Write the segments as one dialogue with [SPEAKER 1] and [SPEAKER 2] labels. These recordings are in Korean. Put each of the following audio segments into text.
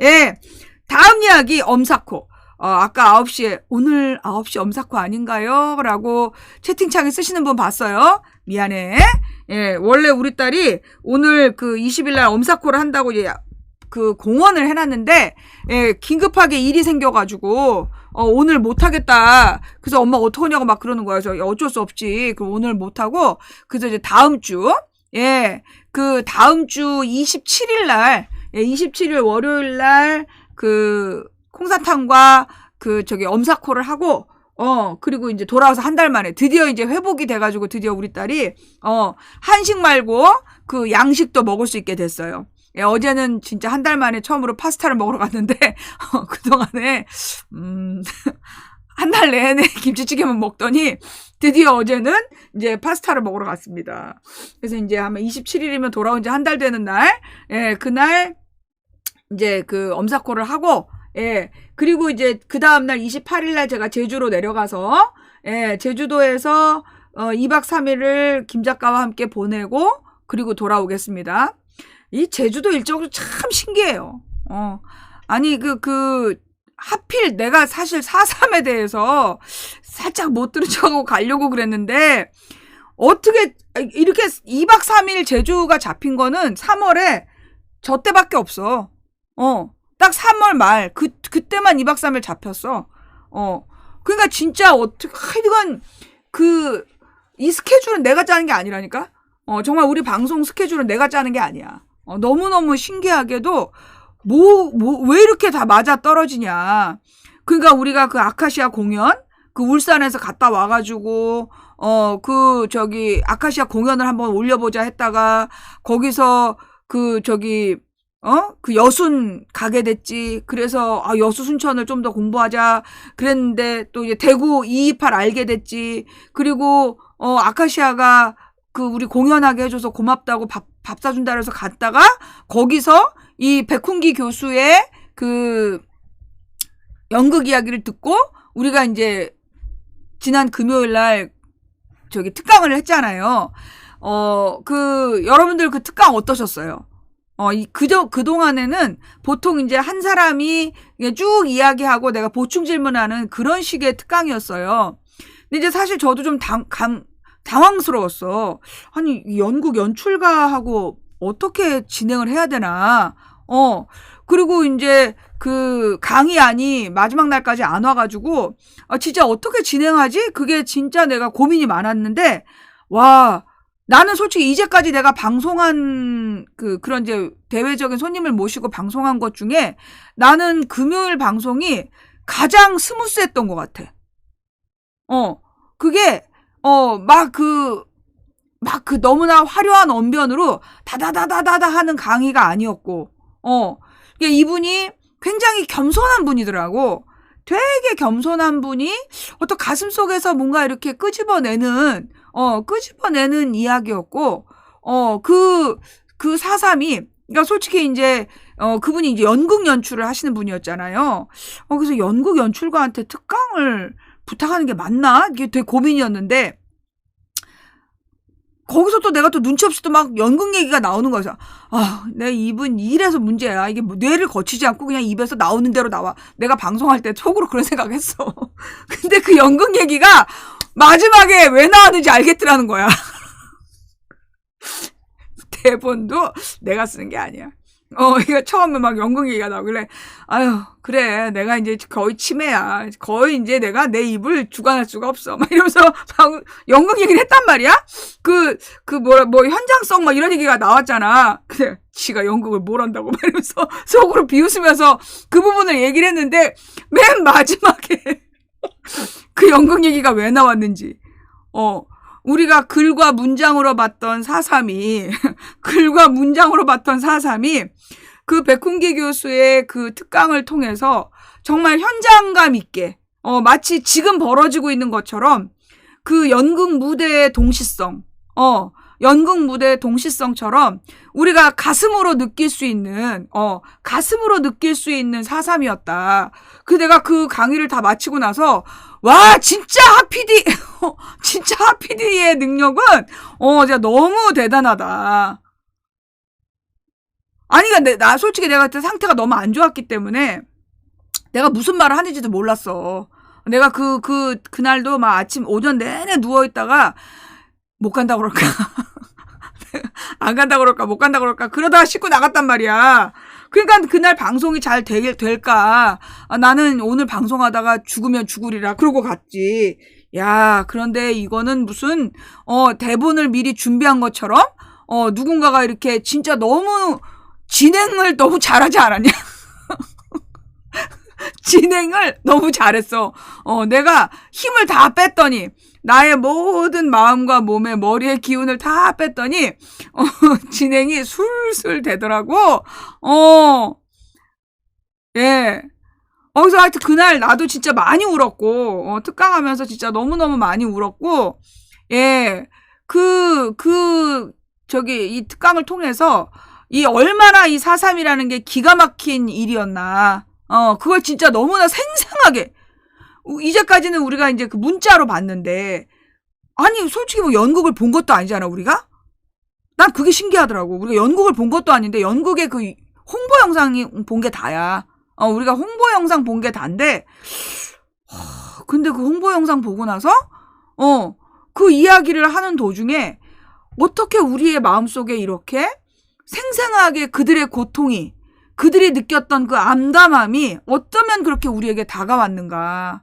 [SPEAKER 1] 예. 다음 이야기 엄사코. 아까 9시에 오늘 9시 엄사코 아닌가요? 라고 채팅창에 쓰시는 분 봤어요. 미안해. 예, 원래 우리 딸이 오늘 그 20일 날 엄사코를 한다고 그 공언을 해놨는데, 예, 긴급하게 일이 생겨가지고 오늘 못하겠다. 그래서 엄마 어떡하냐고 막 그러는 거예요. 그래서 어쩔 수 없지. 그럼 오늘 못하고, 그래서 이제 다음 주, 예, 그 다음 주 27일 날, 예, 27일 월요일 날 그 콩사탕과 그 엄사코를 하고, 그리고 이제 돌아와서 한 달 만에 드디어 이제 회복이 돼가지고 드디어 우리 딸이 한식 말고 그 양식도 먹을 수 있게 됐어요. 예, 어제는 진짜 한 달 만에 처음으로 파스타를 먹으러 갔는데, 그동안에, 한 달 내내 김치찌개만 먹더니, 드디어 어제는 이제 파스타를 먹으러 갔습니다. 그래서 이제 아마 27일이면 돌아온 지 한 달 되는 날, 예, 그날, 이제 그 엄사코를 하고, 예, 그리고 이제 그 다음날 28일날 제가 제주로 내려가서, 예, 제주도에서, 2박 3일을 김 작가와 함께 보내고, 그리고 돌아오겠습니다. 이 제주도 일정도 참 신기해요. 아니, 하필 내가 사실 4.3에 대해서 살짝 못 들은 척하고 가려고 그랬는데, 어떻게, 이렇게 2박 3일 제주가 잡힌 거는 3월에 저 때밖에 없어. 딱 3월 말, 그때만 2박 3일 잡혔어. 그러니까 진짜 하여간, 이 스케줄은 내가 짜는 게 아니라니까? 정말 우리 방송 스케줄은 내가 짜는 게 아니야. 너무너무 신기하게도, 왜 이렇게 다 맞아 떨어지냐. 그러니까 우리가 그 아카시아 공연, 그 울산에서 갔다 와가지고, 아카시아 공연을 한번 올려보자 했다가, 거기서 그 여순 가게 됐지. 그래서, 여수 순천을 좀 더 공부하자. 그랬는데, 또 이제 대구 228 알게 됐지. 그리고, 아카시아가 우리 공연하게 해줘서 고맙다고 밥 사준다 그래서 갔다가, 거기서 이 백훈기 교수의 연극 이야기를 듣고, 우리가 이제, 지난 금요일 날, 특강을 했잖아요. 여러분들 그 특강 어떠셨어요? 그동안에는 보통 이제 한 사람이 쭉 이야기하고 내가 보충 질문하는 그런 식의 특강이었어요. 근데 이제 사실 저도 좀 당황스러웠어. 아니, 연극 연출가하고 어떻게 진행을 해야 되나. 그리고 이제 강의안이 마지막 날까지 안 와가지고, 진짜 어떻게 진행하지? 그게 진짜 내가 고민이 많았는데, 와, 나는 솔직히 이제까지 내가 방송한 그런 이제 대외적인 손님을 모시고 방송한 것 중에 나는 금요일 방송이 가장 스무스했던 것 같아. 그게 너무나 화려한 언변으로 다다다다다다 하는 강의가 아니었고, 이분이 굉장히 겸손한 분이더라고. 되게 겸손한 분이 어떤 가슴 속에서 뭔가 이렇게 끄집어내는 이야기였고, 그 사삼이, 그러니까 솔직히 이제, 그분이 이제 연극 연출을 하시는 분이었잖아요. 그래서 연극 연출가한테 특강을 부탁하는 게 맞나? 이게 되게 고민이었는데, 거기서 또 내가 또 눈치 없이 또 막 연극 얘기가 나오는 거여서 내 입은 이래서 문제야. 이게 뭐 뇌를 거치지 않고 그냥 입에서 나오는 대로 나와. 내가 방송할 때 속으로 그런 생각했어. 근데 그 연극 얘기가 마지막에 왜 나왔는지 알겠더라는 거야. 대본도 내가 쓰는 게 아니야. 이거 처음에 막 연극 얘기가 나오길래, 그래. 내가 이제 거의 치매야. 거의 이제 내가 내 입을 주관할 수가 없어. 막 이러면서 막 연극 얘기를 했단 말이야? 현장성 막 이런 얘기가 나왔잖아. 그래. 지가 연극을 뭘 한다고 막 이러면서 속으로 비웃으면서 그 부분을 얘기를 했는데, 맨 마지막에 그 연극 얘기가 왜 나왔는지, 우리가 글과 문장으로 봤던 4.3이, 그 백훈기 교수의 그 특강을 통해서 정말 현장감 있게, 마치 지금 벌어지고 있는 것처럼 그 연극 무대의 동시성처럼 우리가 가슴으로 느낄 수 있는 4.3이었다. 내가 그 강의를 다 마치고 나서, 와, 진짜 하피디의 능력은, 진짜 너무 대단하다. 아니, 나 솔직히 내가 그때 상태가 너무 안 좋았기 때문에 내가 무슨 말을 하는지도 몰랐어. 내가 그날도 막 오전 내내 누워있다가 못 간다 그럴까? 안 간다 그럴까? 못 간다 그럴까? 그러다가 씻고 나갔단 말이야. 그러니까 그날 방송이 잘 될까? 나는 오늘 방송하다가 죽으면 죽으리라. 그러고 갔지. 야, 그런데 이거는 무슨, 대본을 미리 준비한 것처럼, 누군가가 이렇게 진짜 너무, 진행을 너무 잘하지 않았냐? 진행을 너무 잘했어. 내가 힘을 다 뺐더니, 나의 모든 마음과 몸에 머리의 기운을 다 뺐더니, 진행이 술술 되더라고. 예. 그래서 하여튼 그날 나도 진짜 많이 울었고, 특강하면서 진짜 너무너무 많이 울었고, 예. 이 특강을 통해서, 얼마나 이 4.3이라는 게 기가 막힌 일이었나. 그걸 진짜 너무나 생생하게, 이제까지는 우리가 이제 그 문자로 봤는데, 아니, 솔직히 뭐 연극을 본 것도 아니잖아, 우리가? 난 그게 신기하더라고. 우리가 연극을 본 것도 아닌데, 연극의 그 홍보 영상이 본 게 다야. 우리가 홍보 영상 본 게 다인데, 근데 그 홍보 영상 보고 나서, 그 이야기를 하는 도중에, 어떻게 우리의 마음속에 이렇게 생생하게 그들의 고통이, 그들이 느꼈던 그 암담함이 어쩌면 그렇게 우리에게 다가왔는가.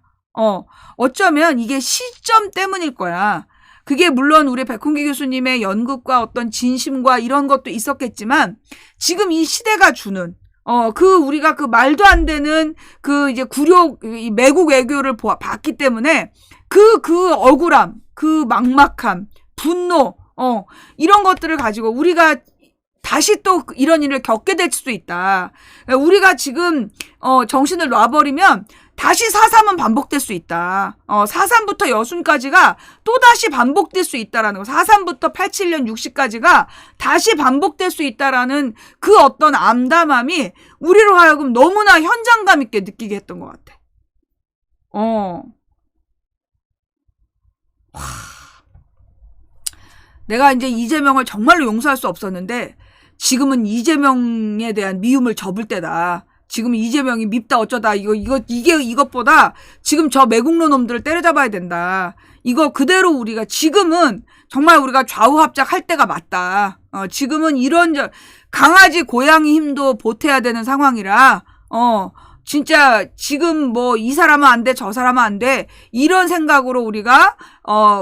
[SPEAKER 1] 어쩌면 이게 시점 때문일 거야. 그게 물론 우리 백훈기 교수님의 연극과 어떤 진심과 이런 것도 있었겠지만, 지금 이 시대가 주는, 우리가 그 말도 안 되는 이제 매국 외교를 봤기 때문에, 억울함, 그 막막함, 분노, 이런 것들을 가지고 우리가 다시 또 이런 일을 겪게 될 수도 있다. 우리가 지금 정신을 놔버리면 다시 4.3은 반복될 수 있다. 4.3부터 여순까지가 또다시 반복될 수 있다라는 거. 4.3부터 87년 60까지가 다시 반복될 수 있다라는 그 어떤 암담함이 우리로 하여금 너무나 현장감 있게 느끼게 했던 것 같아. 내가 이제 이재명을 정말로 용서할 수 없었는데, 지금은 이재명에 대한 미움을 접을 때다. 지금 이재명이 밉다 어쩌다 이것보다 지금 저 매국노 놈들을 때려잡아야 된다. 이거 그대로 우리가 지금은 정말 우리가 좌우합작 할 때가 맞다. 지금은 강아지 고양이 힘도 보태야 되는 상황이라 진짜 지금 뭐 이 사람은 안 돼, 저 사람은 안 돼, 이런 생각으로 우리가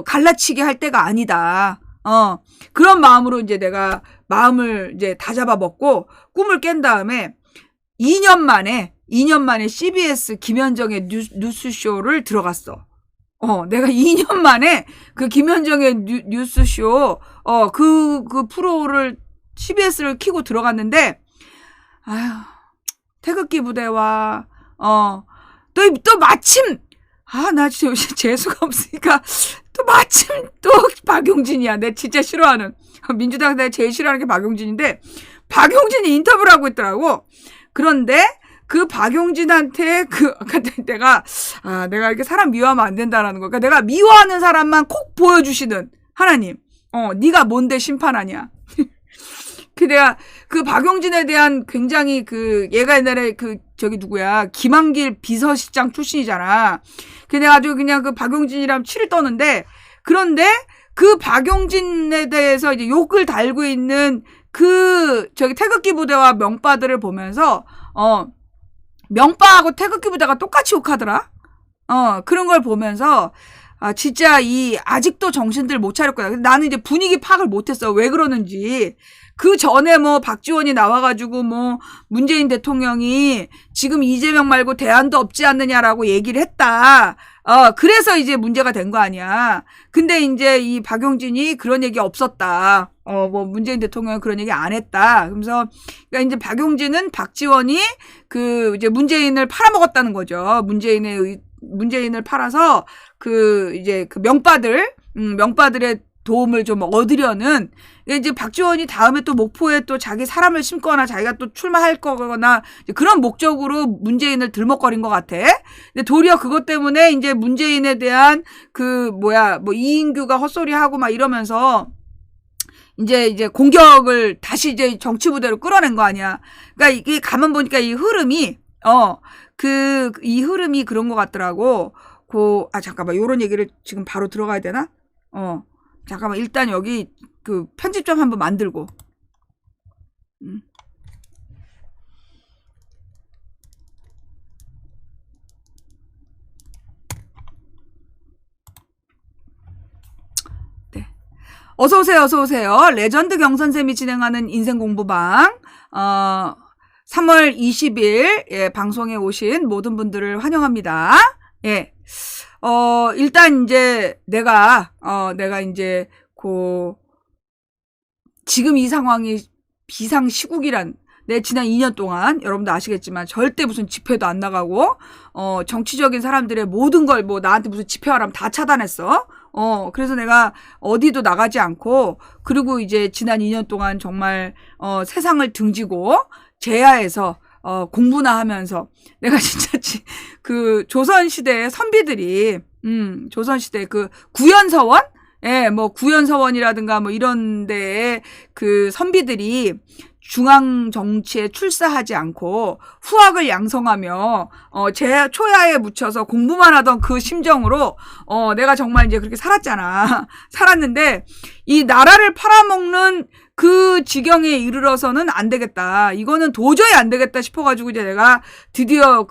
[SPEAKER 1] 갈라치기 할 때가 아니다. 그런 마음으로 이제 내가 마음을 이제 다잡아 먹고 꿈을 깬 다음에 2년 만에 CBS 김현정의 뉴스쇼를 들어갔어. 내가 2년 만에 그 김현정의 뉴스쇼, 그 프로를 CBS를 키고 들어갔는데, 태극기 부대와, 또 마침, 나 진짜 재수가 없으니까, 또 마침 또 박용진이야. 내가 진짜 싫어하는. 민주당 내가 제일 싫어하는 게 박용진인데, 박용진이 인터뷰를 하고 있더라고. 그런데 그 박용진한테 내가 이렇게 사람 미워하면 안 된다라는 거. 그러니까 내가 미워하는 사람만 콕 보여주시는 하나님. 네가 뭔데 심판하냐. 내가 그 박용진에 대한 굉장히 얘가 옛날에 누구야, 김한길 비서실장 출신이잖아. 내가 아주 그냥 그 박용진이랑 치를 떠는데, 그런데 그 박용진에 대해서 이제 욕을 달고 있는 태극기 부대와 명빠들을 보면서, 명빠하고 태극기 부대가 똑같이 욕하더라? 그런 걸 보면서, 진짜 아직도 정신들 못 차렸구나. 나는 이제 분위기 파악을 못했어. 왜 그러는지. 그 전에 뭐 박지원이 나와가지고 뭐 문재인 대통령이 지금 이재명 말고 대안도 없지 않느냐라고 얘기를 했다. 그래서 이제 문제가 된 거 아니야. 근데 이제 이 박용진이 그런 얘기 없었다. 뭐 문재인 대통령은 그런 얘기 안 했다. 그러면서 그러니까 이제 박용진은 박지원이 이제 문재인을 팔아먹었다는 거죠. 문재인을 팔아서 이제 명빠들의 도움을 좀 얻으려는, 이제 박지원이 다음에 또 목포에 또 자기 사람을 심거나 자기가 또 출마할 거거나 그런 목적으로 문재인을 들먹거린 것 같아. 근데 도리어 그것 때문에 이제 문재인에 대한 이인규가 헛소리하고 막 이러면서 이제 공격을 다시 이제 정치 부대로 끌어낸 거 아니야. 그러니까 이게 가만 보니까 이 흐름이 이 흐름이 그런 것 같더라고. 잠깐만, 요런 얘기를 지금 바로 들어가야 되나? 잠깐만, 일단 여기 그 편집점 한번 만들고. 네. 어서오세요, 어서오세요. 레전드 경선쌤이 진행하는 인생 공부방, 3월 20일, 예, 방송에 오신 모든 분들을 환영합니다. 예. 일단 이제 내가 이제 지금 이 상황이 비상시국이란, 내 지난 2년 동안 여러분도 아시겠지만 절대 무슨 집회도 안 나가고 정치적인 사람들의 모든 걸 뭐 나한테 무슨 집회하라면 다 차단했어. 그래서 내가 어디도 나가지 않고, 그리고 이제 지난 2년 동안 정말 세상을 등지고 제야에서 공부나 하면서 내가 진짜 그 조선시대의 선비들이 조선시대 그 구연서원? 예, 뭐 구연서원이라든가 뭐 이런 데에 그 선비들이 중앙 정치에 출사하지 않고 후학을 양성하며 제 초야에 묻혀서 공부만 하던 그 심정으로 내가 정말 이제 그렇게 살았잖아. 살았는데 이 나라를 팔아먹는 그 지경에 이르러서는 안 되겠다. 이거는 도저히 안 되겠다 싶어가지고 이제 내가 드디어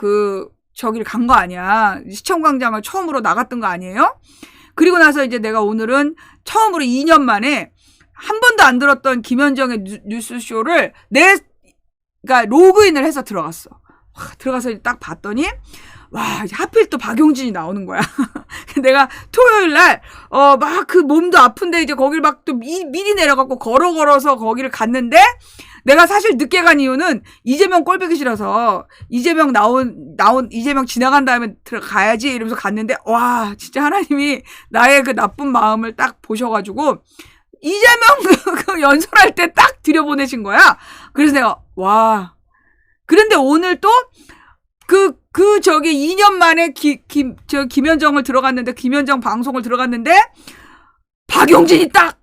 [SPEAKER 1] 저기를 간 거 아니야. 시청광장을 처음으로 나갔던 거 아니에요? 그리고 나서 이제 내가 오늘은 처음으로 2년 만에 한 번도 안 들었던 김현정의 뉴스쇼를 그러니까 로그인을 해서 들어갔어. 들어가서 딱 봤더니, 와, 하필 또 박용진이 나오는 거야. 내가 토요일 날, 막 그 몸도 아픈데 이제 거길 막 또 미리 내려갖고 걸어서 거기를 갔는데, 내가 사실 늦게 간 이유는 이재명 꼴보기 싫어서 이재명 이재명 지나간 다음에 들어가야지 이러면서 갔는데, 와, 진짜 하나님이 나의 그 나쁜 마음을 딱 보셔가지고 이재명 그 연설할 때 딱 들여보내신 거야. 그래서 내가, 와. 그런데 오늘 또 저기 2년 만에 김현정을 들어갔는데, 김현정 방송을 들어갔는데, 박용진이 딱!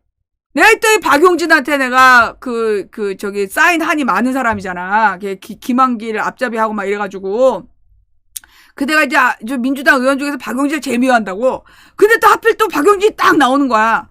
[SPEAKER 1] 내가 또 이 박용진한테 내가 저기 사인 한이 많은 사람이잖아. 김한길 앞잡이하고 막 이래가지고. 내가 이제 민주당 의원 중에서 박용진을 제미화한다고. 근데 또 하필 또 박용진이 딱 나오는 거야.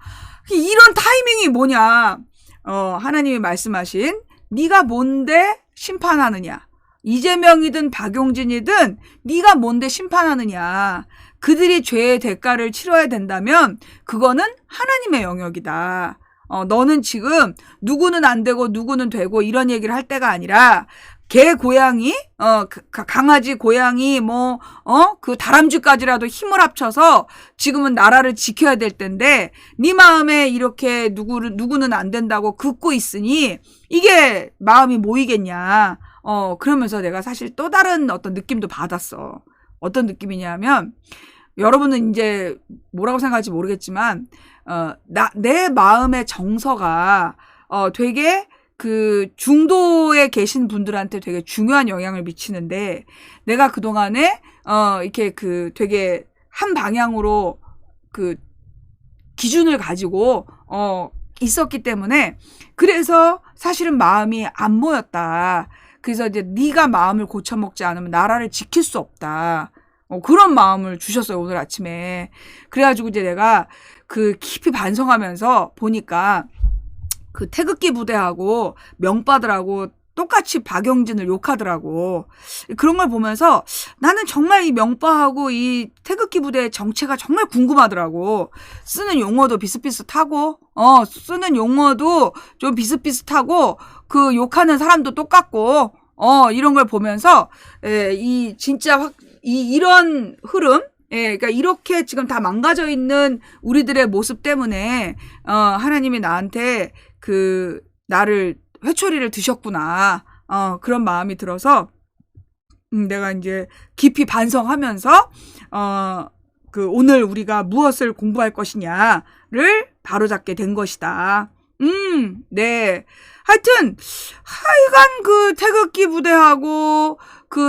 [SPEAKER 1] 이런 타이밍이 뭐냐. 하나님이 말씀하신, 네가 뭔데 심판하느냐. 이재명이든 박용진이든 네가 뭔데 심판하느냐. 그들이 죄의 대가를 치러야 된다면 그거는 하나님의 영역이다. 너는 지금 누구는 안 되고 누구는 되고 이런 얘기를 할 때가 아니라, 개, 고양이, 강아지, 고양이, 그 다람쥐까지라도 힘을 합쳐서 지금은 나라를 지켜야 될 텐데, 네 마음에 이렇게 누구는 안 된다고 긋고 있으니, 이게 마음이 모이겠냐. 그러면서 내가 사실 또 다른 어떤 느낌도 받았어. 어떤 느낌이냐면, 여러분은 이제 뭐라고 생각할지 모르겠지만, 내 마음의 정서가, 되게 중도에 계신 분들한테 되게 중요한 영향을 미치는데, 내가 그동안에, 이렇게 되게 한 방향으로 기준을 가지고, 있었기 때문에, 그래서 사실은 마음이 안 모였다. 그래서 이제 네가 마음을 고쳐먹지 않으면 나라를 지킬 수 없다. 그런 마음을 주셨어요, 오늘 아침에. 그래가지고 이제 내가 깊이 반성하면서 보니까 태극기 부대하고 명빠들하고 똑같이 박용진을 욕하더라고. 그런 걸 보면서 나는 정말 이 명빠하고 이 태극기 부대의 정체가 정말 궁금하더라고. 쓰는 용어도 비슷비슷하고, 쓰는 용어도 좀 비슷비슷하고, 욕하는 사람도 똑같고, 이런 걸 보면서, 진짜 이런 흐름, 그러니까 이렇게 지금 다 망가져 있는 우리들의 모습 때문에, 하나님이 나한테 나를 회초리를 드셨구나. 그런 마음이 들어서, 내가 이제 깊이 반성하면서, 오늘 우리가 무엇을 공부할 것이냐를 바로잡게 된 것이다. 네. 하여튼, 하여간 태극기 부대하고,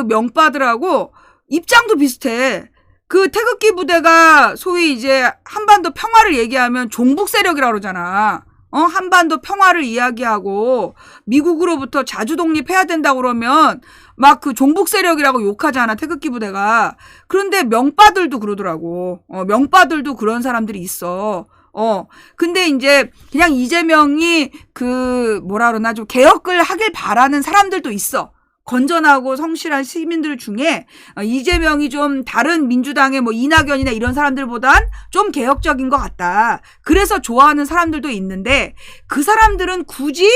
[SPEAKER 1] 명빠들하고, 입장도 비슷해. 태극기 부대가 소위 이제 한반도 평화를 얘기하면 종북 세력이라고 그러잖아. 한반도 평화를 이야기하고 미국으로부터 자주 독립해야 된다고 그러면 막 그 종북 세력이라고 욕하잖아, 태극기 부대가. 그런데 명빠들도 그러더라고. 명빠들도 그런 사람들이 있어. 근데 이제 그냥 이재명이 그 뭐라 그러나 좀 개혁을 하길 바라는 사람들도 있어. 건전하고 성실한 시민들 중에 이재명이 좀 다른 민주당의 뭐 이낙연이나 이런 사람들보단 좀 개혁적인 것 같다. 그래서 좋아하는 사람들도 있는데 그 사람들은 굳이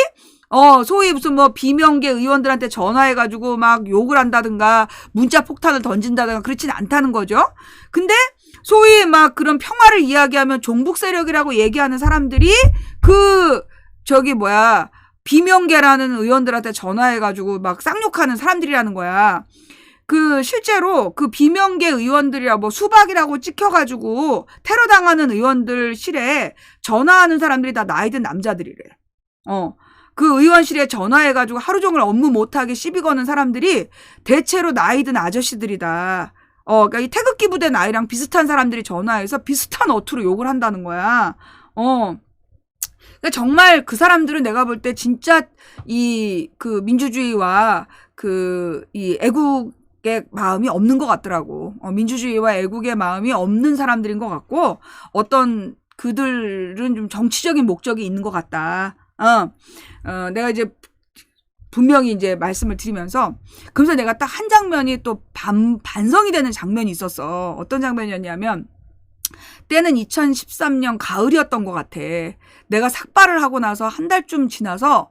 [SPEAKER 1] 소위 무슨 뭐 비명계 의원들한테 전화해가지고 막 욕을 한다든가 문자 폭탄을 던진다든가 그렇진 않다는 거죠. 근데 소위 막 그런 평화를 이야기하면 종북 세력이라고 얘기하는 사람들이 비명계라는 의원들한테 전화해가지고 막 쌍욕하는 사람들이라는 거야. 실제로 그 비명계 의원들이라 뭐 수박이라고 찍혀가지고 테러 당하는 의원들 실에 전화하는 사람들이 다 나이 든 남자들이래. 그 의원실에 전화해가지고 하루 종일 업무 못하게 시비 거는 사람들이 대체로 나이 든 아저씨들이다. 그러니까 이 태극기 부대 나이랑 비슷한 사람들이 전화해서 비슷한 어투로 욕을 한다는 거야. 그러니까 정말 그 사람들은 내가 볼 때 진짜 그 민주주의와 이 애국의 마음이 없는 것 같더라고. 민주주의와 애국의 마음이 없는 사람들인 것 같고, 어떤 그들은 좀 정치적인 목적이 있는 것 같다. 내가 이제 분명히 이제 말씀을 드리면서, 그래서 내가 딱 한 장면이 또 반성이 되는 장면이 있었어. 어떤 장면이었냐면, 때는 2013년 가을이었던 것 같아. 내가 삭발을 하고 나서 한 달쯤 지나서,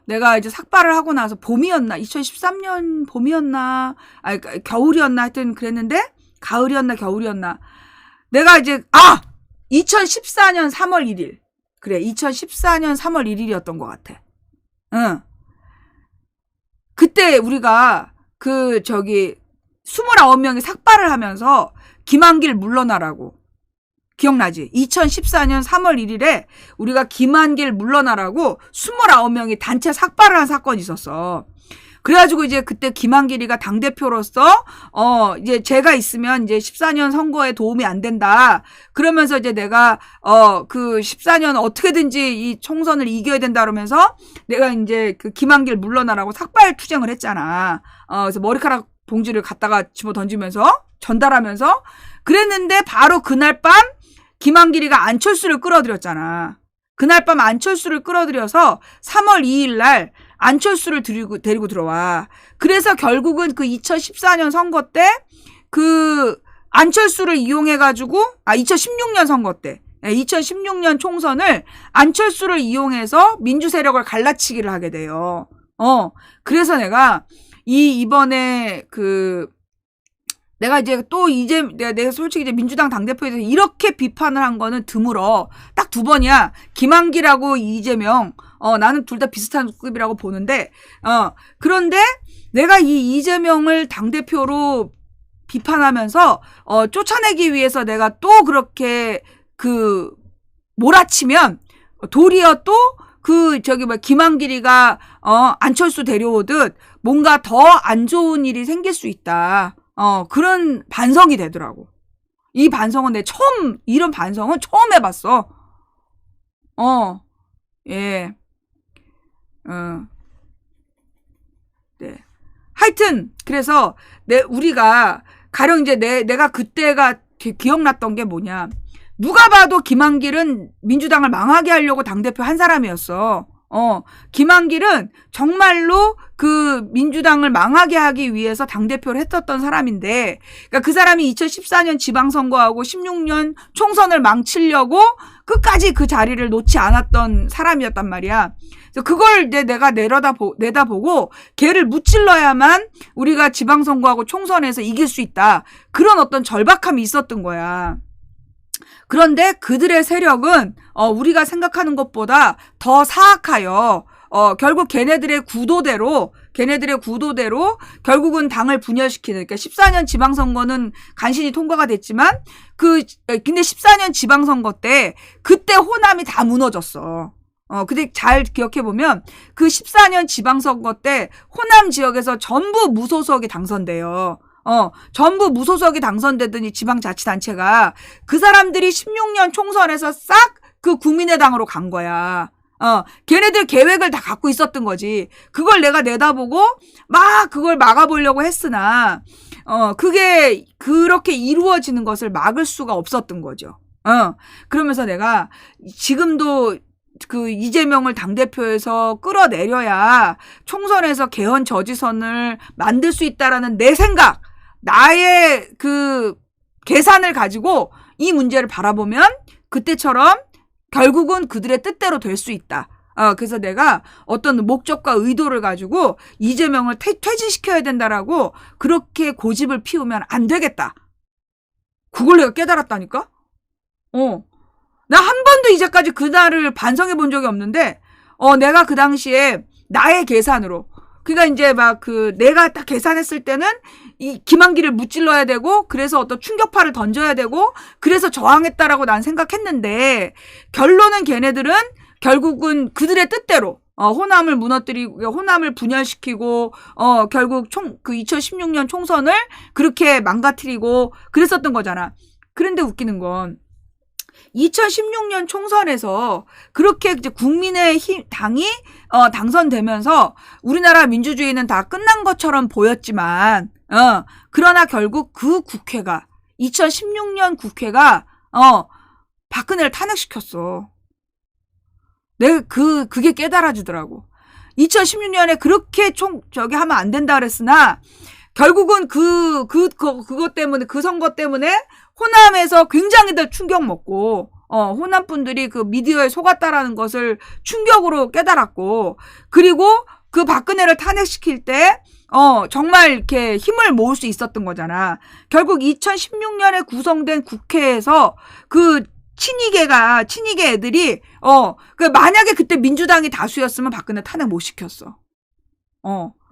[SPEAKER 1] 내가 이제 삭발을 하고 나서 봄이었나? 2013년 봄이었나? 겨울이었나? 하여튼 그랬는데, 가을이었나? 겨울이었나? 내가 이제, 2014년 3월 1일. 그래, 2014년 3월 1일이었던 것 같아. 응. 그때 우리가 29명이 삭발을 하면서 김한길 물러나라고. 기억나지? 2014년 3월 1일에 우리가 김한길 물러나라고 29명이 단체 삭발을 한 사건이 있었어. 그래가지고 이제 그때 김한길이가 당대표로서, 이제 제가 있으면 이제 14년 선거에 도움이 안 된다. 그러면서 이제 내가, 14년 어떻게든지 이 총선을 이겨야 된다 그러면서 내가 이제 그 김한길 물러나라고 삭발 투쟁을 했잖아. 그래서 머리카락 봉지를 갖다가 집어 던지면서 전달하면서 그랬는데 바로 그날 밤 김한길이가 안철수를 끌어들였잖아. 그날 밤 안철수를 끌어들여서 3월 2일 날 안철수를 데리고 들어와. 그래서 결국은 그 2014년 선거 때 안철수를 이용해가지고 2016년 선거 때 2016년 총선을 안철수를 이용해서 민주 세력을 갈라치기를 하게 돼요. 그래서 내가 이번에 내가 이제 내가 솔직히 이제 민주당 당대표에 대해서 이렇게 비판을 한 거는 드물어. 딱 두 번이야. 김한길하고 이재명. 나는 둘 다 비슷한 급이라고 보는데, 그런데 내가 이 이재명을 당대표로 비판하면서, 쫓아내기 위해서 내가 또 그렇게 몰아치면, 도리어 또 김한길이가, 안철수 데려오듯 뭔가 더 안 좋은 일이 생길 수 있다. 그런 반성이 되더라고. 이 반성은 이런 반성은 처음 해봤어. 예. 네. 하여튼, 그래서, 우리가, 가령 이제 내가 그때가 기억났던 게 뭐냐. 누가 봐도 김한길은 민주당을 망하게 하려고 당대표 한 사람이었어. 김한길은 정말로 민주당을 망하게 하기 위해서 당대표를 했었던 사람인데, 그러니까 그 사람이 2014년 지방선거하고 16년 총선을 망치려고 끝까지 그 자리를 놓지 않았던 사람이었단 말이야. 그래서 그걸 내가 내다보고 걔를 무찔러야만 우리가 지방선거하고 총선에서 이길 수 있다. 그런 어떤 절박함이 있었던 거야. 그런데 그들의 세력은 우리가 생각하는 것보다 더 사악하여 결국 걔네들의 구도대로 결국은 당을 분열시키는, 그러니까 14년 지방선거는 간신히 통과가 됐지만 근데 14년 지방선거 때 그때 호남이 다 무너졌어. 근데 잘 기억해보면 그 14년 지방선거 때 호남 지역에서 전부 무소속이 당선돼요. 전부 무소속이 당선되더니 지방자치단체가 그 사람들이 16년 총선에서 싹 그 국민의당으로 간 거야. 걔네들 계획을 다 갖고 있었던 거지. 그걸 내가 내다보고 막 그걸 막아보려고 했으나 그게 그렇게 이루어지는 것을 막을 수가 없었던 거죠. 그러면서 내가 지금도 그 이재명을 당대표에서 끌어내려야 총선에서 개헌 저지선을 만들 수 있다라는 내 생각, 나의 그 계산을 가지고 이 문제를 바라보면 그때처럼 결국은 그들의 뜻대로 될 수 있다. 그래서 내가 어떤 목적과 의도를 가지고 이재명을 퇴진시켜야 된다라고 그렇게 고집을 피우면 안 되겠다. 그걸 내가 깨달았다니까? 나 한 번도 이제까지 그날을 반성해 본 적이 없는데, 내가 그 당시에 나의 계산으로, 그러니까 이제 막 내가 딱 계산했을 때는 이 김한길을 무찔러야 되고, 그래서 어떤 충격파를 던져야 되고, 그래서 저항했다라고 난 생각했는데, 결론은 걔네들은 결국은 그들의 뜻대로, 호남을 무너뜨리고, 호남을 분열시키고, 결국 그 2016년 총선을 그렇게 망가뜨리고 그랬었던 거잖아. 그런데 웃기는 건, 2016년 총선에서 그렇게 이제 국민의힘 당이 당선되면서 우리나라 민주주의는 다 끝난 것처럼 보였지만 그러나 결국 그 국회가 2016년 국회가 박근혜를 탄핵시켰어. 내가 그게 깨달아지더라고. 2016년에 그렇게 하면 안 된다 그랬으나 결국은 그것 때문에, 그 선거 때문에 호남에서 굉장히들 충격 먹고, 호남 분들이 그 미디어에 속았다라는 것을 충격으로 깨달았고, 그리고 그 박근혜를 탄핵시킬 때, 정말 이렇게 힘을 모을 수 있었던 거잖아. 결국 2016년에 구성된 국회에서 그 친이계 애들이, 만약에 그때 민주당이 다수였으면 박근혜 탄핵 못 시켰어.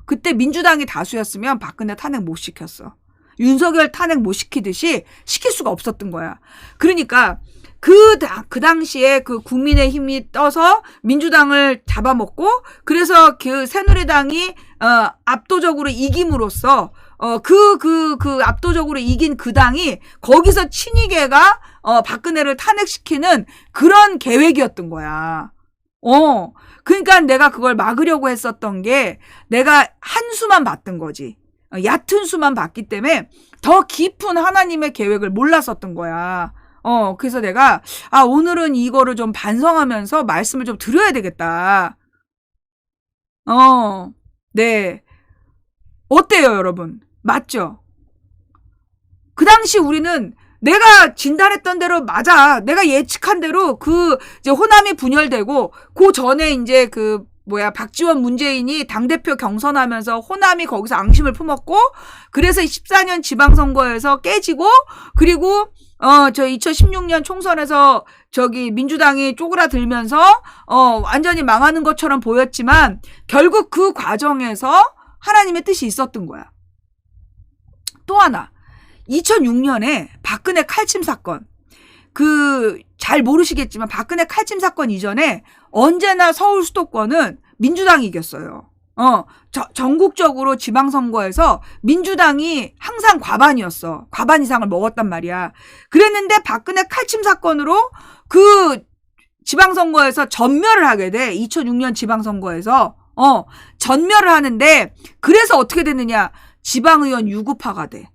[SPEAKER 1] 그때 민주당이 다수였으면 박근혜 탄핵 못 시켰어. 윤석열 탄핵 못 시키듯이 시킬 수가 없었던 거야. 그러니까 그 당시에 그 국민의힘이 떠서 민주당을 잡아먹고 그래서 그 새누리당이 압도적으로 이김으로써 압도적으로 이긴 그 당이 거기서 친이계가 박근혜를 탄핵시키는 그런 계획이었던 거야. 그러니까 내가 그걸 막으려고 했었던 게 내가 한 수만 봤던 거지. 얕은 수만 봤기 때문에 더 깊은 하나님의 계획을 몰랐었던 거야. 그래서 내가 오늘은 이거를 좀 반성하면서 말씀을 좀 드려야 되겠다. 네. 어때요, 여러분? 맞죠? 그 당시 우리는 내가 진단했던 대로 맞아. 내가 예측한 대로 이제 호남이 분열되고 그 전에 이제 박지원 문재인이 당대표 경선하면서 호남이 거기서 앙심을 품었고 그래서 14년 지방선거에서 깨지고 그리고 2016년 총선에서 민주당이 쪼그라들면서 완전히 망하는 것처럼 보였지만 결국 그 과정에서 하나님의 뜻이 있었던 거야. 또 하나 2006년에 박근혜 칼침 사건 잘 모르시겠지만 박근혜 칼침 사건 이전에 언제나 서울 수도권은 민주당이 이겼어요. 전국적으로 지방선거에서 민주당이 항상 과반 이상을 먹었단 말이야. 그랬는데 박근혜 칼침 사건으로 그 지방선거에서 전멸을 하게 돼. 2006년 지방선거에서 전멸을 하는데 그래서 어떻게 됐느냐. 지방의원 유급화가 돼.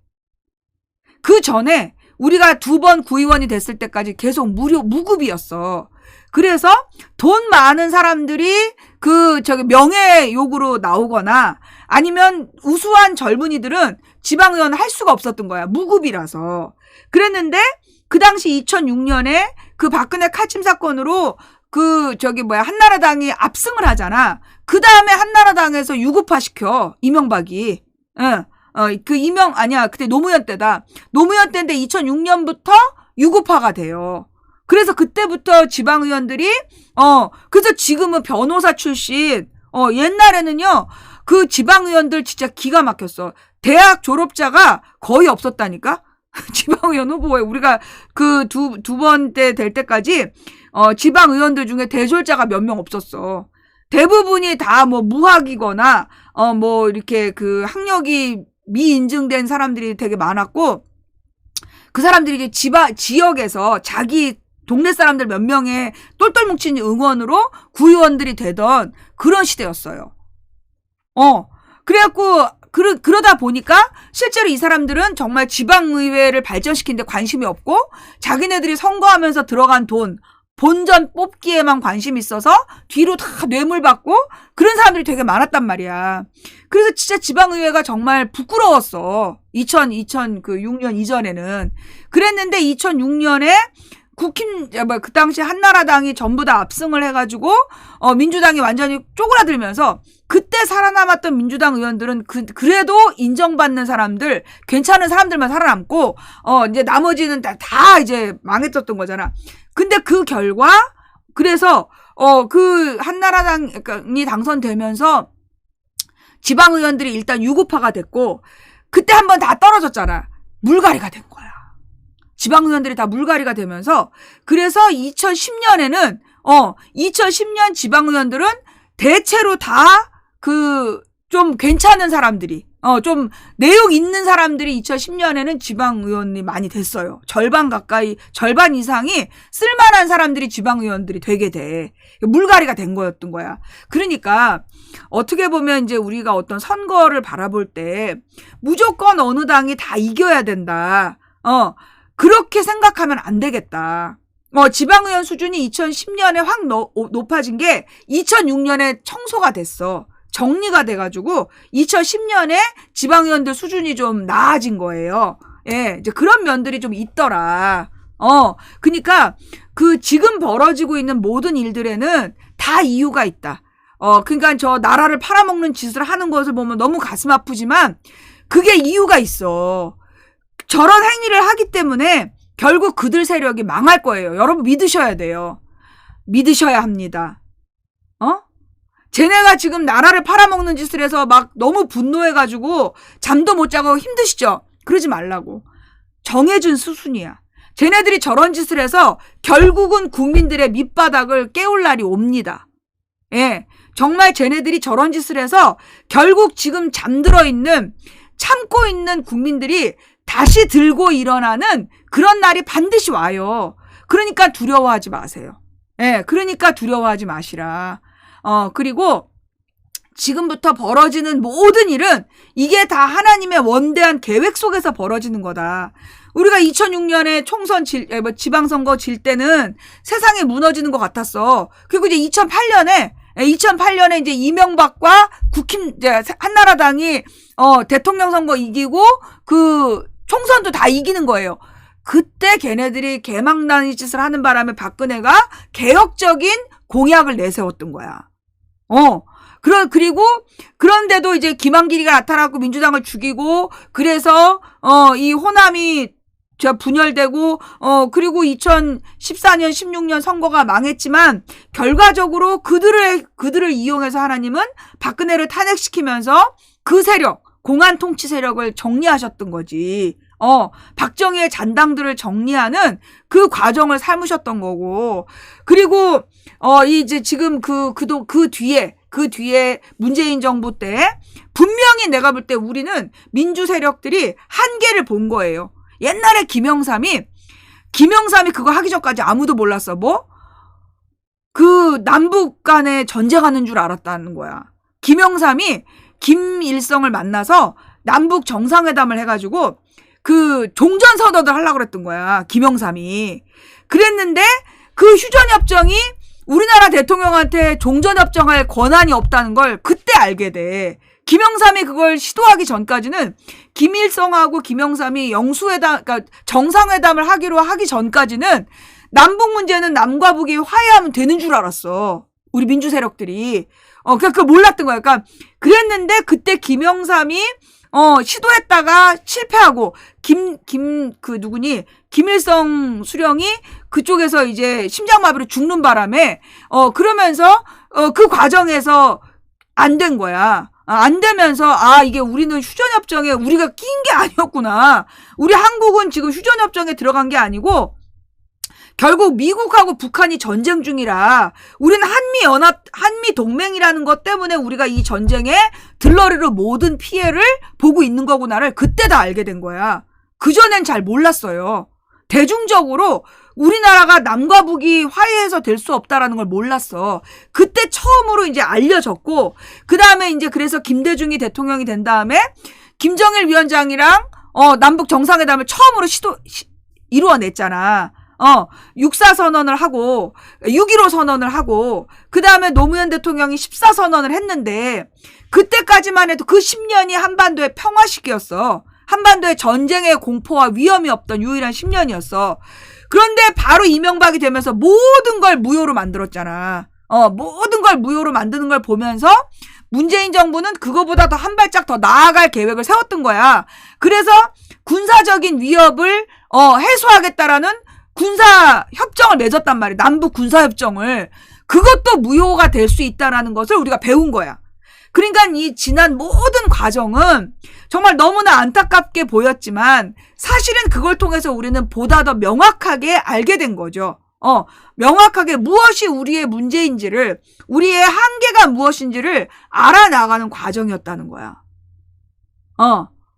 [SPEAKER 1] 그 전에 우리가 2번 구의원이 됐을 때까지 계속 무급이었어. 그래서 돈 많은 사람들이 명예욕으로 나오거나 아니면 우수한 젊은이들은 지방의원 할 수가 없었던 거야. 무급이라서. 그랬는데 그 당시 2006년에 그 박근혜 칼침 사건으로 한나라당이 압승을 하잖아. 그 다음에 한나라당에서 유급화 시켜. 이명박이. 그때 노무현 때다. 노무현 때인데 2006년부터 유급화가 돼요. 그래서 그때부터 지방의원들이, 그래서 지금은 변호사 출신, 옛날에는요, 그 지방의원들 진짜 기가 막혔어. 대학 졸업자가 거의 없었다니까? 지방의원 후보에 우리가 두 번째 될 때까지, 지방의원들 중에 대졸자가 몇 명 없었어. 대부분이 다 무학이거나, 이렇게 학력이 미인증된 사람들이 되게 많았고, 그 사람들이 이제 지역에서 자기 동네 사람들 몇 명의 똘똘 뭉친 응원으로 구의원들이 되던 그런 시대였어요. 그래갖고 그러다 보니까 실제로 이 사람들은 정말 지방의회를 발전시키는데 관심이 없고 자기네들이 선거하면서 들어간 돈 본전 뽑기에만 관심이 있어서 뒤로 다 뇌물 받고 그런 사람들이 되게 많았단 말이야. 그래서 진짜 지방의회가 정말 부끄러웠어. 2006년 이전에는. 그랬는데 2006년에 그 당시 한나라당이 전부 다 압승을 해가지고 민주당이 완전히 쪼그라들면서 그때 살아남았던 민주당 의원들은 그래도 인정받는 사람들, 괜찮은 사람들만 살아남고 이제 나머지는 다 이제 망했었던 거잖아. 근데 그 결과 그래서 그 한나라당이 당선되면서 지방 의원들이 일단 유구파가 됐고 그때 한번 다 떨어졌잖아. 물갈이가 된 거야. 지방 의원들이 다 물갈이가 되면서 그래서 2010년에는 2010년 지방 의원들은 대체로 다 좀 괜찮은 사람들이 좀 내용 있는 사람들이 2010년에는 지방 의원이 많이 됐어요. 절반 이상이 쓸만한 사람들이 지방 의원들이 되게 돼. 물갈이가 된 거였던 거야. 그러니까 어떻게 보면 이제 우리가 어떤 선거를 바라볼 때 무조건 어느 당이 다 이겨야 된다. 그렇게 생각하면 안 되겠다. 지방의원 수준이 2010년에 확 높아진 게 2006년에 청소가 됐어. 정리가 돼가지고 2010년에 지방의원들 수준이 좀 나아진 거예요. 예, 이제 그런 면들이 좀 있더라. 그러니까 지금 벌어지고 있는 모든 일들에는 다 이유가 있다. 그러니까 저 나라를 팔아먹는 짓을 하는 것을 보면 너무 가슴 아프지만 그게 이유가 있어. 저런 행위를 하기 때문에 결국 그들 세력이 망할 거예요. 여러분 믿으셔야 돼요. 믿으셔야 합니다. 쟤네가 지금 나라를 팔아먹는 짓을 해서 막 너무 분노해가지고 잠도 못 자고 힘드시죠? 그러지 말라고. 정해준 수순이야. 쟤네들이 저런 짓을 해서 결국은 국민들의 밑바닥을 깨울 날이 옵니다. 예, 정말 쟤네들이 저런 짓을 해서 결국 지금 참고 있는 국민들이 다시 들고 일어나는 그런 날이 반드시 와요. 그러니까 두려워하지 마세요. 예, 그러니까 두려워하지 마시라. 그리고 지금부터 벌어지는 모든 일은 이게 다 하나님의 원대한 계획 속에서 벌어지는 거다. 우리가 2006년에 지방선거 질 때는 세상이 무너지는 것 같았어. 그리고 이제 2008년에 이제 이명박과 한나라당이 대통령 선거 이기고 총선도 다 이기는 거예요. 그때 걔네들이 개망나는 짓을 하는 바람에 박근혜가 개혁적인 공약을 내세웠던 거야. 그리고 그런데도 이제 김한길이가 나타나고 민주당을 죽이고 그래서 이 호남이 분열되고 그리고 2014년 16년 선거가 망했지만 결과적으로 그들을 이용해서 하나님은 박근혜를 탄핵시키면서 그 세력 공안 통치 세력을 정리하셨던 거지. 박정희의 잔당들을 정리하는 그 과정을 삶으셨던 거고. 그리고 이제 지금 그 뒤에 문재인 정부 때 분명히 내가 볼 때 우리는 민주 세력들이 한계를 본 거예요. 옛날에 김영삼이 그거 하기 전까지 아무도 몰랐어. 남북 간에 전쟁하는 줄 알았다는 거야. 김영삼이 김일성을 만나서 남북 정상회담을 해가지고 종전선언을 하려고 그랬던 거야. 김영삼이. 그랬는데 그 휴전협정이 우리나라 대통령한테 종전협정할 권한이 없다는 걸 그때 알게 돼. 김영삼이 그걸 시도하기 전까지는 김일성하고 김영삼이 그러니까 정상회담을 하기 전까지는 남북 문제는 남과 북이 화해하면 되는 줄 알았어. 우리 민주 세력들이. 그러니까 그걸 몰랐던 거야. 그러니까 그랬는데 그때 김영삼이 시도했다가 실패하고 김일성 수령이 그쪽에서 이제 심장마비로 죽는 바람에 그러면서 그 과정에서 안 된 거야. 안 되면서 이게 우리는 휴전협정에 우리가 낀 게 아니었구나. 우리 한국은 지금 휴전협정에 들어간 게 아니고 결국 미국하고 북한이 전쟁 중이라 우리는 한미 동맹이라는 것 때문에 우리가 이 전쟁에 들러리로 모든 피해를 보고 있는 거구나를 그때 다 알게 된 거야. 그전엔 잘 몰랐어요. 대중적으로 우리나라가 남과 북이 화해해서 될 수 없다라는 걸 몰랐어. 그때 처음으로 이제 알려졌고, 그 다음에 이제 그래서 김대중이 대통령이 된 다음에 김정일 위원장이랑 남북 정상회담을 처음으로 이루어냈잖아. 6.4 선언을 하고 6.15 선언을 하고 그 다음에 노무현 대통령이 14 선언을 했는데, 그때까지만 해도 그 10년이 한반도의 평화 시기였어. 한반도의 전쟁의 공포와 위험이 없던 유일한 10년이었어. 그런데 바로 이명박이 되면서 모든 걸 무효로 만들었잖아. 모든 걸 무효로 만드는 걸 보면서 문재인 정부는 그거보다 더 한 발짝 더 나아갈 계획을 세웠던 거야. 그래서 군사적인 위협을 해소하겠다라는 군사 협정을 맺었단 말이야. 남북 군사 협정을. 그것도 무효가 될 수 있다라는 것을 우리가 배운 거야. 그러니까 이 지난 모든 과정은 정말 너무나 안타깝게 보였지만 사실은 그걸 통해서 우리는 보다 더 명확하게 알게 된 거죠. 명확하게 무엇이 우리의 문제인지를, 우리의 한계가 무엇인지를 알아나가는 과정이었다는 거야.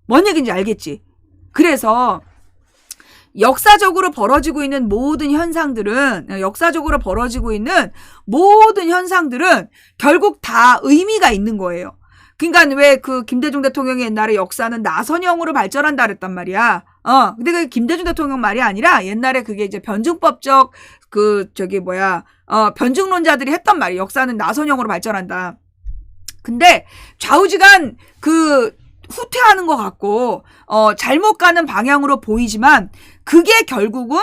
[SPEAKER 1] 뭔 얘기인지 알겠지? 그래서 역사적으로 벌어지고 있는 모든 현상들은 결국 다 의미가 있는 거예요. 그러니까 왜 그 김대중 대통령이 옛날에 역사는 나선형으로 발전한다 그랬단 말이야. 근데 그게 김대중 대통령 말이 아니라 옛날에 그게 이제 변증법적 변증론자들이 했단 말이야. 역사는 나선형으로 발전한다. 근데 좌우지간 후퇴하는 것 같고 잘못 가는 방향으로 보이지만 그게 결국은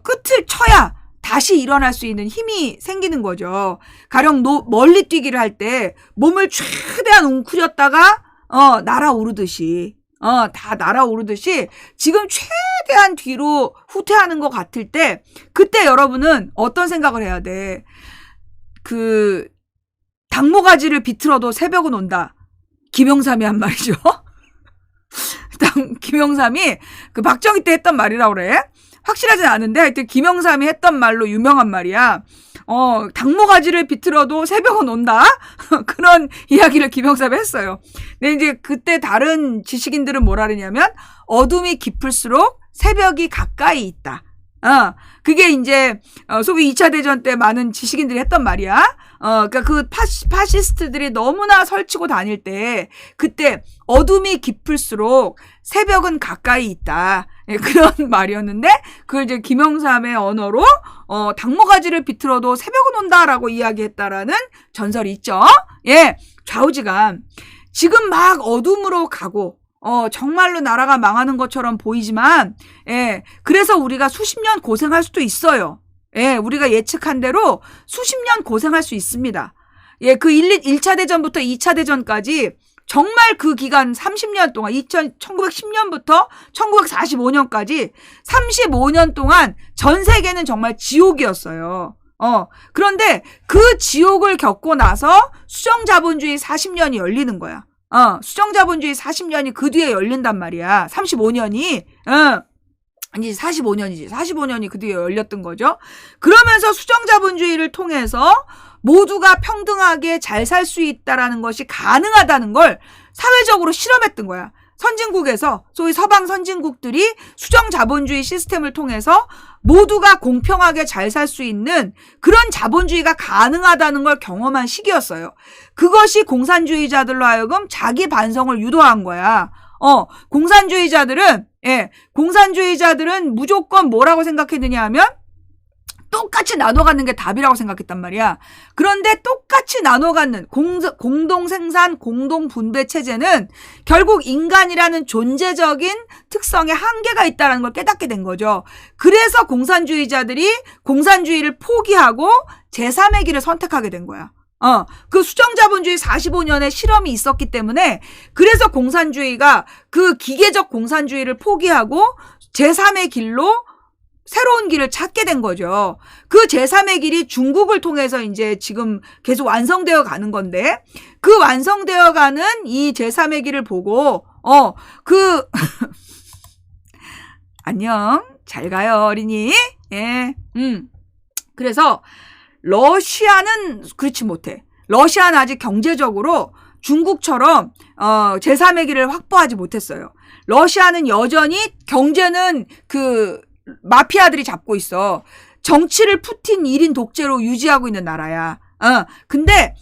[SPEAKER 1] 끝을 쳐야 다시 일어날 수 있는 힘이 생기는 거죠. 가령 멀리 뛰기를 할 때 몸을 최대한 웅크렸다가 날아오르듯이 다 날아오르듯이 지금 최대한 뒤로 후퇴하는 것 같을 때, 그때 여러분은 어떤 생각을 해야 돼? 당모가지를 비틀어도 새벽은 온다. 김영삼이 한 말이죠. 김영삼이 박정희 때 했던 말이라고 그래. 확실하진 않은데 하여튼 김영삼이 했던 말로 유명한 말이야. 당모가지를 비틀어도 새벽은 온다. 그런 이야기를 김영삼이 했어요. 근데 이제 그때 다른 지식인들은 뭐라 그러냐면 어둠이 깊을수록 새벽이 가까이 있다. 그게 이제 소위 2차 대전 때 많은 지식인들이 했던 말이야. 그러니까 그 파시스트들이 너무나 설치고 다닐 때 그때 어둠이 깊을수록 새벽은 가까이 있다. 예, 그런 말이었는데 그걸 이제 김영삼의 언어로 당모가지를 비틀어도 새벽은 온다라고 이야기했다라는 전설이 있죠. 예, 좌우지간 지금 막 어둠으로 가고 정말로 나라가 망하는 것처럼 보이지만, 예, 그래서 우리가 수십 년 고생할 수도 있어요. 예, 우리가 예측한 대로 수십 년 고생할 수 있습니다. 예, 1차 대전부터 2차 대전까지 정말 그 기간 30년 동안, 1910년부터 1945년까지 35년 동안 전 세계는 정말 지옥이었어요. 그런데 그 지옥을 겪고 나서 수정자본주의 40년이 열리는 거야. 수정자본주의 40년이 그 뒤에 열린단 말이야. 35년이. 아니지, 45년이지. 45년이 그 뒤에 열렸던 거죠. 그러면서 수정자본주의를 통해서 모두가 평등하게 잘 살 수 있다라는 것이 가능하다는 걸 사회적으로 실험했던 거야. 선진국에서, 소위 서방 선진국들이 수정자본주의 시스템을 통해서 모두가 공평하게 잘 살 수 있는 그런 자본주의가 가능하다는 걸 경험한 시기였어요. 그것이 공산주의자들로 하여금 자기 반성을 유도한 거야. 공산주의자들은 무조건 뭐라고 생각했느냐 하면 똑같이 나눠 갖는 게 답이라고 생각했단 말이야. 그런데 똑같이 나눠 갖는 공동생산, 공동분배 체제는 결국 인간이라는 존재적인 특성에 한계가 있다는 걸 깨닫게 된 거죠. 그래서 공산주의자들이 공산주의를 포기하고 제3의 길을 선택하게 된 거야. 그 수정자본주의 45년의 실험이 있었기 때문에 그래서 공산주의가 그 기계적 공산주의를 포기하고 제3의 길로 새로운 길을 찾게 된 거죠. 그 제3의 길이 중국을 통해서 이제 지금 계속 완성되어 가는 건데 그 완성되어 가는 이 제3의 길을 보고 안녕. 잘 가요, 어린이. 예. 그래서 러시아는 그렇지 못해. 러시아는 아직 경제적으로 중국처럼 제3의 길을 확보하지 못했어요. 러시아는 여전히 경제는 마피아들이 잡고 있어. 정치를 푸틴 1인 독재로 유지하고 있는 나라야. 근데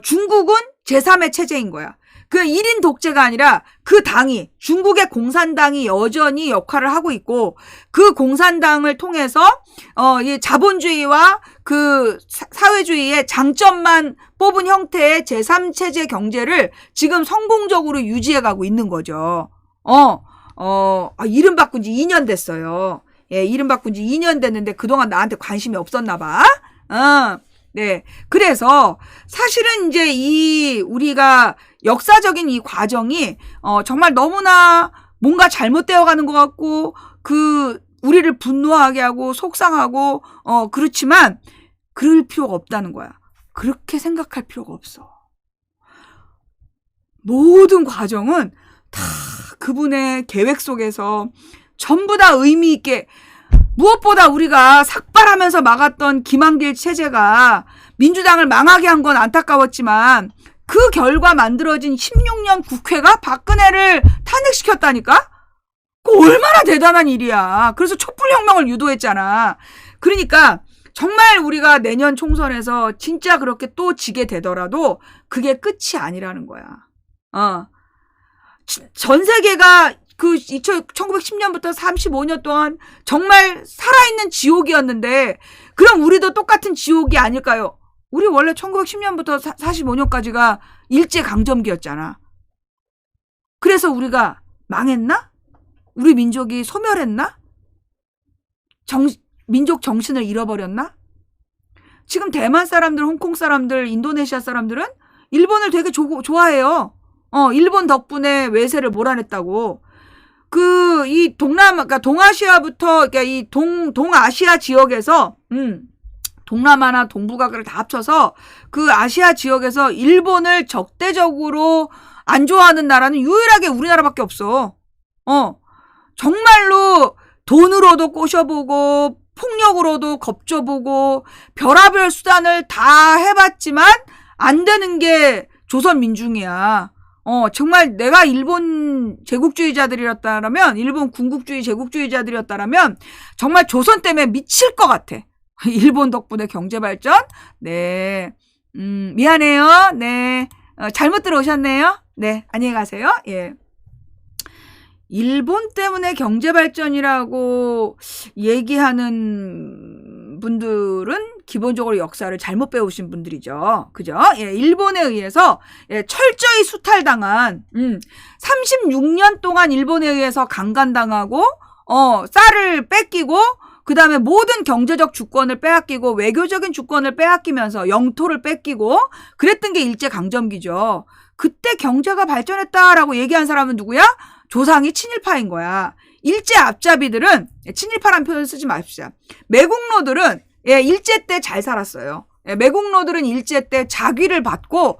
[SPEAKER 1] 중국은 제3의 체제인 거야. 그 1인 독재가 아니라 그 당이, 중국의 공산당이 여전히 역할을 하고 있고, 그 공산당을 통해서 이 자본주의와 그 사회주의의 장점만 뽑은 형태의 제3체제 경제를 지금 성공적으로 유지해가고 있는 거죠. 이름 바꾼 지 2년 됐어요. 예, 이름 바꾼 지 2년 됐는데 그동안 나한테 관심이 없었나 봐. 네. 그래서 사실은 이제 우리가 역사적인 이 과정이 정말 너무나 뭔가 잘못되어 가는 것 같고, 우리를 분노하게 하고 속상하고 그렇지만 그럴 필요가 없다는 거야. 그렇게 생각할 필요가 없어. 모든 과정은 다 그분의 계획 속에서 전부 다 의미 있게, 무엇보다 우리가 삭발하면서 막았던 김한길 체제가 민주당을 망하게 한 건 안타까웠지만 그 결과 만들어진 16년 국회가 박근혜를 탄핵시켰다니까? 그거 얼마나 대단한 일이야. 그래서 촛불혁명을 유도했잖아. 그러니까 정말 우리가 내년 총선에서 진짜 그렇게 또 지게 되더라도 그게 끝이 아니라는 거야. 전 세계가 1910년부터 35년 동안 정말 살아있는 지옥이었는데, 그럼 우리도 똑같은 지옥이 아닐까요? 우리 원래 1910년부터 45년까지가 일제강점기였잖아. 그래서 우리가 망했나? 우리 민족이 소멸했나? 민족 정신을 잃어버렸나? 지금 대만 사람들, 홍콩 사람들, 인도네시아 사람들은 일본을 되게 좋아해요. 일본 덕분에 외세를 몰아냈다고. 그러니까 동아시아부터, 그러니까 이 동아시아 지역에서, 동남아나 동북아를 다 합쳐서 그 아시아 지역에서 일본을 적대적으로 안 좋아하는 나라는 유일하게 우리나라밖에 없어. 정말로 돈으로도 꼬셔보고, 폭력으로도 겁줘보고, 별의별 수단을 다 해봤지만 안 되는 게 조선 민중이야. 정말 내가 일본 제국주의자들이었다라면, 일본 군국주의 제국주의자들이었다라면 정말 조선 때문에 미칠 것 같아. 일본 덕분에 경제 발전? 네. 미안해요. 네. 잘못 들어오셨네요. 네. 안녕히 가세요. 예. 일본 때문에 경제 발전이라고 얘기하는 분들은 기본적으로 역사를 잘못 배우신 분들이죠. 그죠? 예, 일본에 의해서 철저히 수탈당한 36년 동안 일본에 의해서 강간당하고 쌀을 뺏기고, 그 다음에 모든 경제적 주권을 빼앗기고 외교적인 주권을 빼앗기면서 영토를 뺏기고 그랬던 게 일제강점기죠. 그때 경제가 발전했다라고 얘기한 사람은 누구야? 조상이 친일파인 거야. 일제 앞잡이들은, 친일파란 표현 쓰지 마십시오. 매국노들은 일제 때 잘 살았어요. 매국노들은 일제 때 자귀를 받고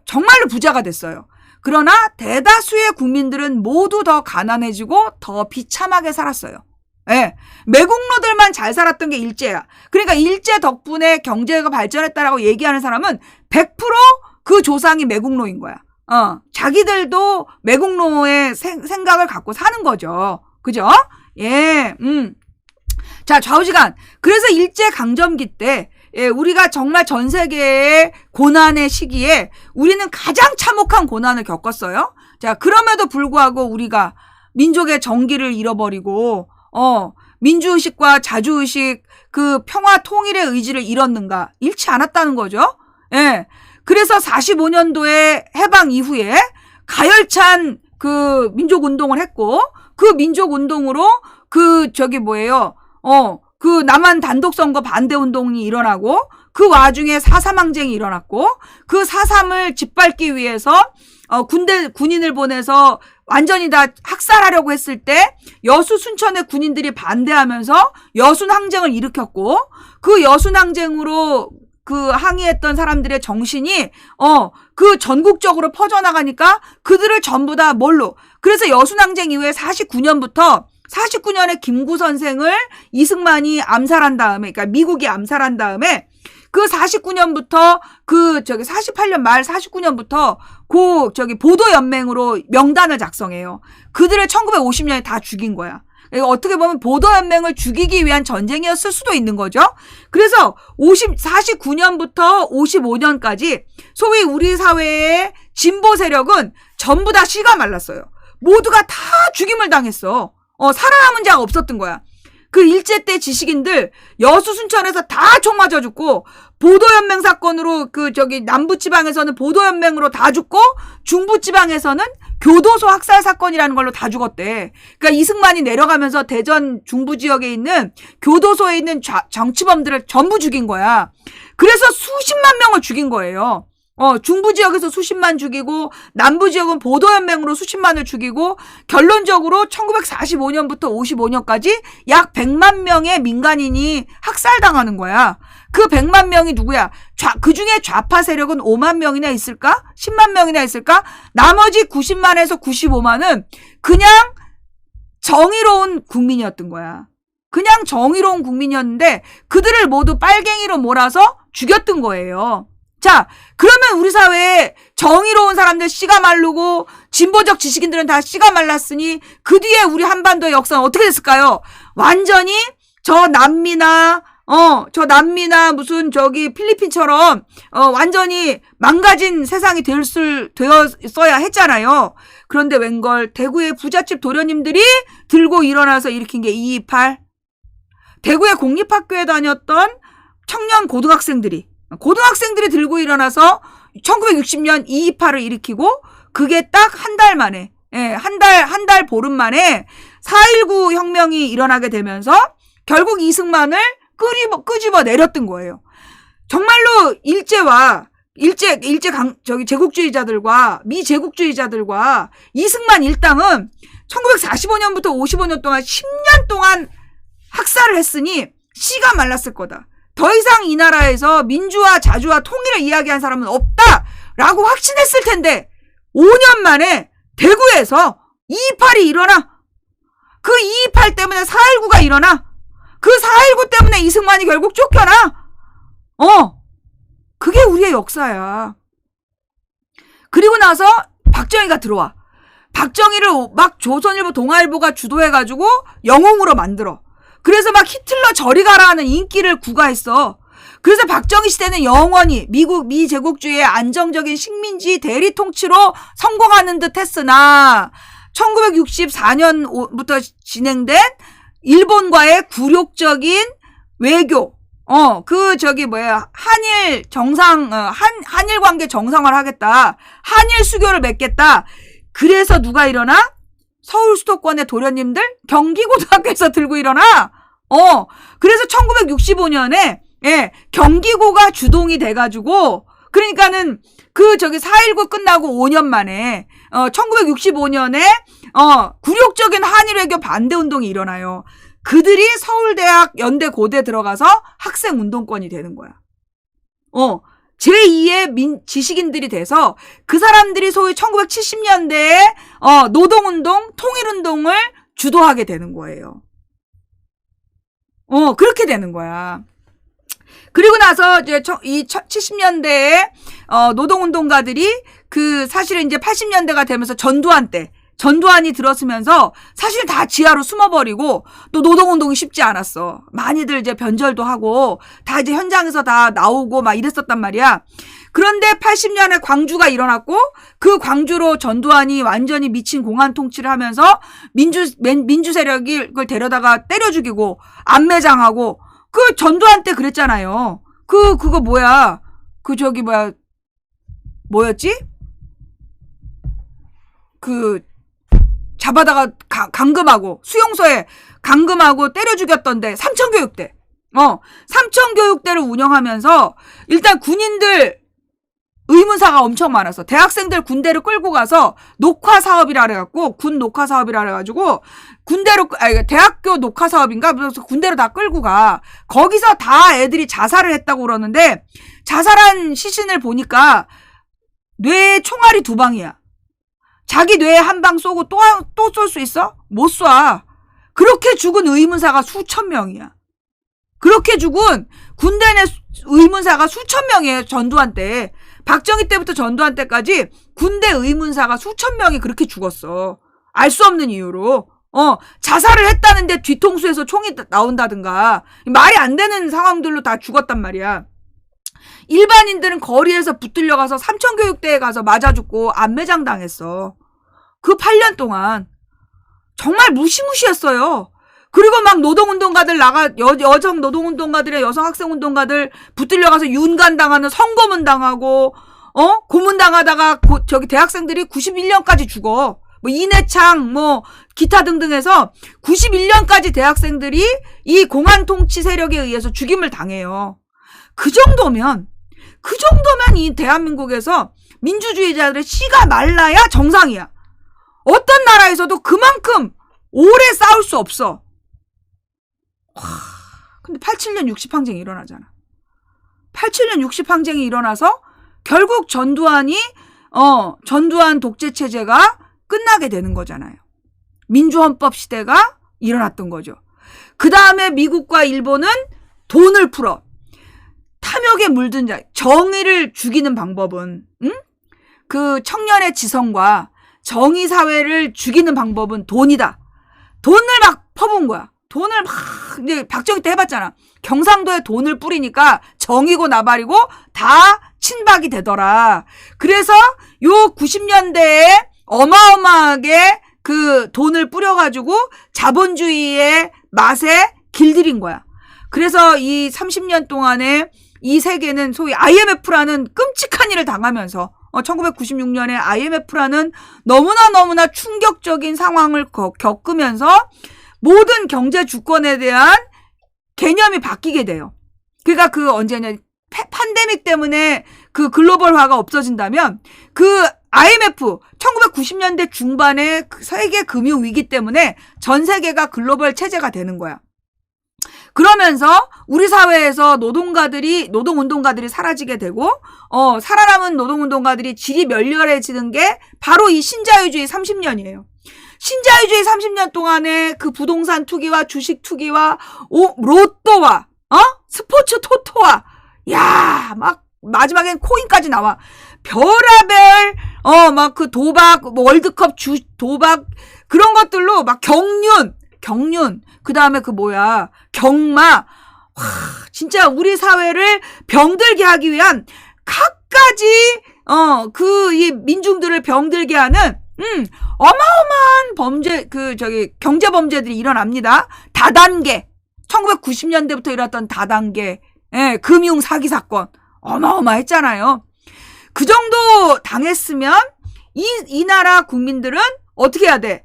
[SPEAKER 1] 정말로 부자가 됐어요. 그러나 대다수의 국민들은 모두 더 가난해지고 더 비참하게 살았어요. 예. 매국노들만 잘 살았던 게 일제야. 그러니까 일제 덕분에 경제가 발전했다라고 얘기하는 사람은 100% 그 조상이 매국노인 거야. 자기들도 매국노의 생각을 갖고 사는 거죠. 그죠? 예, 자, 좌우지간. 그래서 일제강점기 때, 우리가 정말 전 세계의 고난의 시기에 우리는 가장 참혹한 고난을 겪었어요. 자, 그럼에도 불구하고 우리가 민족의 정기를 잃어버리고, 민주의식과 자주의식, 그 평화 통일의 의지를 잃었는가? 잃지 않았다는 거죠. 예. 그래서 45년도에 해방 이후에 가열찬 그 민족운동을 했고, 그 민족운동으로 그 남한 단독선거 반대운동이 일어나고, 그 와중에 4.3 항쟁이 일어났고, 그 4.3을 짓밟기 위해서 군인을 보내서 완전히 다 학살하려고 했을 때 여수 순천의 군인들이 반대하면서 여순 항쟁을 일으켰고, 그 여순 항쟁으로 그 항의했던 사람들의 정신이 그 전국적으로 퍼져나가니까 그들을 전부 다 뭘로, 그래서 여순 항쟁 이후에 49년에 김구 선생을 이승만이 암살한 다음에, 그러니까 미국이 암살한 다음에 그 49년부터 48년 말 49년부터 보도연맹으로 명단을 작성해요. 그들을 1950년에 다 죽인 거야. 어떻게 보면 보도연맹을 죽이기 위한 전쟁이었을 수도 있는 거죠. 그래서 49년부터 55년까지 소위 우리 사회의 진보 세력은 전부 다 씨가 말랐어요. 모두가 다 죽임을 당했어. 살아남은 자가 없었던 거야. 그 일제 때 지식인들 여수 순천에서 다 총 맞아 죽고, 보도연맹 사건으로 남부지방에서는 보도연맹으로 다 죽고, 중부지방에서는 교도소 학살 사건이라는 걸로 다 죽었대. 그러니까 이승만이 내려가면서 대전 중부 지역에 있는 교도소에 있는 정치범들을 전부 죽인 거야. 그래서 수십만 명을 죽인 거예요. 중부 지역에서 수십만 죽이고, 남부 지역은 보도연맹으로 수십만을 죽이고, 결론적으로 1945년부터 55년까지 약 100만 명의 민간인이 학살당하는 거야. 그 100만 명이 누구야? 그 중에 좌파 세력은 5만 명이나 있을까? 10만 명이나 있을까? 나머지 90만에서 95만은 그냥 정의로운 국민이었던 거야. 그냥 정의로운 국민이었는데, 그들을 모두 빨갱이로 몰아서 죽였던 거예요. 자, 그러면 우리 사회에 정의로운 사람들 씨가 마르고 진보적 지식인들은 다 씨가 말랐으니 그 뒤에 우리 한반도의 역사는 어떻게 됐을까요? 완전히 저 남미나 무슨 필리핀처럼 완전히 망가진 세상이 되었어야 했잖아요. 그런데 웬걸 대구의 부잣집 도련님들이 들고 일어나서 일으킨 게 228. 대구의 공립학교에 다녔던 청년 고등학생들이 들고 일어나서 1960년 228을 일으키고, 그게 딱 한 달 만에, 한 달 보름 만에 4.19 혁명이 일어나게 되면서 결국 이승만을 끄집어 내렸던 거예요. 정말로 제국주의자들과 미제국주의자들과 이승만 일당은 1945년부터 55년 동안 10년 동안 학살을 했으니 씨가 말랐을 거다. 더 이상 이 나라에서 민주화, 자주화, 통일을 이야기한 사람은 없다라고 확신했을 텐데 5년 만에 대구에서 228이 일어나. 그 228 때문에 4.19가 일어나. 그 4.19 때문에 이승만이 결국 쫓겨나. 그게 우리의 역사야. 그리고 나서 박정희가 들어와. 박정희를 막 조선일보, 동아일보가 주도해가지고 영웅으로 만들어. 그래서 막 히틀러 저리 가라 하는 인기를 구가했어. 그래서 박정희 시대는 영원히 미제국주의의 안정적인 식민지 대리 통치로 성공하는 듯 했으나 1964년부터 진행된 일본과의 굴욕적인 외교, 한일 관계 정상화를 하겠다. 한일 수교를 맺겠다. 그래서 누가 일어나? 서울 수도권의 도련님들 경기고등학교에서 들고 일어나. 그래서 1965년에 경기고가 주동이 돼가지고, 그러니까는 4.19 끝나고 5년 만에 1965년에 굴욕적인 한일 외교 반대 운동이 일어나요. 그들이 서울대학, 연대, 고대 들어가서 학생 운동권이 되는 거야. 제2의 지식인들이 돼서 그 사람들이 소위 1970년대에 노동운동, 통일운동을 주도하게 되는 거예요. 그렇게 되는 거야. 그리고 나서 이제 이 70년대에 노동운동가들이 사실은 이제 80년대가 되면서 전두환이 들어서면서 사실 다 지하로 숨어버리고, 또 노동운동이 쉽지 않았어. 많이들 이제 변절도 하고 다 이제 현장에서 다 나오고 막 이랬었단 말이야. 그런데 80년에 광주가 일어났고, 그 광주로 전두환이 완전히 미친 공안 통치를 하면서 민주 세력이 그걸 데려다가 때려 죽이고 안매장하고, 그 전두환 때 그랬잖아요. 그거 뭐야? 뭐였지? 잡아다가 감금하고 수용소에 감금하고 때려 죽였던데 삼천교육대. 삼천교육대를 운영하면서 일단 군인들 의문사가 엄청 많았어. 대학생들 군대를 끌고 가서 녹화 사업이라 그래갖고, 군 녹화 사업이라 그래가지고 대학교 녹화 사업인가? 그래서 군대로 다 끌고 가. 거기서 다 애들이 자살을 했다고 그러는데, 자살한 시신을 보니까 뇌에 총알이 2방이야. 자기 뇌에 한 방 쏘고 또 쏠 수 있어? 못 쏴. 그렇게 죽은 의문사가 수천 명이야. 그렇게 죽은 군대 내 의문사가 수천 명이에요. 전두환 때. 박정희 때부터 전두환 때까지 군대 의문사가 수천 명이 그렇게 죽었어. 알 수 없는 이유로. 자살을 했다는데 뒤통수에서 총이 나온다든가 말이 안 되는 상황들로 다 죽었단 말이야. 일반인들은 거리에서 붙들려 가서 삼천교육대에 가서 맞아 죽고 안매장 당했어. 그 8년 동안 정말 무시무시했어요. 그리고 막 노동운동가들 여성 노동운동가들의 여성 학생운동가들 붙들려 가서 윤간 당하는 성고문 당하고 고문 당하다가 저기 대학생들이 91년까지 죽어. 뭐 이내창 뭐 기타 등등 해서 91년까지 대학생들이 이 공안 통치 세력에 의해서 죽임을 당해요. 그 정도면 이 대한민국에서 민주주의자들의 씨가 말라야 정상이야. 어떤 나라에서도 그만큼 오래 싸울 수 없어. 근데 87년 60항쟁이 일어나잖아. 87년 60항쟁이 일어나서 결국 전두환 독재 체제가 끝나게 되는 거잖아요. 민주헌법 시대가 일어났던 거죠. 그 다음에 미국과 일본은 돈을 풀어. 탐욕에 물든 자, 정의를 죽이는 방법은, 그 청년의 지성과 정의사회를 죽이는 방법은 돈이다. 돈을 막 퍼부은 거야. 돈을 막, 이제 박정희 때 해봤잖아. 경상도에 돈을 뿌리니까 정이고 나발이고 다 친박이 되더라. 그래서 요 90년대에 어마어마하게 그 돈을 뿌려가지고 자본주의의 맛에 길들인 거야. 그래서 이 30년 동안에 이 세계는 소위 IMF라는 끔찍한 일을 당하면서 1996년에 IMF라는 너무나 충격적인 상황을 겪으면서 모든 경제 주권에 대한 개념이 바뀌게 돼요. 그러니까 그 언제냐, 팬데믹 때문에 그 글로벌화가 없어진다면 그 IMF 1990년대 중반에 세계 금융 위기 때문에 전 세계가 글로벌 체제가 되는 거야. 그러면서 우리 사회에서 노동운동가들이 사라지게 되고, 살아남은 노동운동가들이 질이 멸렬해지는 게 바로 이 신자유주의 30년이에요. 신자유주의 30년 동안에 그 부동산 투기와 주식 투기와 로또와, 스포츠 토토와, 야, 막, 마지막엔 코인까지 나와. 별의별, 막 그 도박, 뭐 월드컵 도박, 그런 것들로 막 경륜, 그 다음에 경마. 와, 진짜 우리 사회를 병들게 하기 위한 갖가지, 이 민중들을 병들게 하는, 어마어마한 경제 범죄들이 일어납니다. 다단계. 1990년대부터 일어났던 다단계, 금융 사기 사건. 어마어마했잖아요. 그 정도 당했으면, 이 나라 국민들은 어떻게 해야 돼?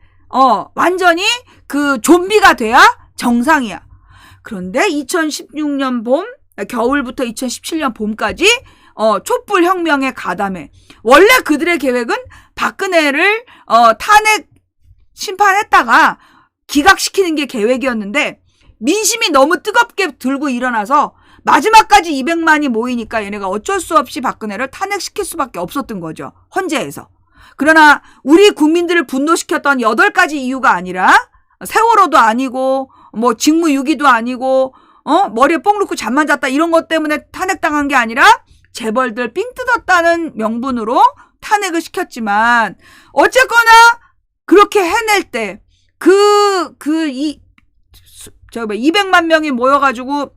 [SPEAKER 1] 완전히 그 좀비가 돼야 정상이야. 그런데 2016년 겨울부터 2017년 봄까지 촛불 혁명에 가담해. 원래 그들의 계획은 박근혜를 탄핵 심판했다가 기각시키는 게 계획이었는데 민심이 너무 뜨겁게 들고 일어나서 마지막까지 200만이 모이니까 얘네가 어쩔 수 없이 박근혜를 탄핵시킬 수밖에 없었던 거죠. 헌재에서. 그러나 우리 국민들을 분노시켰던 8가지 이유가 아니라 세월호도 아니고 뭐 직무유기도 아니고 머리에 뽕 넣고 잠만 잤다 이런 것 때문에 탄핵당한 게 아니라 재벌들 삥 뜯었다는 명분으로 탄핵을 시켰지만 어쨌거나 그렇게 해낼 때 200만 명이 모여가지고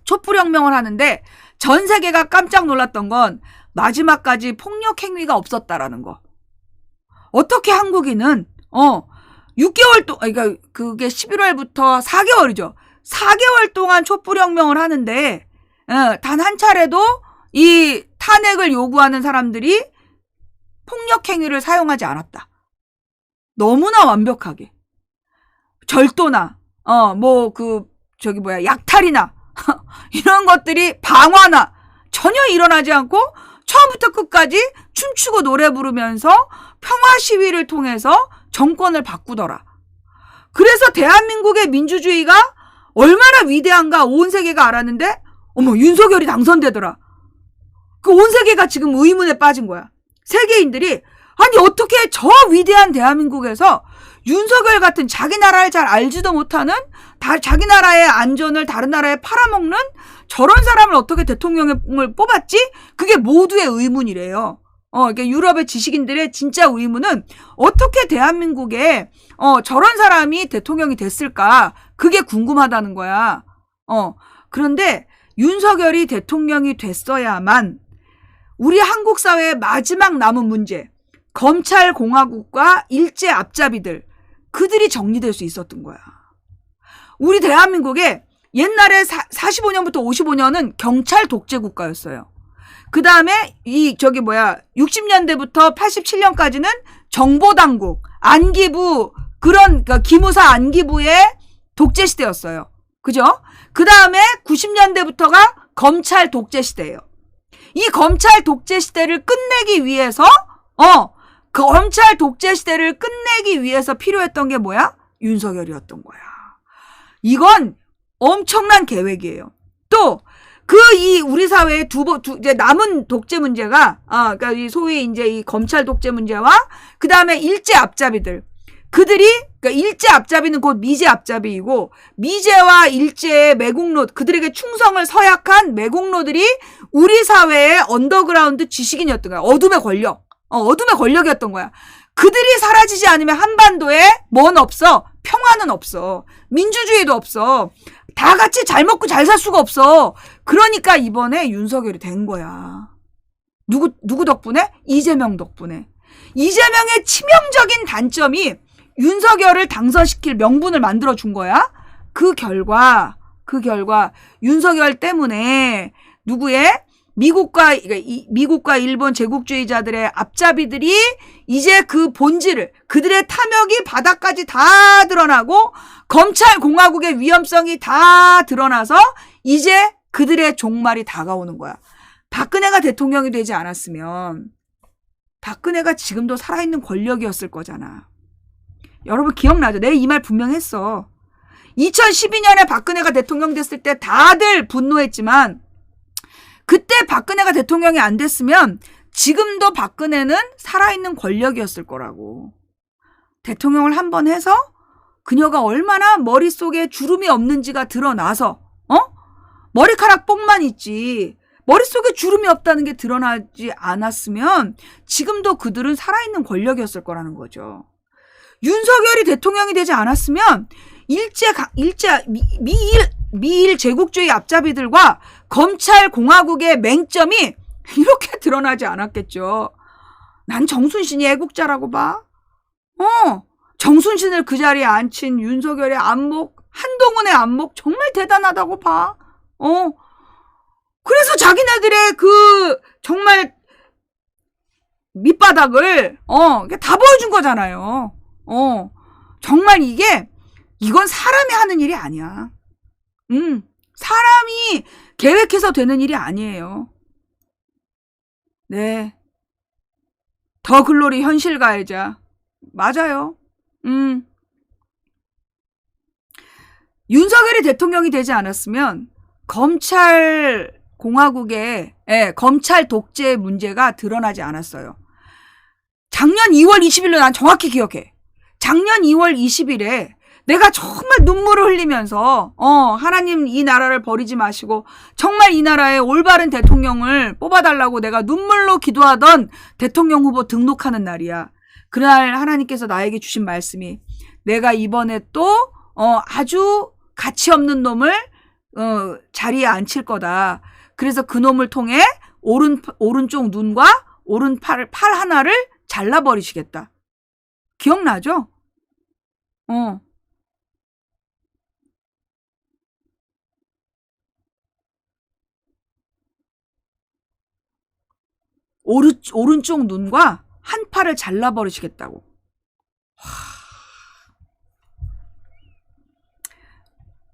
[SPEAKER 1] 촛불혁명을 하는데 전 세계가 깜짝 놀랐던 건 마지막까지 폭력 행위가 없었다라는 거. 어떻게 한국인은 6개월 동안, 그러니까 그게 11월부터 4개월이죠. 4개월 동안 촛불혁명을 하는데 단 한 차례도 이 탄핵을 요구하는 사람들이 폭력 행위를 사용하지 않았다. 너무나 완벽하게. 절도나 약탈이나 이런 것들이 방화나 전혀 일어나지 않고 처음부터 끝까지 춤추고 노래 부르면서 평화 시위를 통해서 정권을 바꾸더라. 그래서 대한민국의 민주주의가 얼마나 위대한가 온 세계가 알았는데 윤석열이 당선되더라. 그 온 세계가 지금 의문에 빠진 거야. 세계인들이 아니 어떻게 저 위대한 대한민국에서 윤석열 같은 자기 나라를 잘 알지도 못하는 자기 나라의 안전을 다른 나라에 팔아먹는 저런 사람을 어떻게 대통령을 뽑았지? 그게 모두의 의문이래요. 이게 유럽의 지식인들의 진짜 의문은 어떻게 대한민국에 저런 사람이 대통령이 됐을까? 그게 궁금하다는 거야. 그런데 윤석열이 대통령이 됐어야만 우리 한국 사회의 마지막 남은 문제, 검찰공화국과 일제 앞잡이들, 그들이 정리될 수 있었던 거야. 우리 대한민국에 옛날에 45년부터 55년은 경찰 독재 국가였어요. 그 다음에 60년대부터 87년까지는 정보당국, 안기부, 그러니까 기무사 안기부의 독재 시대였어요. 그죠? 그 다음에 90년대부터가 검찰 독재 시대예요. 이 검찰 독재 시대를 끝내기 위해서, 검찰 독재 시대를 끝내기 위해서 필요했던 게 뭐야? 윤석열이었던 거야. 이건 엄청난 계획이에요. 또, 우리 사회의 이제 남은 독재 문제가, 그러니까 소위 이제 이 검찰 독재 문제와, 그 다음에 일제 앞잡이들. 그러니까 일제 앞잡이는 곧 미제 앞잡이이고, 미제와 일제의 그들에게 충성을 서약한 매국노들이 우리 사회의 언더그라운드 지식인이었던 거야. 어둠의 권력이었던 거야. 그들이 사라지지 않으면 한반도에 뭔 없어? 평화는 없어. 민주주의도 없어. 다 같이 잘 먹고 잘 살 수가 없어. 그러니까 이번에 윤석열이 된 거야. 누구 덕분에? 이재명 덕분에. 이재명의 치명적인 단점이 윤석열을 당선시킬 명분을 만들어 준 거야. 그 결과 윤석열 때문에 미국과 일본 제국주의자들의 앞잡이들이 이제 그 본질을, 그들의 탐욕이 바닥까지 다 드러나고 검찰공화국의 위험성이 다 드러나서 이제 그들의 종말이 다가오는 거야. 박근혜가 대통령이 되지 않았으면 박근혜가 지금도 살아있는 권력이었을 거잖아. 여러분 기억나죠? 내가 이 말 분명히 했어. 2012년에 박근혜가 대통령 됐을 때 다들 분노했지만 그때 박근혜가 대통령이 안 됐으면 지금도 박근혜는 살아있는 권력이었을 거라고. 대통령을 한번 해서 그녀가 얼마나 머릿속에 주름이 없는지가 드러나서 머리카락 뽕만 있지 머릿속에 주름이 없다는 게 드러나지 않았으면 지금도 그들은 살아있는 권력이었을 거라는 거죠. 윤석열이 대통령이 되지 않았으면 미일 제국주의 앞잡이들과 검찰 공화국의 맹점이 이렇게 드러나지 않았겠죠. 난 정순신이 애국자라고 봐. 정순신을 그 자리에 앉힌 윤석열의 안목, 한동훈의 안목 정말 대단하다고 봐. 그래서 자기네들의 정말 밑바닥을 다 보여준 거잖아요. 정말 이건 사람이 하는 일이 아니야. 사람이 계획해서 되는 일이 아니에요. 네. 더 글로리 현실 가해자. 맞아요. 윤석열이 대통령이 되지 않았으면 검찰 독재 문제가 드러나지 않았어요. 작년 2월 20일로 난 정확히 기억해. 작년 2월 20일에 내가 정말 눈물을 흘리면서 하나님 이 나라를 버리지 마시고 정말 이 나라에 올바른 대통령을 뽑아달라고 내가 눈물로 기도하던 대통령 후보 등록하는 날이야. 그날 하나님께서 나에게 주신 말씀이 내가 이번에 또 아주 가치 없는 놈을 자리에 앉힐 거다. 그래서 그 놈을 통해 오른쪽 눈과 팔 하나를 잘라버리시겠다. 기억나죠? 오른쪽 눈과 한 팔을 잘라버리시겠다고.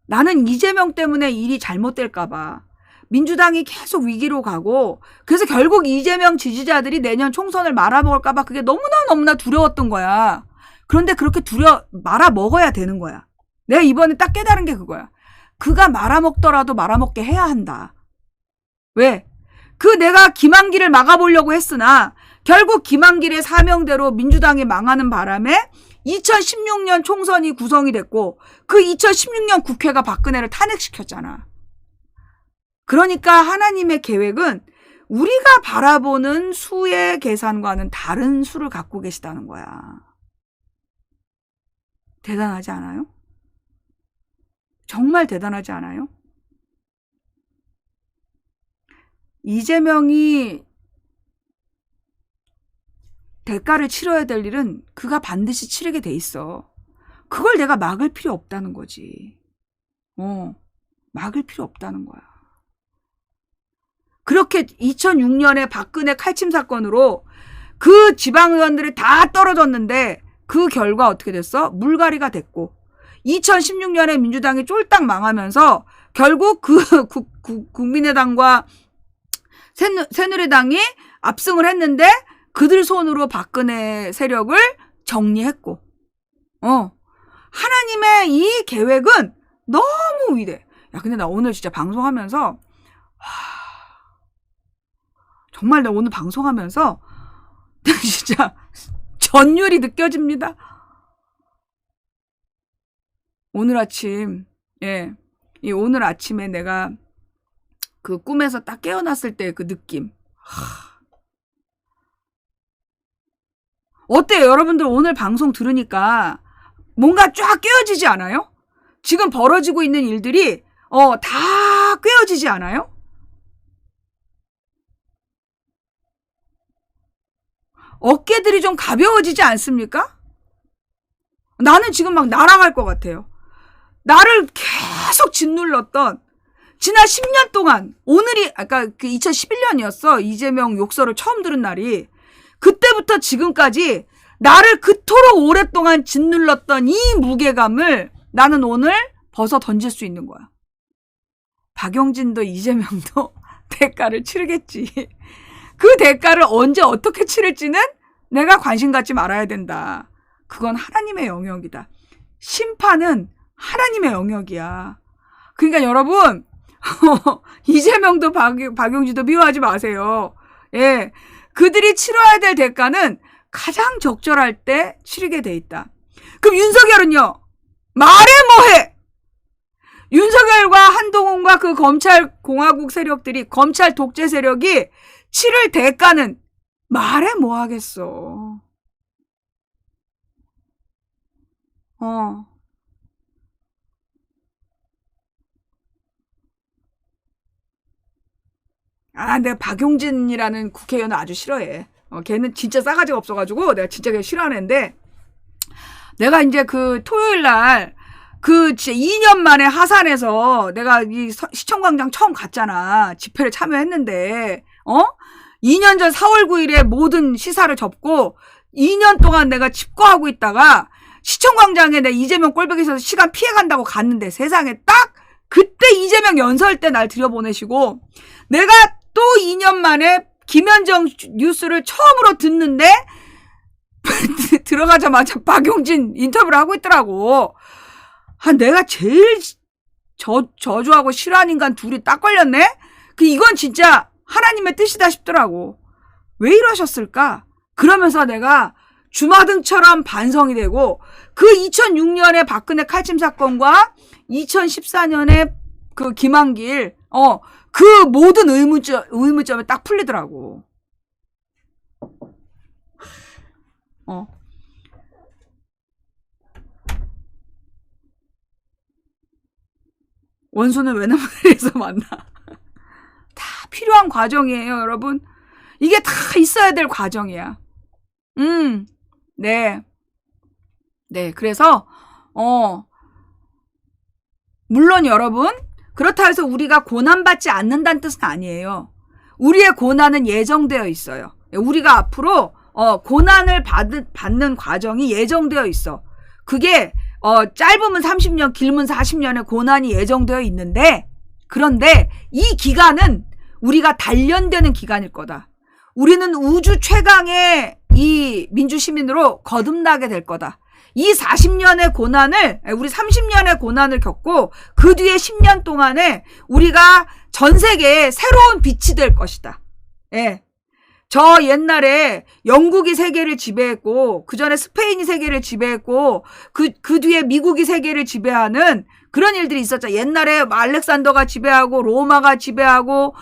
[SPEAKER 1] 나는 이재명 때문에 일이 잘못될까봐 민주당이 계속 위기로 가고 그래서 결국 이재명 지지자들이 내년 총선을 말아먹을까봐 그게 너무나 두려웠던 거야. 그런데 그렇게 말아먹어야 되는 거야. 내가 이번에 딱 깨달은 게 그거야. 그가 말아먹더라도 말아먹게 해야 한다. 왜? 내가 김한길을 막아보려고 했으나 결국 김한길의 사명대로 민주당이 망하는 바람에 2016년 총선이 구성이 됐고 그 2016년 국회가 박근혜를 탄핵시켰잖아. 그러니까 하나님의 계획은 우리가 바라보는 수의 계산과는 다른 수를 갖고 계시다는 거야. 대단하지 않아요? 정말 대단하지 않아요? 이재명이 대가를 치러야 될 일은 그가 반드시 치르게 돼 있어. 그걸 내가 막을 필요 없다는 거지. 막을 필요 없다는 거야. 그렇게 2006년에 박근혜 칼침 사건으로 그 지방의원들이 다 떨어졌는데 그 결과 어떻게 됐어? 물갈이가 됐고 2016년에 민주당이 쫄딱 망하면서 결국 국민의당과 새누리당이 압승을 했는데 그들 손으로 박근혜 세력을 정리했고 하나님의 이 계획은 너무 위대해. 야, 근데 나 오늘 진짜 방송하면서 정말 나 오늘 방송하면서 진짜 전율이 느껴집니다. 오늘 아침, 오늘 아침에 내가 그 꿈에서 딱 깨어났을 때 그 느낌. 어때요? 여러분들 오늘 방송 들으니까 뭔가 쫙 깨어지지 않아요? 지금 벌어지고 있는 일들이 다 깨어지지 않아요? 어깨들이 좀 가벼워지지 않습니까? 나는 지금 막 날아갈 것 같아요. 나를 계속 짓눌렀던 지난 10년 동안 오늘이 아까 그 2011년이었어. 이재명 욕설을 처음 들은 날이. 그때부터 지금까지 나를 그토록 오랫동안 짓눌렀던 이 무게감을 나는 오늘 벗어 던질 수 있는 거야. 박용진도 이재명도 대가를 치르겠지. 그 대가를 언제 어떻게 치를지는 내가 관심 갖지 말아야 된다. 그건 하나님의 영역이다. 심판은 하나님의 영역이야. 그러니까 여러분 이재명도 박용진도 미워하지 마세요. 예, 그들이 치러야 될 대가는 가장 적절할 때 치르게 돼 있다. 그럼 윤석열은요? 말해 뭐해? 윤석열과 한동훈과 그 검찰 공화국 세력들이 검찰 독재 세력이 치를 대가는 말해 뭐 하겠어. 내가 박용진이라는 국회의원을 아주 싫어해. 걔는 진짜 싸가지가 없어가지고 내가 진짜 걔 싫어하는데 내가 이제 그 토요일 날 그 진짜 2년 만에 하산해서 내가 이 시청광장 처음 갔잖아. 집회를 참여했는데 2년 전 4월 9일에 모든 시사를 접고 2년 동안 내가 집거하고 있다가 시청광장에 내가 이재명 꼴보기에서 시간 피해간다고 갔는데 세상에 딱 그때 이재명 연설 때 날 들여보내시고 내가 또 2년 만에 김현정 뉴스를 처음으로 듣는데 들어가자마자 박용진 인터뷰를 하고 있더라고. 내가 제일 저주하고 싫어하는 인간 둘이 딱 걸렸네? 이건 진짜 하나님의 뜻이다 싶더라고. 왜 이러셨을까? 그러면서 내가 주마등처럼 반성이 되고 그 2006년에 박근혜 칼침 사건과 2014년에 그 김한길 그 모든 의문점이 딱 풀리더라고. 원수는 외나무다리에서 만나. 다 필요한 과정이에요, 여러분. 이게 다 있어야 될 과정이야. 네. 그래서 물론 여러분 그렇다 해서 우리가 고난받지 않는다는 뜻은 아니에요. 우리의 고난은 예정되어 있어요. 우리가 앞으로 고난을 받는 과정이 예정되어 있어. 그게 짧으면 30년, 길면 40년의 고난이 예정되어 있는데 그런데 이 기간은 우리가 단련되는 기간일 거다. 우리는 우주 최강의 이 민주시민으로 거듭나게 될 거다. 이 40년의 고난을 우리 30년의 고난을 겪고 그 뒤에 10년 동안에 우리가 전 세계에 새로운 빛이 될 것이다. 예. 저 옛날에 영국이 세계를 지배했고 그 전에 스페인이 세계를 지배했고 그 뒤에 미국이 세계를 지배하는 그런 일들이 있었죠. 옛날에 알렉산더가 지배하고 로마가 지배하고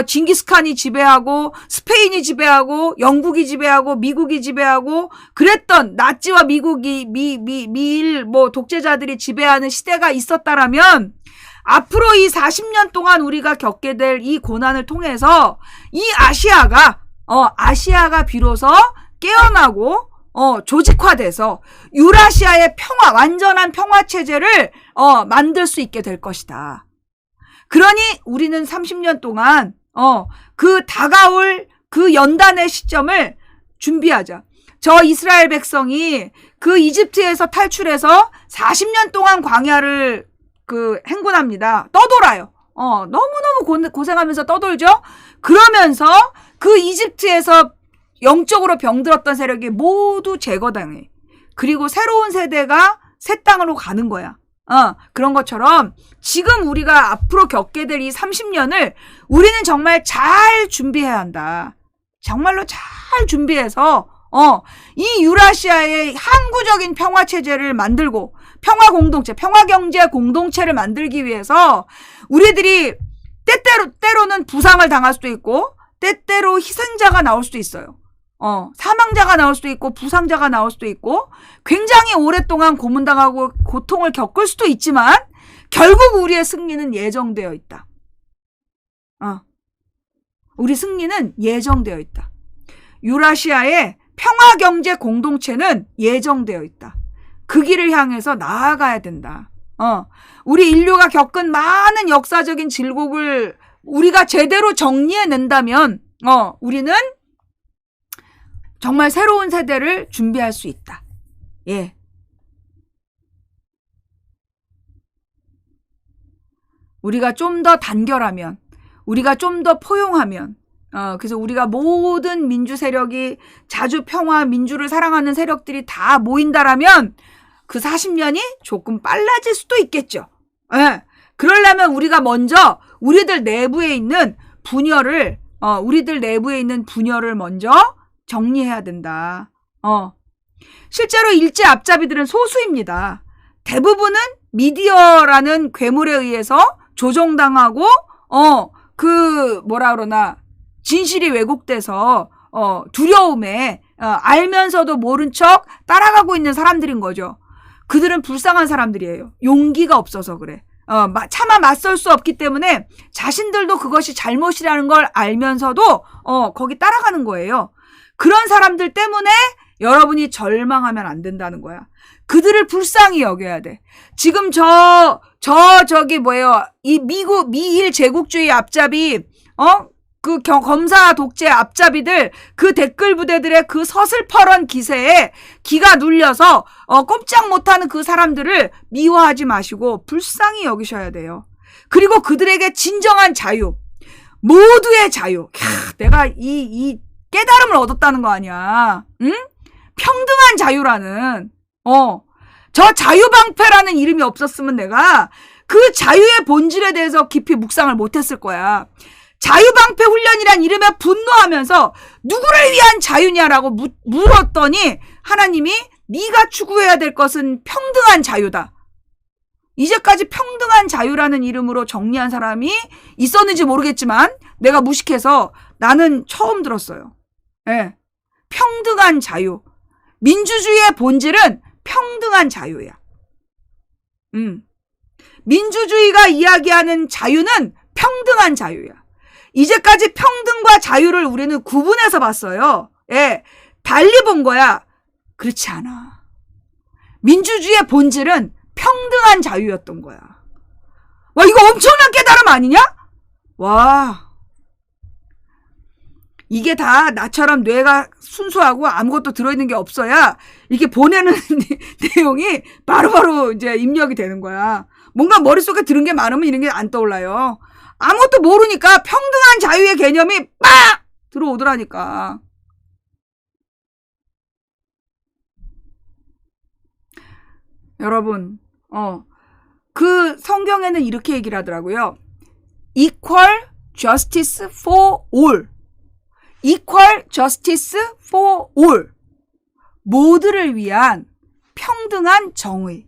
[SPEAKER 1] 징기스칸이 지배하고 스페인이 지배하고 영국이 지배하고 미국이 지배하고 그랬던 나치와 미국이 미일 뭐 독재자들이 지배하는 시대가 있었다라면 앞으로 이 40년 동안 우리가 겪게 될 이 고난을 통해서 이 아시아가 비로소 깨어나고 조직화돼서 유라시아의 평화, 완전한 평화 체제를 만들 수 있게 될 것이다. 그러니 우리는 30년 동안 그 다가올 그 연단의 시점을 준비하자. 저 이스라엘 백성이 그 이집트에서 탈출해서 40년 동안 광야를 행군합니다. 떠돌아요. 너무너무 고생하면서 떠돌죠? 그러면서 그 이집트에서 영적으로 병들었던 세력이 모두 제거당해. 그리고 새로운 세대가 새 땅으로 가는 거야. 그런 것처럼 지금 우리가 앞으로 겪게 될 이 30년을 우리는 정말 잘 준비해야 한다. 정말로 잘 준비해서 이 유라시아의 항구적인 평화 체제를 만들고 평화 공동체, 평화 경제 공동체를 만들기 위해서 우리들이 때로는 부상을 당할 수도 있고 때때로 희생자가 나올 수도 있어요. 사망자가 나올 수도 있고 부상자가 나올 수도 있고 굉장히 오랫동안 고문당하고 고통을 겪을 수도 있지만 결국 우리의 승리는 예정되어 있다. 우리 승리는 예정되어 있다. 유라시아의 평화경제 공동체는 예정되어 있다. 그 길을 향해서 나아가야 된다. 우리 인류가 겪은 많은 역사적인 질곡을 우리가 제대로 정리해낸다면 우리는 정말 새로운 세대를 준비할 수 있다. 예. 우리가 좀 더 단결하면, 우리가 좀 더 포용하면, 그래서 우리가 모든 민주 세력이 자주 평화, 민주를 사랑하는 세력들이 다 모인다라면 그 40년이 조금 빨라질 수도 있겠죠. 예. 그러려면 우리가 먼저 우리들 내부에 있는 분열을 먼저 정리해야 된다. 실제로 일제 앞잡이들은 소수입니다. 대부분은 미디어라는 괴물에 의해서 조종당하고 진실이 왜곡돼서 두려움에 알면서도 모른 척 따라가고 있는 사람들인 거죠. 그들은 불쌍한 사람들이에요. 용기가 없어서 그래. 차마 맞설 수 없기 때문에 자신들도 그것이 잘못이라는 걸 알면서도 거기 따라가는 거예요. 그런 사람들 때문에 여러분이 절망하면 안 된다는 거야. 그들을 불쌍히 여겨야 돼. 지금 이 미일 제국주의 앞잡이, 검사 독재 앞잡이들, 그 댓글 부대들의 그 서슬퍼런 기세에 기가 눌려서, 꼼짝 못하는 그 사람들을 미워하지 마시고 불쌍히 여기셔야 돼요. 그리고 그들에게 진정한 자유, 모두의 자유. 내가 이 깨달음을 얻었다는 거 아니야. 응? 평등한 자유라는, 저 자유방패라는 이름이 없었으면 내가 그 자유의 본질에 대해서 깊이 묵상을 못했을 거야. 자유방패 훈련이란 이름에 분노하면서 누구를 위한 자유냐라고 물었더니 하나님이 네가 추구해야 될 것은 평등한 자유다. 이제까지 평등한 자유라는 이름으로 정리한 사람이 있었는지 모르겠지만 내가 무식해서 나는 처음 들었어요. 예. 평등한 자유. 민주주의의 본질은 평등한 자유야. 민주주의가 이야기하는 자유는 평등한 자유야. 이제까지 평등과 자유를 우리는 구분해서 봤어요. 예. 달리 본 거야. 그렇지 않아. 민주주의의 본질은 평등한 자유였던 거야. 와, 이거 엄청난 깨달음 아니냐? 와. 이게 다 나처럼 뇌가 순수하고 아무것도 들어있는 게 없어야 이렇게 보내는 내용이 바로바로 이제 입력이 되는 거야. 뭔가 머릿속에 들은 게 많으면 이런 게 안 떠올라요. 아무것도 모르니까 평등한 자유의 개념이 빡! 들어오더라니까. 여러분, 그 성경에는 이렇게 얘기를 하더라고요. Equal justice for all. equal justice for all. 모두를 위한 평등한 정의.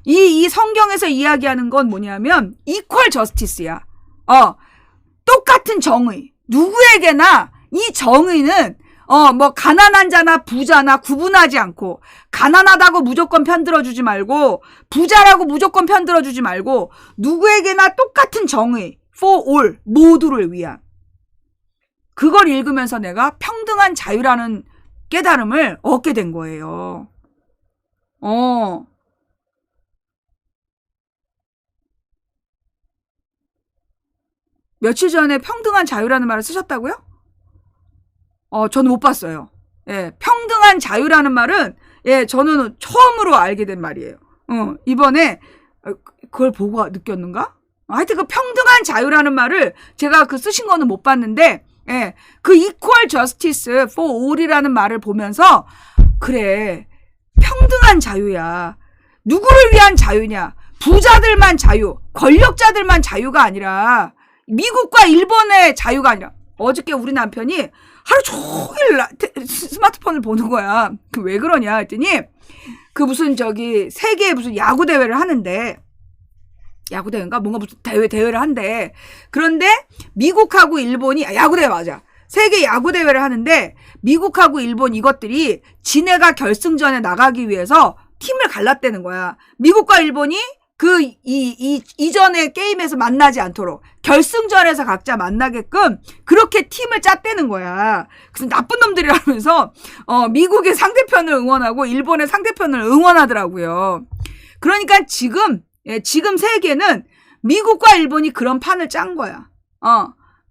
[SPEAKER 1] 이 성경에서 이야기하는 건 뭐냐면 equal justice야. 똑같은 정의. 누구에게나 이 정의는 뭐 가난한 자나 부자나 구분하지 않고, 가난하다고 무조건 편들어주지 말고 부자라고 무조건 편들어주지 말고 누구에게나 똑같은 정의 for all, 모두를 위한. 그걸 읽으면서 내가 평등한 자유라는 깨달음을 얻게 된 거예요. 며칠 전에 평등한 자유라는 말을 쓰셨다고요? 저는 못 봤어요. 예, 평등한 자유라는 말은, 예, 저는 처음으로 알게 된 말이에요. 이번에, 그걸 보고 느꼈는가? 하여튼 그 평등한 자유라는 말을 제가 그 쓰신 거는 못 봤는데, 예, 그 equal justice for all이라는 말을 보면서, 그래, 평등한 자유야. 누구를 위한 자유냐? 부자들만 자유, 권력자들만 자유가 아니라, 미국과 일본의 자유가 아니라, 어저께 우리 남편이 하루 종일 스마트폰을 보는 거야. 그 왜 그러냐 했더니, 그 무슨 세계 무슨 야구 대회를 하는데, 야구 대회인가? 뭔가 무슨 대회를 한대. 그런데 미국하고 일본이, 야구 대회 맞아. 세계 야구 대회를 하는데, 미국하고 일본 이것들이 지네가 결승전에 나가기 위해서 팀을 갈랐다는 거야. 미국과 일본이 이전의 게임에서 만나지 않도록 결승전에서 각자 만나게끔 그렇게 팀을 짰다는 거야. 그래서 나쁜 놈들이라면서 미국의 상대편을 응원하고 일본의 상대편을 응원하더라고요. 그러니까 지금 세계는 미국과 일본이 그런 판을 짠 거야.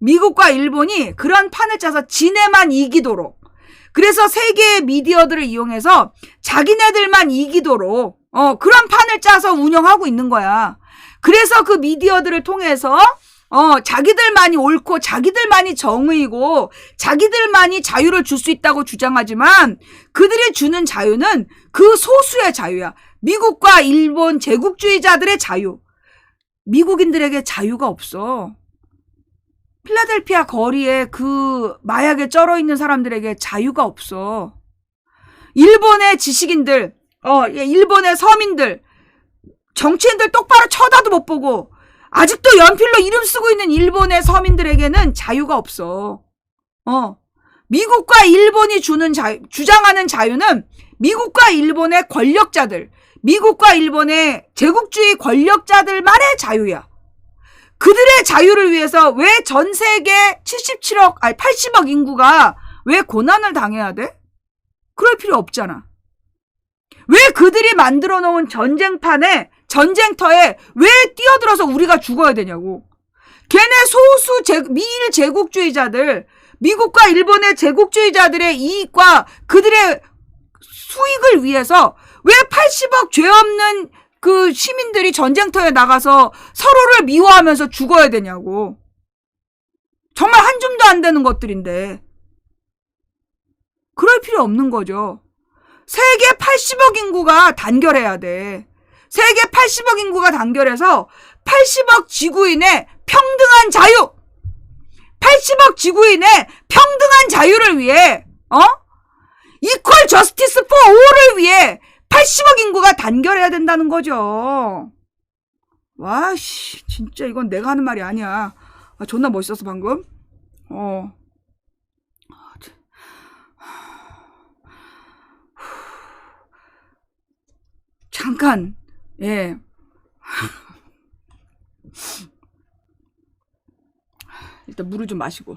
[SPEAKER 1] 미국과 일본이 그런 판을 짜서 지네만 이기도록. 그래서 세계의 미디어들을 이용해서 자기네들만 이기도록 그런 판을 짜서 운영하고 있는 거야. 그래서 그 미디어들을 통해서 자기들만이 옳고 자기들만이 정의이고 자기들만이 자유를 줄 수 있다고 주장하지만 그들이 주는 자유는 그 소수의 자유야. 미국과 일본 제국주의자들의 자유. 미국인들에게 자유가 없어. 필라델피아 거리에 그 마약에 쩔어 있는 사람들에게 자유가 없어. 일본의 지식인들, 일본의 서민들, 정치인들 똑바로 쳐다도 못 보고 아직도 연필로 이름 쓰고 있는 일본의 서민들에게는 자유가 없어. 미국과 일본이 주장하는 자유는 미국과 일본의 권력자들, 미국과 일본의 제국주의 권력자들만의 자유야. 그들의 자유를 위해서 왜 전 세계 80억 인구가 왜 고난을 당해야 돼? 그럴 필요 없잖아. 왜 그들이 만들어 놓은 전쟁터에 왜 뛰어들어서 우리가 죽어야 되냐고. 걔네 소수 미일 제국주의자들, 미국과 일본의 제국주의자들의 이익과 그들의 수익을 위해서 왜 80억 죄 없는 그 시민들이 전쟁터에 나가서 서로를 미워하면서 죽어야 되냐고. 정말 한 줌도 안 되는 것들인데. 그럴 필요 없는 거죠. 세계 80억 인구가 단결해야 돼. 세계 80억 인구가 단결해서 80억 지구인의 평등한 자유, 80억 지구인의 평등한 자유를 위해 이퀄 저스티스 포 올을 위해 80억 인구가 단결해야 된다는 거죠. 와, 씨, 진짜 이건 내가 하는 말이 아니야. 존나 멋있었어 방금. 잠깐, 예. 일단 물을 좀 마시고.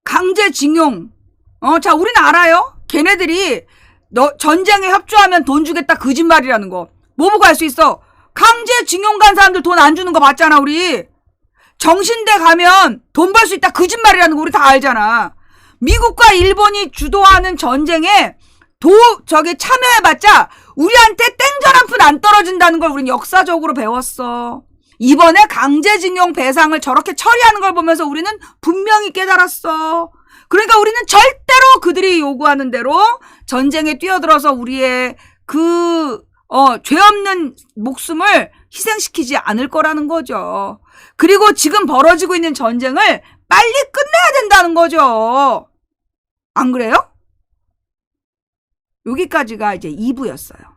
[SPEAKER 1] 강제징용. 자, 우리는 알아요. 걔네들이 전쟁에 협조하면 돈 주겠다 거짓말이라는 거. 뭐 보고 알 수 있어? 강제징용 간 사람들 돈 안 주는 거 봤잖아, 우리. 정신대 가면 돈 벌 수 있다 거짓말이라는 거 우리 다 알잖아. 미국과 일본이 주도하는 전쟁에 참여해봤자 우리한테 땡전 한 푼 안 떨어진다는 걸 우린 역사적으로 배웠어. 이번에 강제징용 배상을 저렇게 처리하는 걸 보면서 우리는 분명히 깨달았어. 그러니까 우리는 절대로 그들이 요구하는 대로 전쟁에 뛰어들어서 우리의 죄 없는 목숨을 희생시키지 않을 거라는 거죠. 그리고 지금 벌어지고 있는 전쟁을 빨리 끝내야 된다는 거죠. 안 그래요? 여기까지가 이제 2부였어요.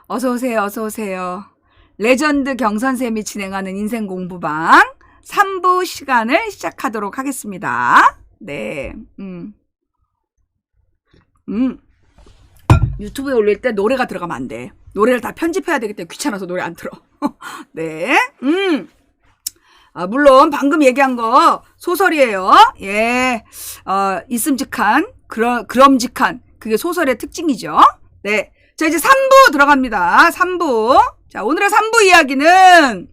[SPEAKER 1] 어서오세요, 어서오세요. 레전드 경선쌤이 진행하는 인생 공부방 3부 시간을 시작하도록 하겠습니다. 네. 유튜브에 올릴 때 노래가 들어가면 안 돼. 노래를 다 편집해야 되기 때문에 귀찮아서 노래 안 틀어. 네. 물론 방금 얘기한 거 소설이에요. 예. 있음직한, 그럼직한, 그게 소설의 특징이죠. 네. 자, 이제 3부 들어갑니다. 3부. 자, 오늘의 3부 이야기는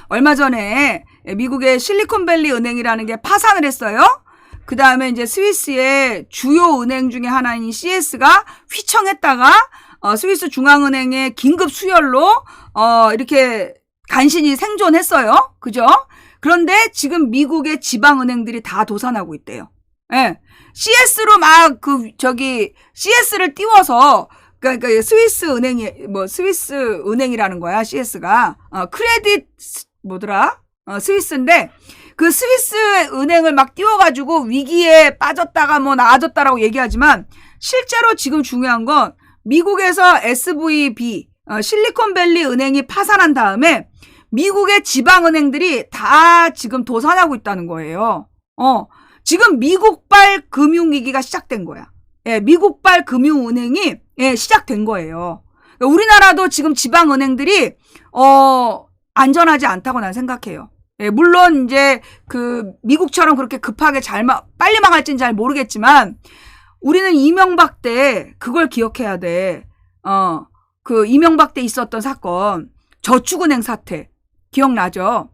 [SPEAKER 1] 얼마 전에 미국의 실리콘밸리 은행이라는 게 파산을 했어요. 그 다음에 이제 스위스의 주요 은행 중에 하나인 CS가 휘청했다가 스위스 중앙은행의 긴급 수혈로 이렇게 간신히 생존했어요. 그죠? 그런데 지금 미국의 지방은행들이 다 도산하고 있대요. 예. CS로 막 CS를 띄워서 그러니까 스위스 은행이라는 거야, CS가. 크레딧 스위스인데 그 스위스 은행을 막 띄워가지고 위기에 빠졌다가 뭐 나아졌다라고 얘기하지만 실제로 지금 중요한 건 미국에서 SVB 실리콘밸리 은행이 파산한 다음에 미국의 지방은행들이 다 지금 도산하고 있다는 거예요. 지금 미국발 금융위기가 시작된 거야. 예, 미국발 금융은행이 시작된 거예요. 우리나라도 지금 지방은행들이 안전하지 않다고 난 생각해요. 예, 물론 이제 미국처럼 그렇게 급하게 빨리 망할지는 잘 모르겠지만 우리는 이명박 때 그걸 기억해야 돼. 이명박 때 있었던 사건, 저축은행 사태 기억나죠?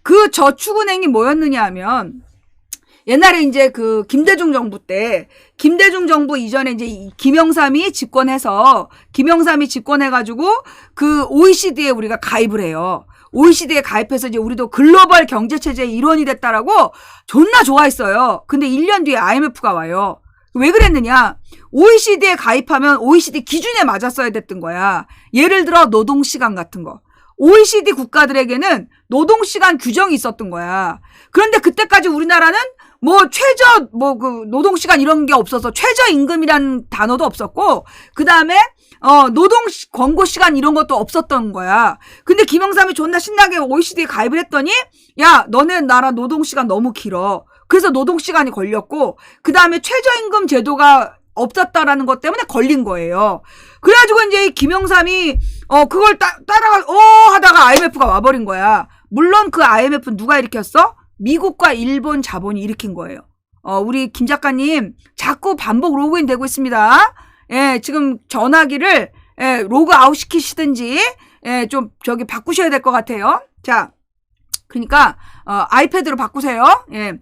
[SPEAKER 1] 그 저축은행이 뭐였느냐 하면 옛날에 이제 김대중 정부 때, 김대중 정부 이전에 이제 김영삼이 집권해가지고 OECD에 우리가 가입을 해요. OECD에 가입해서 이제 우리도 글로벌 경제체제의 일원이 됐다라고 존나 좋아했어요. 근데 1년 뒤에 IMF가 와요. 왜 그랬느냐? OECD에 가입하면 OECD 기준에 맞았어야 됐던 거야. 예를 들어 노동시간 같은 거. OECD 국가들에게는 노동시간 규정이 있었던 거야. 그런데 그때까지 우리나라는 노동시간 이런 게 없어서 최저임금이라는 단어도 없었고, 그 다음에, 권고시간 이런 것도 없었던 거야. 근데 김영삼이 존나 신나게 OECD에 가입을 했더니, 야, 너네 나라 노동시간 너무 길어. 그래서 노동시간이 걸렸고, 그 다음에 최저임금 제도가 없었다라는 것 때문에 걸린 거예요. 그래가지고 이제 김영삼이, 그걸 하다가 IMF가 와버린 거야. 물론 그 IMF는 누가 일으켰어? 미국과 일본 자본이 일으킨 거예요. 우리 김 작가님 자꾸 반복 로그인 되고 있습니다. 예, 지금 전화기를 로그 아웃 시키시든지 좀 바꾸셔야 될 것 같아요. 자, 그러니까 아이패드로 바꾸세요. 예.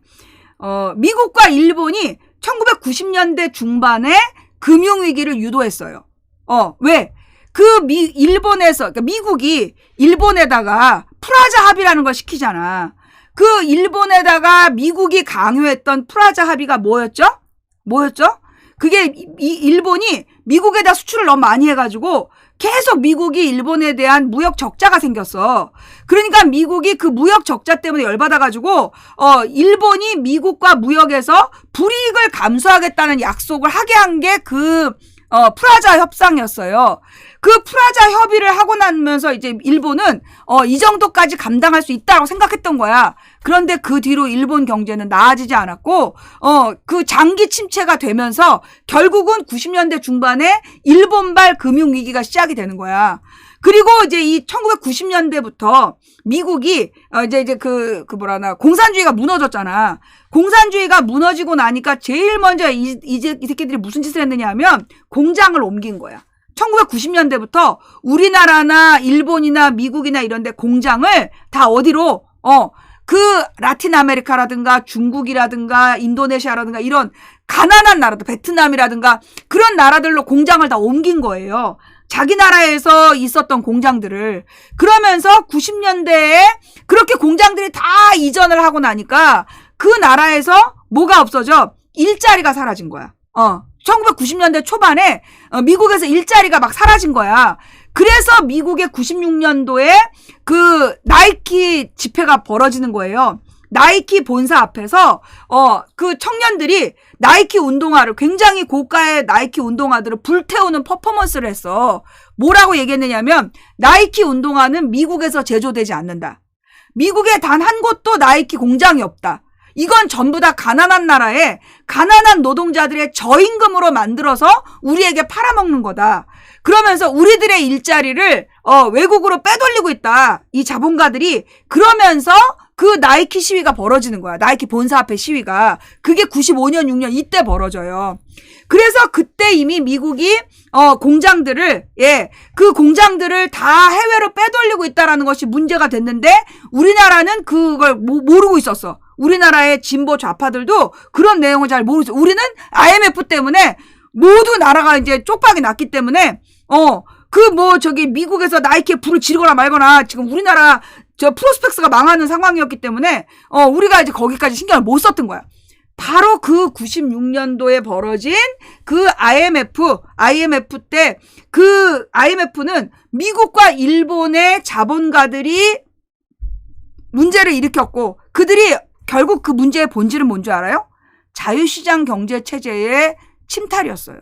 [SPEAKER 1] 미국과 일본이 1990년대 중반에 금융위기를 유도했어요. 왜? 그러니까 미국이 일본에다가 프라자 합의라는 걸 시키잖아. 그 일본에다가 미국이 강요했던 프라자 합의가 뭐였죠? 그게 일본이 미국에다 수출을 너무 많이 해가지고 계속 미국이 일본에 대한 무역 적자가 생겼어. 그러니까 미국이 그 무역 적자 때문에 열받아가지고 일본이 미국과 무역에서 불이익을 감수하겠다는 약속을 하게 한 게 프라자 협상이었어요. 그 프라자 협의를 하고 나면서 이제 일본은 이 정도까지 감당할 수 있다고 생각했던 거야. 그런데 그 뒤로 일본 경제는 나아지지 않았고 그 장기 침체가 되면서 결국은 90년대 중반에 일본발 금융위기가 시작이 되는 거야. 그리고 이제 이 1990년대부터 미국이 공산주의가 무너졌잖아. 공산주의가 무너지고 나니까 제일 먼저 이 새끼들이 무슨 짓을 했느냐 하면 공장을 옮긴 거야. 1990년대부터 우리나라나 일본이나 미국이나 이런 데 공장을 다 어디로 그 라틴 아메리카라든가 중국이라든가 인도네시아라든가 이런 가난한 나라들, 베트남이라든가 그런 나라들로 공장을 다 옮긴 거예요. 자기 나라에서 있었던 공장들을. 그러면서 90년대에 그렇게 공장들이 다 이전을 하고 나니까 그 나라에서 뭐가 없어져? 일자리가 사라진 거야. 1990년대 초반에 미국에서 일자리가 막 사라진 거야. 그래서 미국의 96년도에 그 나이키 집회가 벌어지는 거예요. 나이키 본사 앞에서 그 청년들이 나이키 운동화를, 굉장히 고가의 나이키 운동화들을 불태우는 퍼포먼스를 했어. 뭐라고 얘기했느냐면 나이키 운동화는 미국에서 제조되지 않는다. 미국에 단 한 곳도 나이키 공장이 없다. 이건 전부 다 가난한 나라에 가난한 노동자들의 저임금으로 만들어서 우리에게 팔아먹는 거다. 그러면서 우리들의 일자리를 외국으로 빼돌리고 있다. 이 자본가들이. 그러면서 그 나이키 시위가 벌어지는 거야. 나이키 본사 앞에 시위가. 그게 95년, 6년 이때 벌어져요. 그래서 그때 이미 미국이 공장들을, 그 공장들을 다 해외로 빼돌리고 있다라는 것이 문제가 됐는데 우리나라는 그걸 모르고 있었어. 우리나라의 진보 좌파들도 그런 내용을 잘 모르죠. 우리는 IMF 때문에 모두 나라가 이제 쪽박이 났기 때문에 미국에서 나이키에 불을 지르거나 말거나 지금 우리나라 프로스펙스가 망하는 상황이었기 때문에 우리가 이제 거기까지 신경을 못 썼던 거야. 바로 그 96년도에 벌어진 그 IMF 때 그 IMF는 미국과 일본의 자본가들이 문제를 일으켰고 그들이 결국 그 문제의 본질은 뭔지 알아요? 자유시장 경제 체제의 침탈이었어요.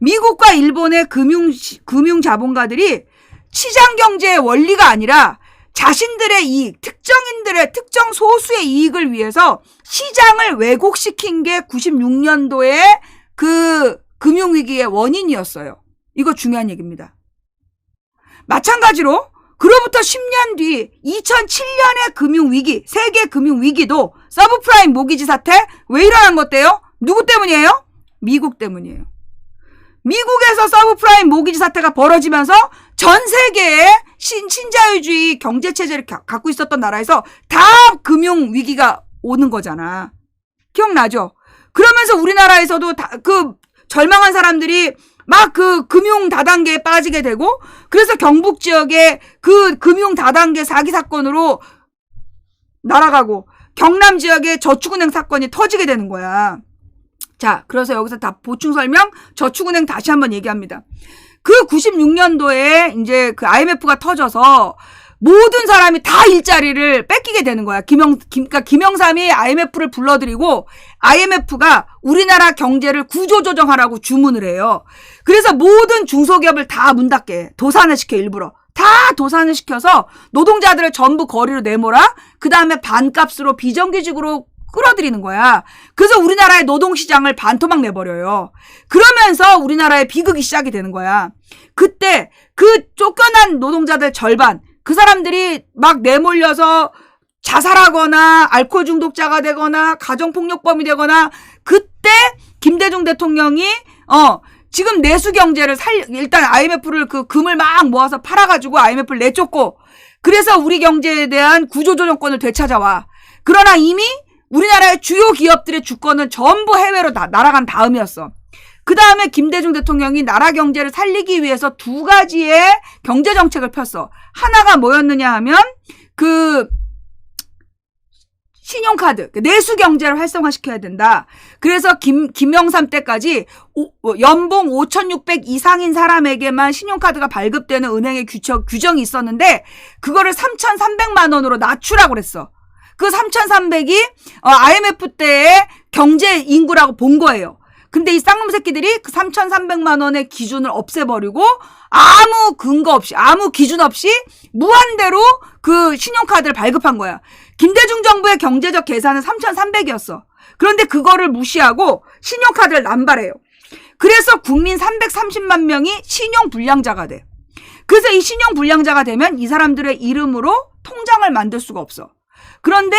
[SPEAKER 1] 미국과 일본의 금융 자본가들이 시장 경제의 원리가 아니라 자신들의 이익, 특정인들의 특정 소수의 이익을 위해서 시장을 왜곡시킨 게 96년도에 그 금융위기의 원인이었어요. 이거 중요한 얘기입니다. 마찬가지로 그로부터 10년 뒤 2007년의 금융위기, 세계 금융위기도 서브프라임 모기지 사태 왜 일어난 것대요? 누구 때문이에요? 미국 때문이에요. 미국에서 서브프라임 모기지 사태가 벌어지면서 전 세계의 신자유주의 경제체제를 갖고 있었던 나라에서 다 금융위기가 오는 거잖아. 기억나죠? 그러면서 우리나라에서도 그 절망한 사람들이 막 그 금융 다단계에 빠지게 되고 그래서 경북 지역에 그 금융 다단계 사기 사건으로 날아가고 경남 지역에 저축은행 사건이 터지게 되는 거야. 자, 그래서 여기서 다 보충 설명 저축은행 다시 한번 얘기합니다. 그 96년도에 이제 그 IMF가 터져서 모든 사람이 다 일자리를 뺏기게 되는 거야. 그러니까 김영삼이 IMF를 불러들이고 IMF가 우리나라 경제를 구조조정하라고 주문을 해요. 그래서 모든 중소기업을 다 문 닫게 해. 도산을 시켜 일부러. 다 도산을 시켜서 노동자들을 전부 거리로 내몰아. 그 다음에 반값으로 비정규직으로 끌어들이는 거야. 그래서 우리나라의 노동시장을 반토막 내버려요. 그러면서 우리나라의 비극이 시작이 되는 거야. 그때 그 쫓겨난 노동자들 절반 그 사람들이 막 내몰려서 자살하거나 알코올 중독자가 되거나 가정폭력범이 되거나 그때 김대중 대통령이 지금 내수 경제를 일단 IMF를 그 금을 막 모아서 팔아가지고 IMF를 내쫓고 그래서 우리 경제에 대한 구조조정권을 되찾아와. 그러나 이미 우리나라의 주요 기업들의 주권은 전부 해외로 날아간 다음이었어. 그 다음에 김대중 대통령이 나라 경제를 살리기 위해서 두 가지의 경제 정책을 폈어. 하나가 뭐였느냐 하면 그 신용카드, 내수 경제를 활성화시켜야 된다. 그래서 김영삼 때까지 연봉 5,600 이상인 사람에게만 신용카드가 발급되는 은행의 규정이 있었는데 그거를 3,300만 원으로 낮추라고 그랬어. 그 3,300이 IMF 때의 경제 인구라고 본 거예요. 근데 이 쌍놈 새끼들이 그 3,300만 원의 기준을 없애버리고 아무 근거 없이 아무 기준 없이 무한대로 그 신용카드를 발급한 거야. 김대중 정부의 경제적 계산은 3,300이었어. 그런데 그거를 무시하고 신용카드를 남발해요. 그래서 국민 330만 명이 신용불량자가 돼. 그래서 이 신용불량자가 되면 이 사람들의 이름으로 통장을 만들 수가 없어. 그런데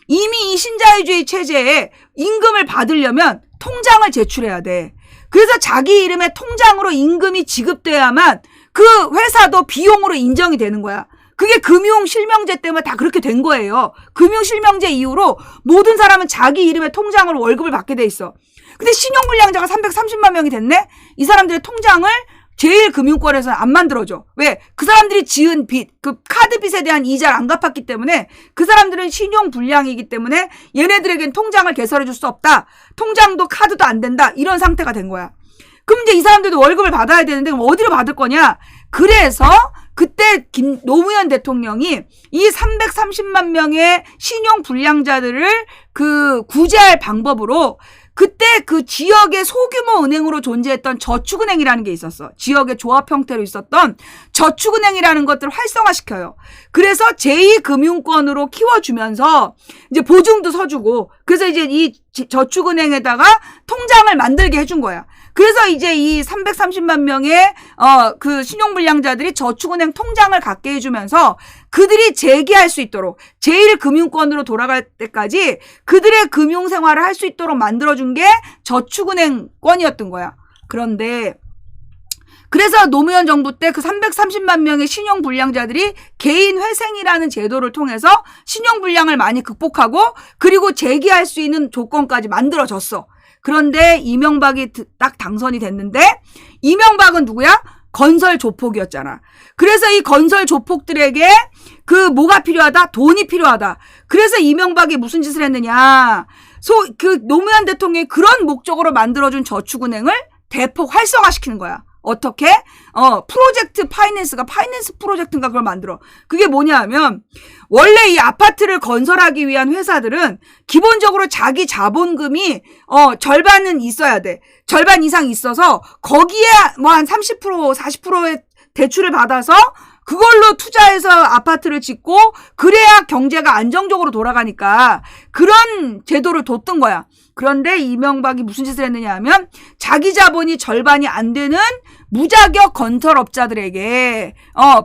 [SPEAKER 1] 이미 이 신자유주의 체제에 임금을 받으려면 통장을 제출해야 돼. 그래서 자기 이름의 통장으로 임금이 지급돼야만 그 회사도 비용으로 인정이 되는 거야. 그게 금융실명제 때문에 다 그렇게 된 거예요. 금융실명제 이후로 모든 사람은 자기 이름의 통장으로 월급을 받게 돼 있어. 근데 신용불량자가 330만 명이 됐네? 이 사람들의 통장을 제1금융권에서는 안 만들어줘. 왜? 그 사람들이 지은 빚, 그 카드빚에 대한 이자를 안 갚았기 때문에 그 사람들은 신용불량이기 때문에 얘네들에겐 통장을 개설해 줄 수 없다. 통장도 카드도 안 된다. 이런 상태가 된 거야. 그럼 이제 이 사람들도 월급을 받아야 되는데 그럼 어디로 받을 거냐? 그래서 그때 노무현 대통령이 이 330만 명의 신용불량자들을 그 구제할 방법으로 그때 그 지역의 소규모 은행으로 존재했던 저축은행이라는 게 있었어. 지역의 조합 형태로 있었던 저축은행이라는 것들을 활성화시켜요. 그래서 제2금융권으로 키워주면서 이제 보증도 서주고 그래서 이제 이 저축은행에다가 통장을 만들게 해준 거야. 그래서 이제 이 330만 명의 그 신용불량자들이 저축은행 통장을 갖게 해주면서 그들이 재기할 수 있도록 제1금융권으로 돌아갈 때까지 그들의 금융생활을 할 수 있도록 만들어준 게 저축은행권이었던 거야. 그런데 그래서 노무현 정부 때 그 330만 명의 신용불량자들이 개인회생이라는 제도를 통해서 신용불량을 많이 극복하고 그리고 재기할 수 있는 조건까지 만들어졌어. 그런데 이명박이 딱 당선이 됐는데 이명박은 누구야? 건설 조폭이었잖아. 그래서 이 건설 조폭들에게 그 뭐가 필요하다? 돈이 필요하다. 그래서 이명박이 무슨 짓을 했느냐? 그 노무현 대통령이 그런 목적으로 만들어준 저축은행을 대폭 활성화시키는 거야. 어떻게? 프로젝트 파이낸스가 파이낸스 프로젝트인가 그걸 만들어. 그게 뭐냐 하면 원래 이 아파트를 건설하기 위한 회사들은 기본적으로 자기 자본금이 절반은 있어야 돼. 절반 이상 있어서 거기에 뭐 한 30% 40%의 대출을 받아서 그걸로 투자해서 아파트를 짓고 그래야 경제가 안정적으로 돌아가니까 그런 제도를 뒀던 거야. 그런데 이명박이 무슨 짓을 했느냐 하면 자기 자본이 절반이 안 되는 무자격 건설업자들에게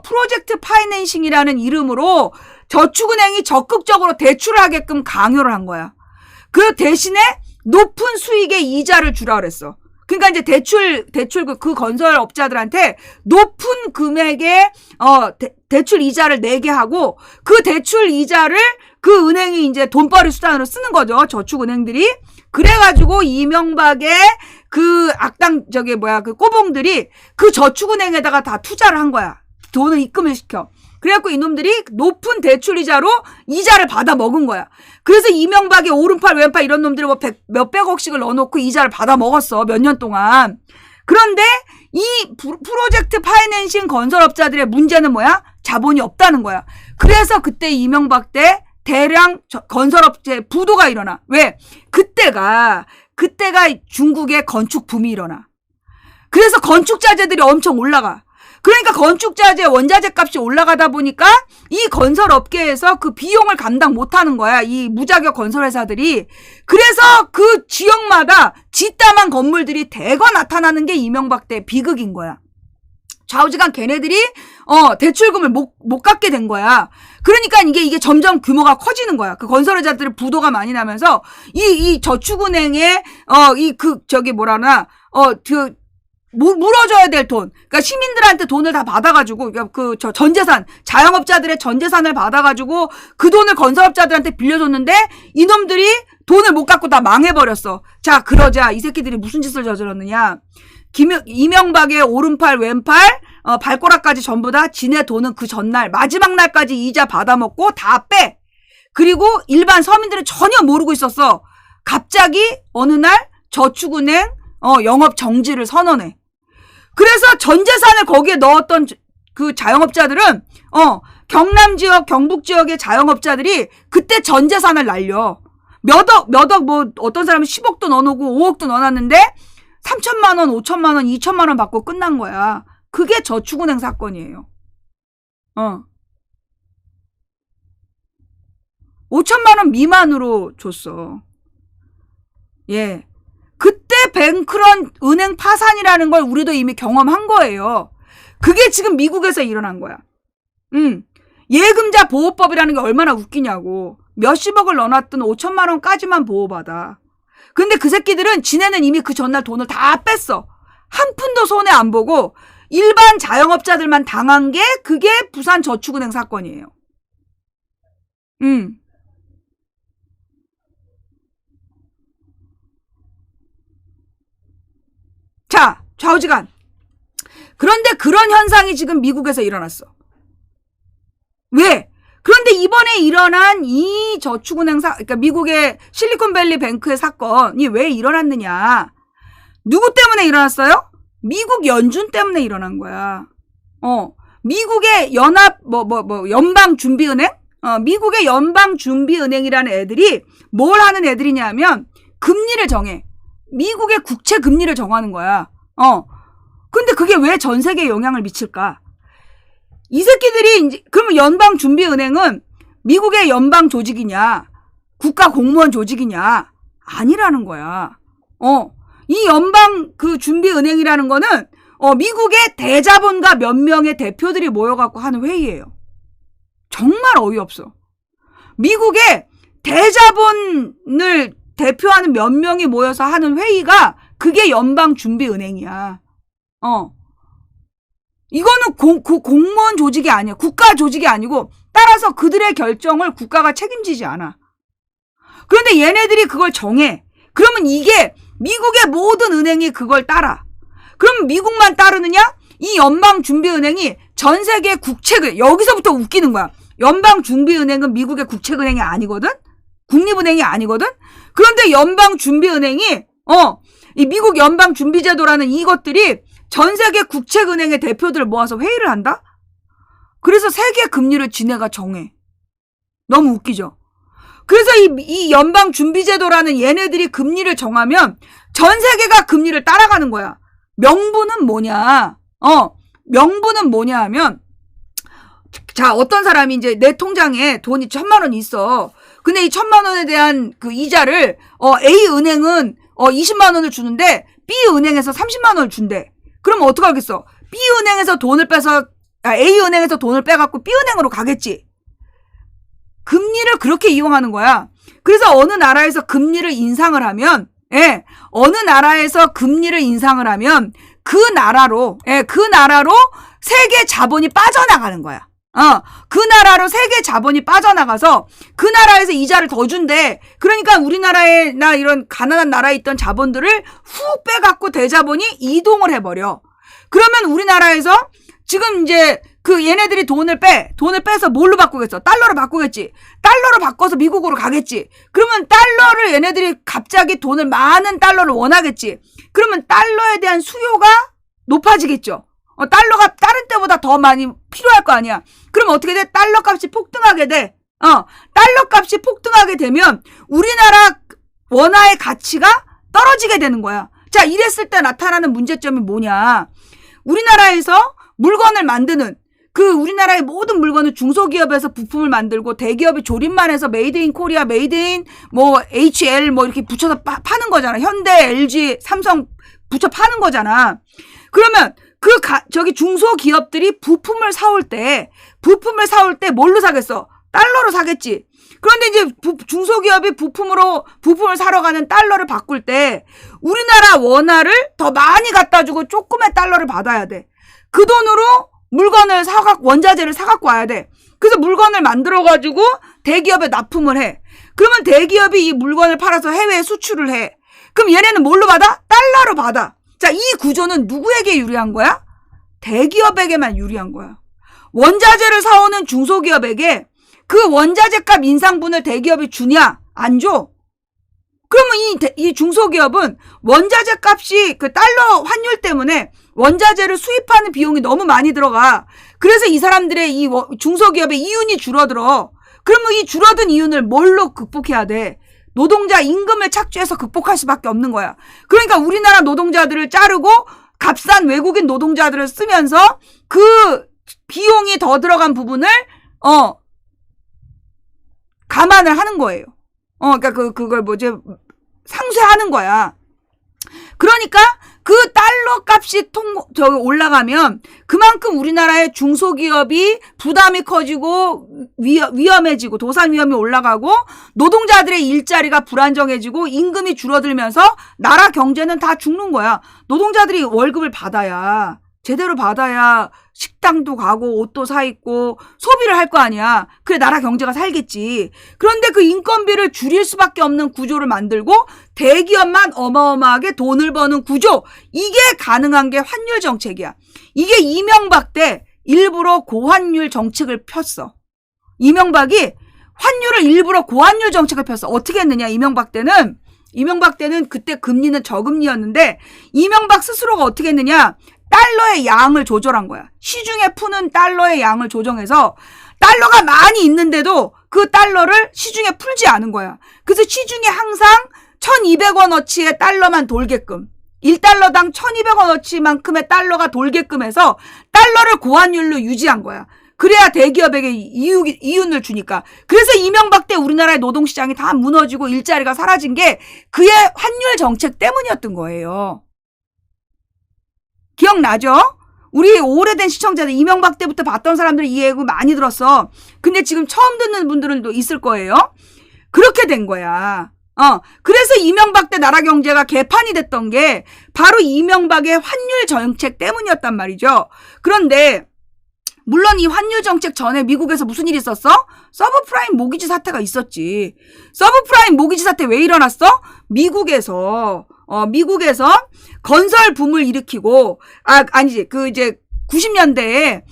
[SPEAKER 1] 프로젝트 파이낸싱이라는 이름으로 저축은행이 적극적으로 대출을 하게끔 강요를 한 거야. 그 대신에 높은 수익의 이자를 주라 그랬어. 그러니까 이제 대출 그 건설업자들한테 높은 금액의 대출 이자를 내게 하고 그 대출 이자를 그 은행이 이제 돈벌이 수단으로 쓰는 거죠. 저축은행들이. 그래가지고 이명박의 그 그 꼬봉들이 그 저축은행에다가 다 투자를 한 거야. 돈을 입금을 시켜. 그래갖고 이놈들이 높은 대출 이자로 이자를 받아 먹은 거야. 그래서 이명박의 오른팔 왼팔 이런 놈들이 뭐 몇백억씩을 넣어놓고 이자를 받아 먹었어. 몇 년 동안. 그런데 이 프로젝트 파이낸싱 건설업자들의 문제는 뭐야? 자본이 없다는 거야. 그래서 그때 이명박 때 대량 건설업체 부도가 일어나. 왜? 그때가 중국의 건축 붐이 일어나. 그래서 건축자재들이 엄청 올라가. 그러니까 건축자재 원자재 값이 올라가다 보니까 이 건설업계에서 그 비용을 감당 못하는 거야. 이 무자격 건설회사들이. 그래서 그 지역마다 뒷담한 건물들이 대거 나타나는 게 이명박 때 비극인 거야. 좌우지간 걔네들이 대출금을 못 갚게 된 거야. 그러니까 이게 점점 규모가 커지는 거야. 그 건설회사들의 부도가 많이 나면서 이 저축은행에 물어줘야 될 돈. 그러니까 시민들한테 돈을 다 받아가지고, 전재산, 자영업자들의 전재산을 받아가지고 그 돈을 건설업자들한테 빌려줬는데 이놈들이 돈을 못 갚고 다 망해버렸어. 자, 그러자 이 새끼들이 무슨 짓을 저질렀느냐. 이명박의 오른팔, 왼팔, 발꼬락까지 전부 다 지네 돈은 그 전날, 마지막 날까지 이자 받아먹고 다 빼. 그리고 일반 서민들은 전혀 모르고 있었어. 갑자기 어느 날 저축은행, 영업 정지를 선언해. 그래서 전 재산을 거기에 넣었던 그 자영업자들은 경남 지역, 경북 지역의 자영업자들이 그때 전 재산을 날려. 몇 억 뭐 어떤 사람은 10억도 넣어놓고 5억도 넣어놨는데 3천만 원, 5천만 원, 2천만 원 받고 끝난 거야. 그게 저축은행 사건이에요. 5천만 원 미만으로 줬어. 예. 그때 뱅크런 은행 파산이라는 걸 우리도 이미 경험한 거예요. 그게 지금 미국에서 일어난 거야. 예금자 보호법이라는 게 얼마나 웃기냐고. 몇십억을 넣어놨던 5천만 원까지만 보호받아. 근데 그 새끼들은 지네는 이미 그 전날 돈을 다 뺐어. 한 푼도 손에 안 보고 일반 자영업자들만 당한 게 그게 부산저축은행 사건이에요. 자, 좌우지간. 그런데 그런 현상이 지금 미국에서 일어났어. 왜? 그런데 이번에 일어난 이 저축은행 그러니까 미국의 실리콘밸리 뱅크의 사건이 왜 일어났느냐? 누구 때문에 일어났어요? 미국 연준 때문에 일어난 거야. 미국의 연방준비은행? 미국의 연방준비은행이라는 애들이 뭘 하는 애들이냐면 금리를 정해. 미국의 국채 금리를 정하는 거야. 근데 그게 왜 전 세계에 영향을 미칠까? 이 새끼들이 이제 그러면 연방준비은행은 미국의 연방 조직이냐? 국가 공무원 조직이냐? 아니라는 거야. 이 연방 그 준비은행이라는 거는 미국의 대자본가 몇 명의 대표들이 모여갖고 하는 회의예요. 정말 어이없어. 미국의 대자본을 대표하는 몇 명이 모여서 하는 회의가 그게 연방준비은행이야. 이거는 공무원 조직이 아니야. 국가 조직이 아니고 따라서 그들의 결정을 국가가 책임지지 않아. 그런데 얘네들이 그걸 정해. 그러면 이게 미국의 모든 은행이 그걸 따라. 그럼 미국만 따르느냐? 이 연방준비은행이 전 세계 국채, 여기서부터 웃기는 거야. 연방준비은행은 미국의 국채은행이 아니거든? 국립은행이 아니거든? 그런데 연방준비은행이, 이 미국 연방준비제도라는 이것들이 전 세계 국채은행의 대표들을 모아서 회의를 한다? 그래서 세계 금리를 지네가 정해. 너무 웃기죠? 그래서 이 연방준비제도라는 얘네들이 금리를 정하면 전 세계가 금리를 따라가는 거야. 명분은 뭐냐? 명분은 뭐냐 하면, 자, 어떤 사람이 이제 내 통장에 돈이 1,000만 원 있어. 근데 이 1,000만 원에 대한 그 이자를, A은행은 20만 원을 주는데 B은행에서 30만 원을 준대. 그러면 어떡하겠어? B은행에서 돈을 빼서, A은행에서 돈을 빼갖고 B은행으로 가겠지. 금리를 그렇게 이용하는 거야. 그래서 어느 나라에서 금리를 인상을 하면, 어느 나라에서 금리를 인상을 하면 그 나라로 세계 자본이 빠져나가는 거야. 그 나라로 세계 자본이 빠져나가서 그 나라에서 이자를 더 준대. 그러니까 우리나라나 이런 가난한 나라에 있던 자본들을 훅 빼갖고 대자본이 이동을 해버려. 그러면 우리나라에서 지금 이제 그 얘네들이 돈을 빼서 뭘로 바꾸겠어? 달러로 바꾸겠지. 달러로 바꿔서 미국으로 가겠지. 그러면 달러를 얘네들이 갑자기 돈을 많은 달러를 원하겠지. 그러면 달러에 대한 수요가 높아지겠죠. 달러가 다른 때보다 더 많이 필요할 거 아니야. 그럼 어떻게 돼? 달러 값이 폭등하게 돼. 달러 값이 폭등하게 되면 우리나라 원화의 가치가 떨어지게 되는 거야. 자, 이랬을 때 나타나는 문제점이 뭐냐? 우리나라에서 물건을 만드는 우리나라의 모든 물건을 중소기업에서 부품을 만들고 대기업이 조립만 해서 메이드 인 코리아, 메이드 인 HL 이렇게 붙여서 파는 거잖아. 현대, LG, 삼성 붙여 파는 거잖아. 그러면 저기 중소기업들이 부품을 사올 때 뭘로 사겠어? 달러로 사겠지. 그런데 이제 중소기업이 부품을 사러 가는 달러를 바꿀 때 우리나라 원화를 더 많이 갖다 주고 조금의 달러를 받아야 돼. 그 돈으로 물건을 원자재를 사갖고 와야 돼. 그래서 물건을 만들어가지고 대기업에 납품을 해. 그러면 대기업이 이 물건을 팔아서 해외에 수출을 해. 그럼 얘네는 뭘로 받아? 달러로 받아. 자, 이 구조는 누구에게 유리한 거야? 대기업에게만 유리한 거야. 원자재를 사오는 중소기업에게 그 원자재 값 인상분을 대기업이 주냐? 안 줘. 그러면 이 중소기업은 원자재 값이 그 달러 환율 때문에 원자재를 수입하는 비용이 너무 많이 들어가. 그래서 이 사람들의 이 중소기업의 이윤이 줄어들어. 그러면 이 줄어든 이윤을 뭘로 극복해야 돼? 노동자 임금을 착취해서 극복할 수밖에 없는 거야. 그러니까 우리나라 노동자들을 자르고 값싼 외국인 노동자들을 쓰면서 그 비용이 더 들어간 부분을 감안을 하는 거예요. 그러니까 그걸 상쇄하는 거야. 그러니까 그 달러 값이 올라가면 그만큼 우리나라의 중소기업이 부담이 커지고 위험해지고 도산 위험이 올라가고 노동자들의 일자리가 불안정해지고 임금이 줄어들면서 나라 경제는 다 죽는 거야. 노동자들이 월급을 받아야 제대로 받아야 식당도 가고 옷도 사 입고 소비를 할 거 아니야. 그래 나라 경제가 살겠지. 그런데 그 인건비를 줄일 수밖에 없는 구조를 만들고 대기업만 어마어마하게 돈을 버는 구조. 이게 가능한 게 환율 정책이야. 이게 이명박 때 일부러 고환율 정책을 폈어. 이명박이 환율을 일부러 고환율 정책을 폈어. 어떻게 했느냐 이명박 때는 그때 금리는 저금리였는데 이명박 스스로가 어떻게 했느냐. 달러의 양을 조절한 거야. 시중에 푸는 달러의 양을 조정해서 달러가 많이 있는데도 그 달러를 시중에 풀지 않은 거야. 그래서 시중에 항상 1200원어치의 달러만 돌게끔 1달러당 1200원어치만큼의 달러가 돌게끔 해서 달러를 고환율로 유지한 거야. 그래야 대기업에게 이윤을 주니까. 그래서 이명박 때 우리나라의 노동시장이 다 무너지고 일자리가 사라진 게 그의 환율 정책 때문이었던 거예요. 기억나죠? 우리 오래된 시청자들 이명박 때부터 봤던 사람들이 이 얘기 많이 들었어. 근데 지금 처음 듣는 분들도 있을 거예요. 그렇게 된 거야. 그래서 이명박 때 나라 경제가 개판이 됐던 게 바로 이명박의 환율 정책 때문이었단 말이죠. 그런데 물론 이 환율 정책 전에 미국에서 무슨 일이 있었어? 서브프라임 모기지 사태가 있었지. 서브프라임 모기지 사태 왜 일어났어? 미국에서 건설 붐을 일으키고, 아니지, 90년대에,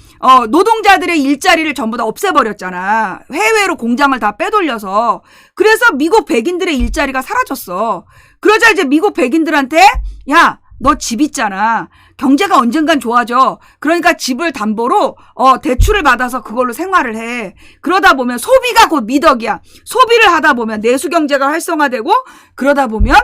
[SPEAKER 1] 노동자들의 일자리를 전부 다 없애버렸잖아. 해외로 공장을 다 빼돌려서. 그래서 미국 백인들의 일자리가 사라졌어. 그러자 이제 미국 백인들한테, 야, 너 집 있잖아. 경제가 언젠간 좋아져. 그러니까 집을 담보로 대출을 받아서 그걸로 생활을 해. 그러다 보면 소비가 곧 미덕이야. 소비를 하다 보면 내수 경제가 활성화되고 그러다 보면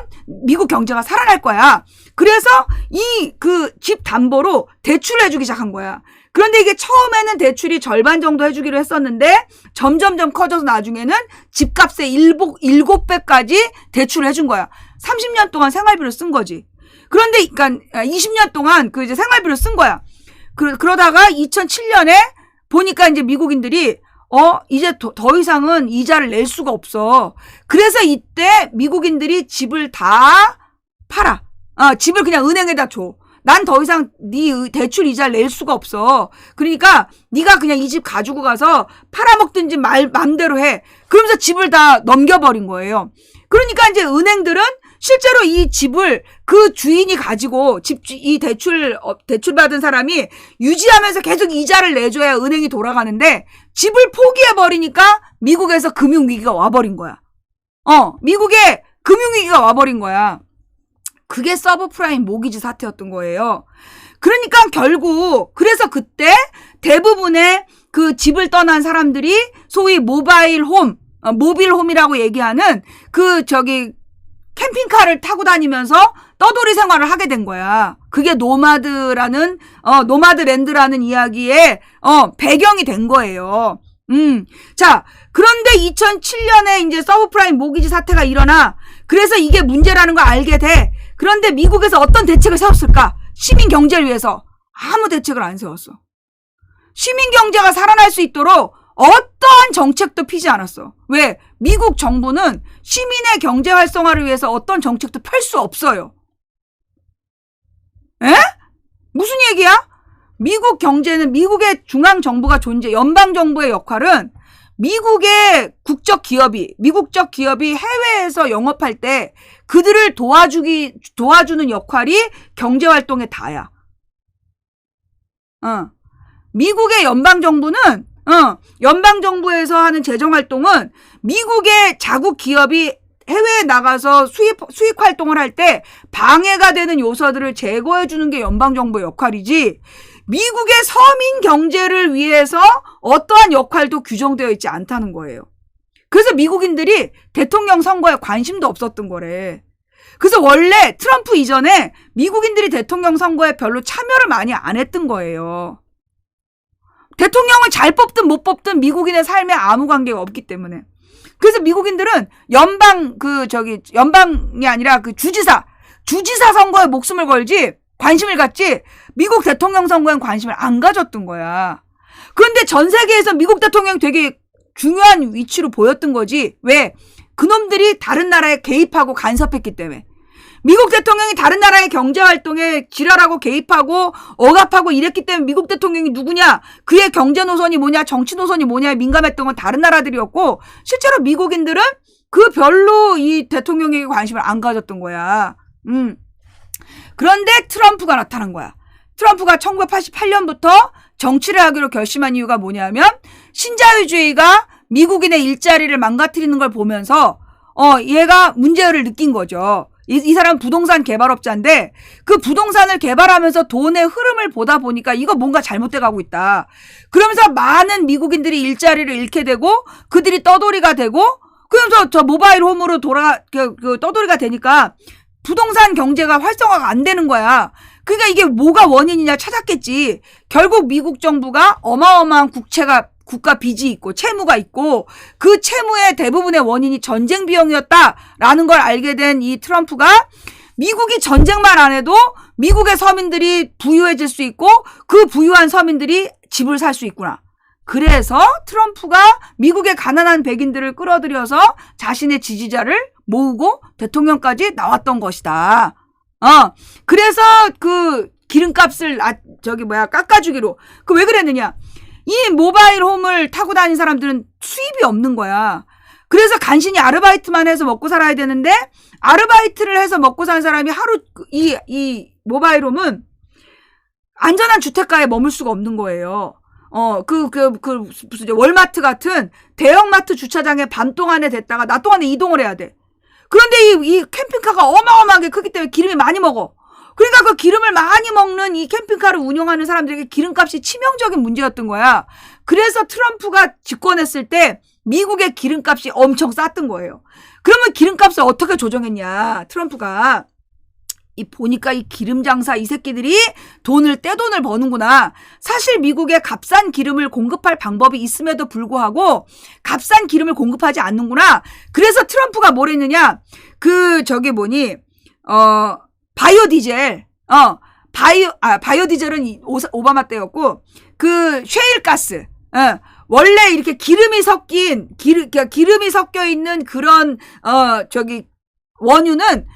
[SPEAKER 1] 미국 경제가 살아날 거야. 그래서 이 집 담보로 대출을 해주기 시작한 거야. 그런데 이게 처음에는 대출이 절반 정도 해주기로 했었는데 점점점 커져서 나중에는 집값의 7배까지 대출을 해준 거야. 30년 동안 생활비를 쓴 거지. 그런데, 20년 동안 이제 생활비를 쓴 거야. 그러다가 2007년에 보니까 이제 미국인들이, 이제 더 이상은 이자를 낼 수가 없어. 그래서 이때 미국인들이 집을 다 팔아. 집을 그냥 은행에다 줘. 난 더 이상 네 대출 이자를 낼 수가 없어. 그러니까 네가 그냥 이 집 가지고 가서 팔아먹든지 맘대로 해. 그러면서 집을 다 넘겨버린 거예요. 그러니까 이제 은행들은 실제로 이 집을 그 주인이 가지고 이 대출 받은 사람이 유지하면서 계속 이자를 내줘야 은행이 돌아가는데 집을 포기해버리니까 미국에서 금융위기가 와버린 거야. 미국에 금융위기가 와버린 거야. 그게 서브프라임 모기지 사태였던 거예요. 그러니까 결국 그래서 그때 대부분의 그 집을 떠난 사람들이 소위 모빌홈이라고 얘기하는 캠핑카를 타고 다니면서 떠돌이 생활을 하게 된 거야. 그게 노마드랜드라는 이야기의 배경이 된 거예요. 자, 그런데 2007년에 이제 서브프라임 모기지 사태가 일어나. 그래서 이게 문제라는 걸 알게 돼. 그런데 미국에서 어떤 대책을 세웠을까? 시민 경제를 위해서 아무 대책을 안 세웠어. 시민 경제가 살아날 수 있도록 어떠한 정책도 피지 않았어. 왜? 미국 정부는 시민의 경제 활성화를 위해서 어떤 정책도 펼 수 없어요. 에? 무슨 얘기야? 미국 경제는 미국의 중앙 정부가 연방 정부의 역할은 미국적 기업이 해외에서 영업할 때 그들을 도와주는 역할이 경제 활동의 다야. 미국의 연방 정부에서 하는 재정 활동은 미국의 자국 기업이 해외에 나가서 수입 활동을 할 때 방해가 되는 요소들을 제거해 주는 게 연방 정부의 역할이지. 미국의 서민 경제를 위해서 어떠한 역할도 규정되어 있지 않다는 거예요. 그래서 미국인들이 대통령 선거에 관심도 없었던 거래. 그래서 원래 트럼프 이전에 미국인들이 대통령 선거에 별로 참여를 많이 안 했던 거예요. 대통령을 잘 뽑든 못 뽑든 미국인의 삶에 아무 관계가 없기 때문에. 그래서 미국인들은 연방이 아니라 주지사 선거에 목숨을 걸지 관심을 갖지 미국 대통령 선거엔 관심을 안 가졌던 거야. 그런데 전 세계에서 미국 대통령이 되게 중요한 위치로 보였던 거지. 왜? 그놈들이 다른 나라에 개입하고 간섭했기 때문에. 미국 대통령이 다른 나라의 경제활동에 지랄하고 개입하고 억압하고 이랬기 때문에 미국 대통령이 누구냐, 그의 경제 노선이 뭐냐, 정치 노선이 뭐냐에 민감했던 건 다른 나라들이었고, 실제로 미국인들은 그 별로 이 대통령에게 관심을 안 가졌던 거야. 그런데 트럼프가 나타난 거야. 트럼프가 1988년부터 정치를 하기로 결심한 이유가 뭐냐면, 신자유주의가 미국인의 일자리를 망가뜨리는 걸 보면서 얘가 문제를 느낀 거죠. 이 사람은 부동산 개발업자인데 그 부동산을 개발하면서 돈의 흐름을 보다 보니까 이거 뭔가 잘못돼 가고 있다. 그러면서 많은 미국인들이 일자리를 잃게 되고 그들이 떠돌이가 되고, 그러면서 저 모바일 홈으로 떠돌이가 되니까 부동산 경제가 활성화가 안 되는 거야. 그러니까 이게 뭐가 원인이냐 찾았겠지. 결국 미국 정부가 어마어마한 국가 빚이 있고 채무가 있고, 그 채무의 대부분의 원인이 전쟁 비용이었다라는 걸 알게 된 이 트럼프가, 미국이 전쟁만 안 해도 미국의 서민들이 부유해질 수 있고 그 부유한 서민들이 집을 살 수 있구나. 그래서 트럼프가 미국의 가난한 백인들을 끌어들여서 자신의 지지자를 모으고 대통령까지 나왔던 것이다. 그래서 그 기름값을 깎아주기로. 그 왜 그랬느냐? 이 모바일 홈을 타고 다니는 사람들은 수입이 없는 거야. 그래서 간신히 아르바이트만 해서 먹고 살아야 되는데, 아르바이트를 해서 먹고 사는 사람이 하루 이 모바일 홈은 안전한 주택가에 머물 수가 없는 거예요. 무슨 월마트 같은 대형마트 주차장에 밤 동안에 됐다가 낮 동안에 이동을 해야 돼. 그런데 이 캠핑카가 어마어마하게 크기 때문에 기름이 많이 먹어. 그러니까 그 기름을 많이 먹는 이 캠핑카를 운영하는 사람들에게 기름값이 치명적인 문제였던 거야. 그래서 트럼프가 집권했을 때 미국의 기름값이 엄청 쌌던 거예요. 그러면 기름값을 어떻게 조정했냐, 트럼프가. 보니까 이 기름 장사 이 새끼들이 떼돈을 버는구나. 사실 미국에 값싼 기름을 공급할 방법이 있음에도 불구하고 값싼 기름을 공급하지 않는구나. 그래서 트럼프가 뭘 했느냐, 바이오디젤, 바이오디젤은 오바마 때였고, 그 셰일가스, 원래 이렇게 기름이 섞여 있는 그런 원유는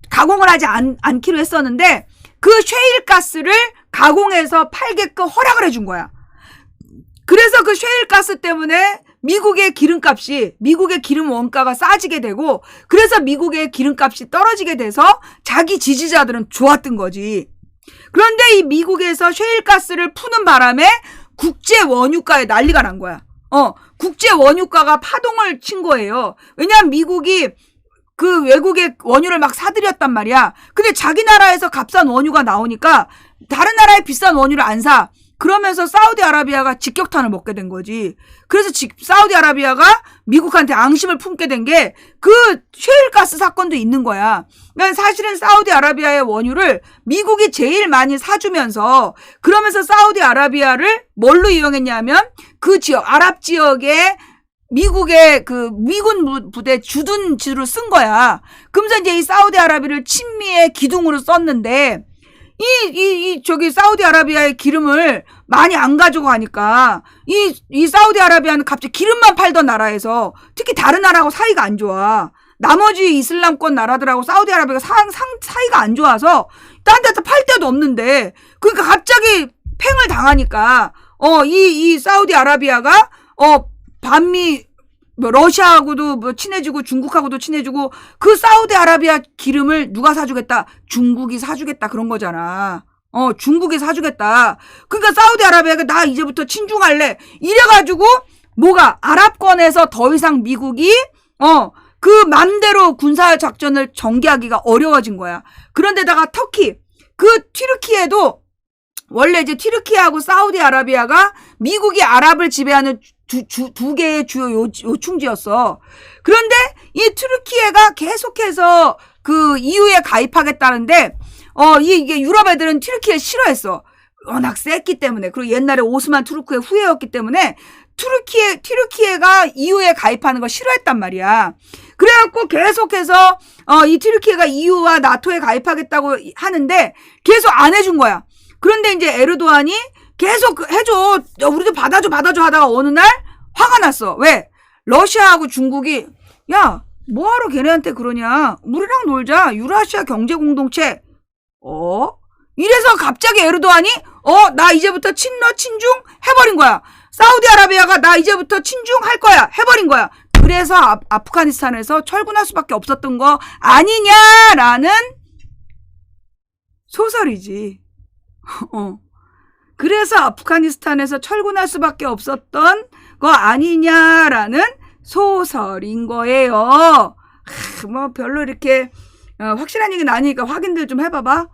[SPEAKER 1] 가공을 하지 않기로 했었는데, 그 셰일가스를 가공해서 팔게끔 허락을 해준 거야. 그래서 그 셰일가스 때문에 미국의 기름 원가가 싸지게 되고, 그래서 미국의 기름값이 떨어지게 돼서 자기 지지자들은 좋았던 거지. 그런데 이 미국에서 셰일가스를 푸는 바람에 국제 원유가에 난리가 난 거야. 국제 원유가가 파동을 친 거예요. 왜냐하면 미국이 그 외국의 원유를 막 사들였단 말이야. 근데 자기 나라에서 값싼 원유가 나오니까 다른 나라의 비싼 원유를 안 사. 그러면서 사우디아라비아가 직격탄을 먹게 된 거지. 그래서 사우디아라비아가 미국한테 앙심을 품게 된 게 그 셰일가스 사건도 있는 거야. 그러니까 사실은 사우디아라비아의 원유를 미국이 제일 많이 사주면서, 그러면서 사우디아라비아를 뭘로 이용했냐면 그 지역, 아랍 지역에 미국의 그 미군 부대 주둔지로 쓴 거야. 그러면서 이제 이 사우디아라비아를 친미의 기둥으로 썼는데, 사우디아라비아의 기름을 많이 안 가지고 가니까, 이 사우디아라비아는 갑자기 기름만 팔던 나라에서, 특히 다른 나라하고 사이가 안 좋아. 나머지 이슬람권 나라들하고 사우디아라비아가 사이가 안 좋아서, 딴 데서 팔 데도 없는데, 그러니까 갑자기 팽을 당하니까, 이 사우디아라비아가, 반미, 러시아하고도 친해지고 중국하고도 친해지고, 그 사우디아라비아 기름을 누가 사주겠다? 중국이 사주겠다, 그런 거잖아. 중국이 사주겠다. 그러니까 사우디아라비아가 나 이제부터 친중할래, 이래가지고 뭐가 아랍권에서 더 이상 미국이 그 맘대로 군사작전을 전개하기가 어려워진 거야. 그런데다가 튀르키예도 원래 이제 튀르키예하고 사우디아라비아가 미국이 아랍을 지배하는 두 개의 주요 요충지였어. 그런데 이 튀르키예가 계속해서 그 EU에 가입하겠다는데, 이게 유럽 애들은 튀르키예 싫어했어. 워낙 셌기 때문에. 그리고 옛날에 오스만 투르크의 후예였기 때문에 튀르키예가 EU에 가입하는 거 싫어했단 말이야. 그래갖고 계속해서 이 튀르키예가 EU와 나토에 가입하겠다고 하는데 계속 안 해준 거야. 그런데 이제 에르도안이 계속 해줘, 우리도 받아줘 하다가 어느 날 화가 났어. 왜? 러시아하고 중국이, 야, 뭐하러 걔네한테 그러냐? 우리랑 놀자. 유라시아 경제공동체. 이래서 갑자기 에르도안이 나 이제부터 친러 친중 해버린 거야. 사우디아라비아가 나 이제부터 친중할 거야 해버린 거야. 그래서 아프가니스탄에서 철군할 수밖에 없었던 거 아니냐라는 소설이지. 그래서 아프가니스탄에서 철군할 수밖에 없었던 거 아니냐라는 소설인 거예요. 뭐 별로 이렇게 확실한 얘기는 아니니까 확인들 좀 해봐봐.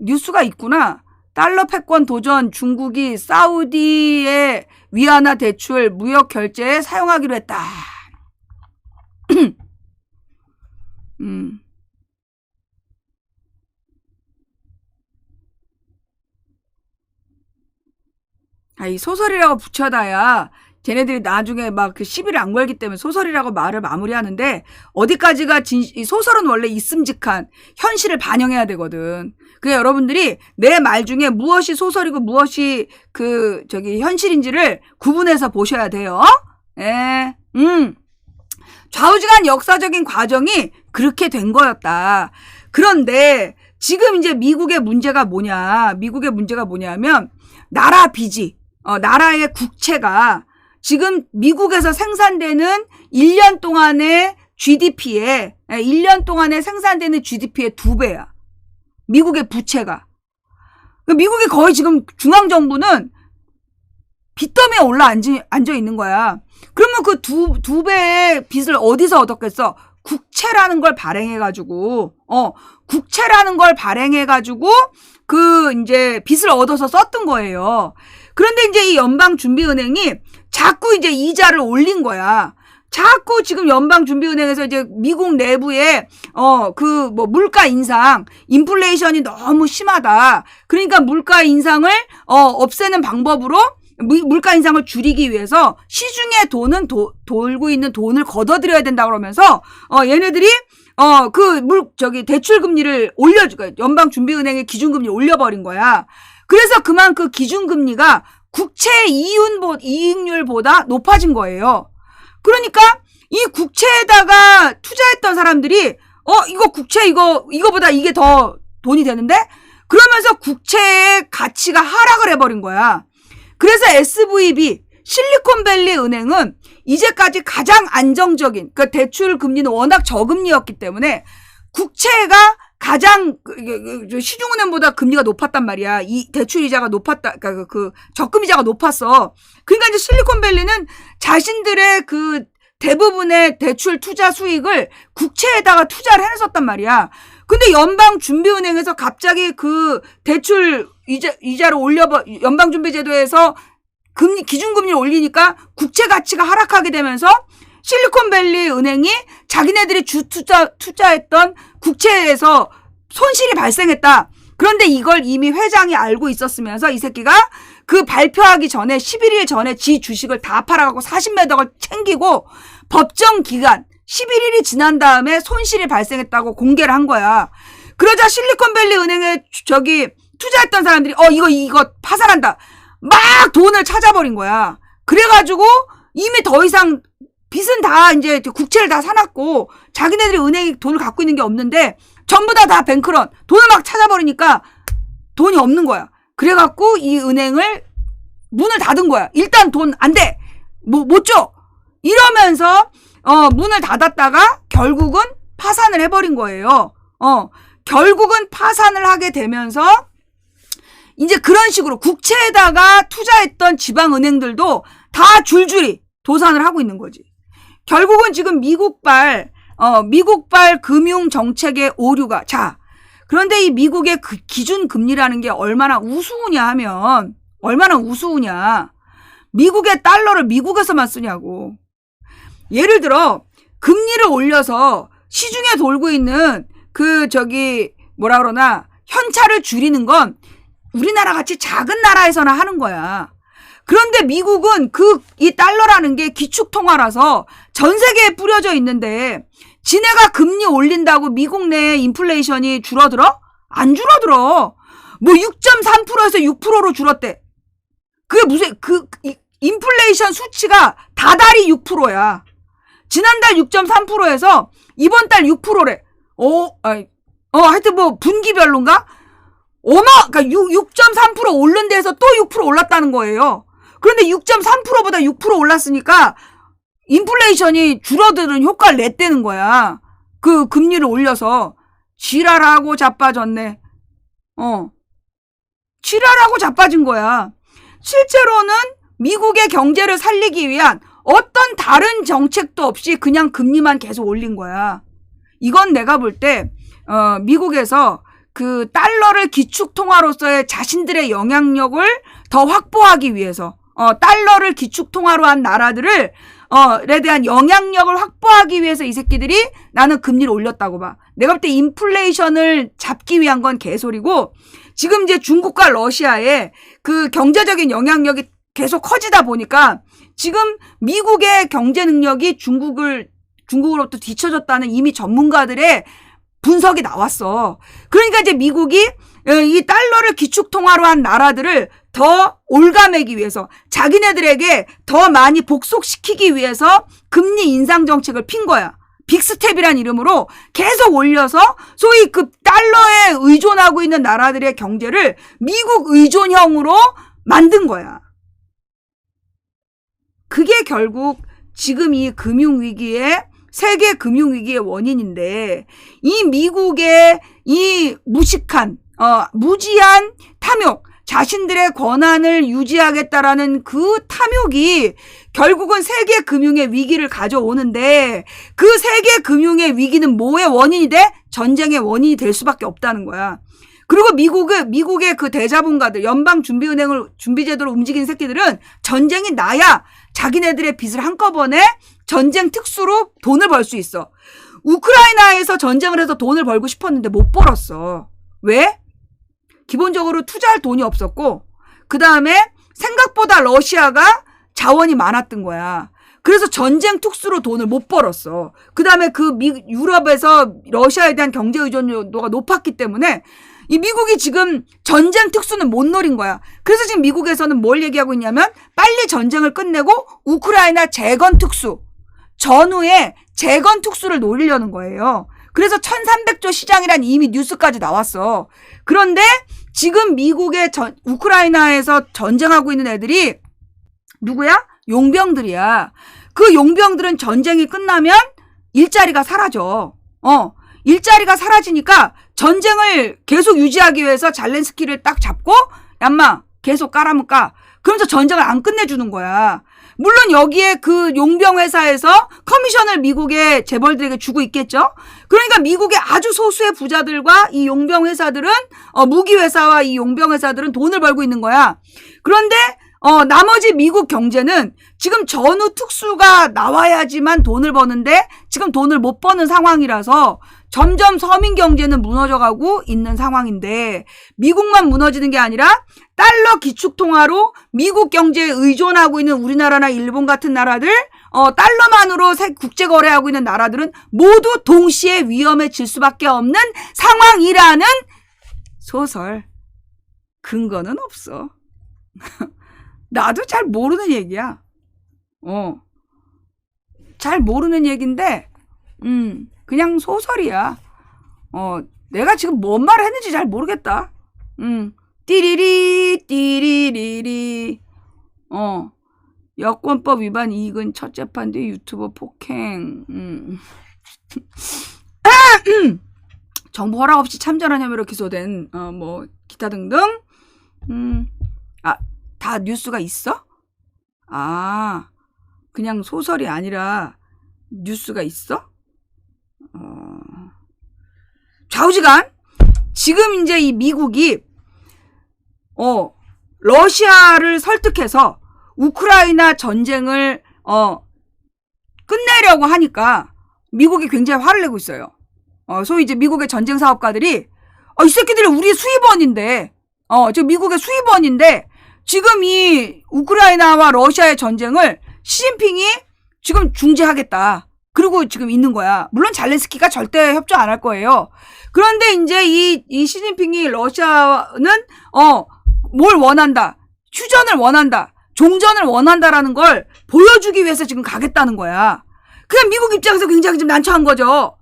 [SPEAKER 1] 뉴스가 있구나. 달러 패권 도전. 중국이 사우디의 위안화 대출 무역 결제에 사용하기로 했다. 이 소설이라고 붙여다야 쟤네들이 나중에 막 그 시비를 안 걸기 때문에 소설이라고 말을 마무리하는데, 어디까지가 이 소설은 원래 있음직한 현실을 반영해야 되거든. 그래 여러분들이 내 말 중에 무엇이 소설이고 무엇이 현실인지를 구분해서 보셔야 돼요. 좌우지간 역사적인 과정이 그렇게 된 거였다. 그런데 지금 이제 미국의 문제가 뭐냐면 나라 빚이 나라의 국채가 지금 미국에서 생산되는 1년 동안의 GDP의 2배야. 미국의 부채가. 미국이 거의 지금 중앙정부는 빚더미에 앉아 있는 거야. 그러면 그 두 배의 빚을 어디서 얻었겠어? 국채라는 걸 발행해가지고, 이제 빚을 얻어서 썼던 거예요. 그런데 이제 이 연방준비은행이 자꾸 이제 이자를 올린 거야. 자꾸 지금 연방준비은행에서 이제 미국 내부에 물가 인상, 인플레이션이 너무 심하다. 그러니까 물가 인상을 없애는 방법으로 물가 인상을 줄이기 위해서 시중에 돌고 있는 돈을 걷어들여야 된다 그러면서 얘네들이 대출 금리를 연방준비은행의 기준금리를 올려버린 거야. 그래서 그 기준금리가 국채 이익률보다 높아진 거예요. 그러니까 이 국채에다가 투자했던 사람들이 이거보다 이게 더 돈이 되는데? 그러면서 국채의 가치가 하락을 해버린 거야. 그래서 SVB, 실리콘밸리 은행은 이제까지 가장 안정적인, 대출 금리는 워낙 저금리였기 때문에 국채가 가장 시중은행보다 금리가 높았단 말이야. 이 대출 이자가 높았다. 적금 이자가 높았어. 그러니까 이제 실리콘밸리는 자신들의 대부분의 대출 투자 수익을 국채에다가 투자를 해놨었단 말이야. 근데 연방준비은행에서 갑자기 대출 이자를 연방준비제도에서 기준금리를 올리니까 국채 가치가 하락하게 되면서 실리콘밸리 은행이 자기네들이 투자했던 국채에서 손실이 발생했다. 그런데 이걸 이미 회장이 알고 있었으면서 이 새끼가 발표하기 전에 11일 전에 지 주식을 다 팔아갖고 40매덕을 챙기고 법정 기간 11일이 지난 다음에 손실이 발생했다고 공개를 한 거야. 그러자 실리콘밸리 은행에 투자했던 사람들이 이거 파산한다. 막 돈을 찾아버린 거야. 그래가지고 이미 더 이상 빚은 다 이제 국채를 다 사놨고 자기네들이 은행에 돈을 갖고 있는 게 없는데 전부 다 뱅크런 돈을 막 찾아버리니까 돈이 없는 거야. 그래갖고 이 은행을 문을 닫은 거야. 일단 돈 안 돼. 못 줘. 이러면서 문을 닫았다가 결국은 파산을 해버린 거예요. 결국은 파산을 하게 되면서 이제 그런 식으로 국채에다가 투자했던 지방은행들도 다 줄줄이 도산을 하고 있는 거지. 결국은 지금 미국발 금융정책의 오류가, 그런데 이 미국의 기준금리라는 게 얼마나 우스우냐. 미국의 달러를 미국에서만 쓰냐고. 예를 들어, 금리를 올려서 시중에 돌고 있는 현찰을 줄이는 건 우리나라 같이 작은 나라에서나 하는 거야. 그런데 미국은 이 달러라는 게 기축통화라서 전 세계에 뿌려져 있는데 지네가 금리 올린다고 미국 내 인플레이션이 줄어들어? 안 줄어들어. 6.3%에서 6%로 줄었대. 그게 무슨 인플레이션 수치가 다달이 6%야. 지난달 6.3%에서 이번 달 6%래. 하여튼 뭐 분기별로인가? 그러니까 6.3% 오른 데에서 또 6% 올랐다는 거예요. 그런데 6.3%보다 6% 올랐으니까 인플레이션이 줄어드는 효과를 냈다는 거야. 그 금리를 올려서. 지랄하고 자빠졌네. 지랄하고 자빠진 거야. 실제로는 미국의 경제를 살리기 위한 어떤 다른 정책도 없이 그냥 금리만 계속 올린 거야. 이건 내가 볼 때 미국에서 그 달러를 기축통화로서의 자신들의 영향력을 더 확보하기 위해서 달러를 기축통화로 한 나라들을 에 대한 영향력을 확보하기 위해서 이 새끼들이 나는 금리를 올렸다고 봐. 내가 볼 때 인플레이션을 잡기 위한 건 개소리고 지금 이제 중국과 러시아의 그 경제적인 영향력이 계속 커지다 보니까 지금 미국의 경제 능력이 중국으로부터 뒤처졌다는 이미 전문가들의 분석이 나왔어. 그러니까 이제 미국이 이 달러를 기축통화로 한 나라들을 더 올가매기 위해서 자기네들에게 더 많이 복속시키기 위해서 금리 인상 정책을 핀 거야. 빅스텝이란 이름으로 계속 올려서 소위 그 달러에 의존하고 있는 나라들의 경제를 미국 의존형으로 만든 거야. 그게 결국 지금 이 금융위기의 세계 금융위기의 원인인데 이 미국의 이 무식한 무지한 탐욕 자신들의 권한을 유지하겠다라는 그 탐욕이 결국은 세계 금융의 위기를 가져오는데 그 세계 금융의 위기는 뭐의 원인이 돼? 전쟁의 원인이 될 수밖에 없다는 거야. 그리고 미국의 그 대자본가들 연방준비은행을 준비제도로 움직이는 새끼들은 전쟁이 나야 자기네들의 빚을 한꺼번에 전쟁 특수로 돈을 벌 수 있어. 우크라이나에서 전쟁을 해서 돈을 벌고 싶었는데 못 벌었어. 왜? 기본적으로 투자할 돈이 없었고 그 다음에 생각보다 러시아가 자원이 많았던 거야. 그래서 전쟁 특수로 돈을 못 벌었어. 그 다음에 유럽에서 러시아에 대한 경제 의존도가 높았기 때문에 이 미국이 지금 전쟁 특수는 못 노린 거야. 그래서 지금 미국에서는 뭘 얘기하고 있냐면 빨리 전쟁을 끝내고 우크라이나 재건 특수 전후에 재건 특수를 노리려는 거예요. 그래서 1300조 시장이란 이미 뉴스까지 나왔어. 그런데 지금 미국의 우크라이나에서 전쟁하고 있는 애들이 누구야? 용병들이야. 그 용병들은 전쟁이 끝나면 일자리가 사라져. 일자리가 사라지니까 전쟁을 계속 유지하기 위해서 잘렌스키를 딱 잡고 얌마 계속 깔아먹까. 그러면서 전쟁을 안 끝내주는 거야. 물론 여기에 그 용병 회사에서 커미션을 미국의 재벌들에게 주고 있겠죠. 그러니까 미국의 아주 소수의 부자들과 이 용병 회사들은 무기 회사와 이 용병 회사들은 돈을 벌고 있는 거야. 그런데 나머지 미국 경제는 지금 전후 특수가 나와야지만 돈을 버는데 지금 돈을 못 버는 상황이라서 점점 서민 경제는 무너져가고 있는 상황인데 미국만 무너지는 게 아니라 달러 기축통화로 미국 경제에 의존하고 있는 우리나라나 일본 같은 나라들 달러만으로 국제거래하고 있는 나라들은 모두 동시에 위험해질 수밖에 없는 상황이라는 소설. 근거는 없어. 나도 잘 모르는 얘기야. 잘 모르는 얘기인데 그냥 소설이야. 내가 지금 뭔 말을 했는지 잘 모르겠다. 띠리리. 여권법 위반 이익은 첫 재판 뒤 유튜버 폭행. 정부 허락 없이 참전한 혐의로 기소된 뭐 기타 등등. 다 뉴스가 있어? 그냥 소설이 아니라 뉴스가 있어? 좌우지간 지금 이제 이 미국이 러시아를 설득해서 우크라이나 전쟁을 끝내려고 하니까 미국이 굉장히 화를 내고 있어요. 소위 이제 미국의 전쟁 사업가들이 이 새끼들이 우리의 수입원인데 지금 미국의 수입원인데 지금 이 우크라이나와 러시아의 전쟁을 시진핑이 지금 중재하겠다. 그리고 지금 있는 거야. 물론 잘렌스키가 절대 협조 안 할 거예요. 그런데 이제 이 시진핑이 러시아는 뭘 원한다. 휴전을 원한다. 종전을 원한다라는 걸 보여주기 위해서 지금 가겠다는 거야. 그냥 미국 입장에서 굉장히 좀 난처한 거죠.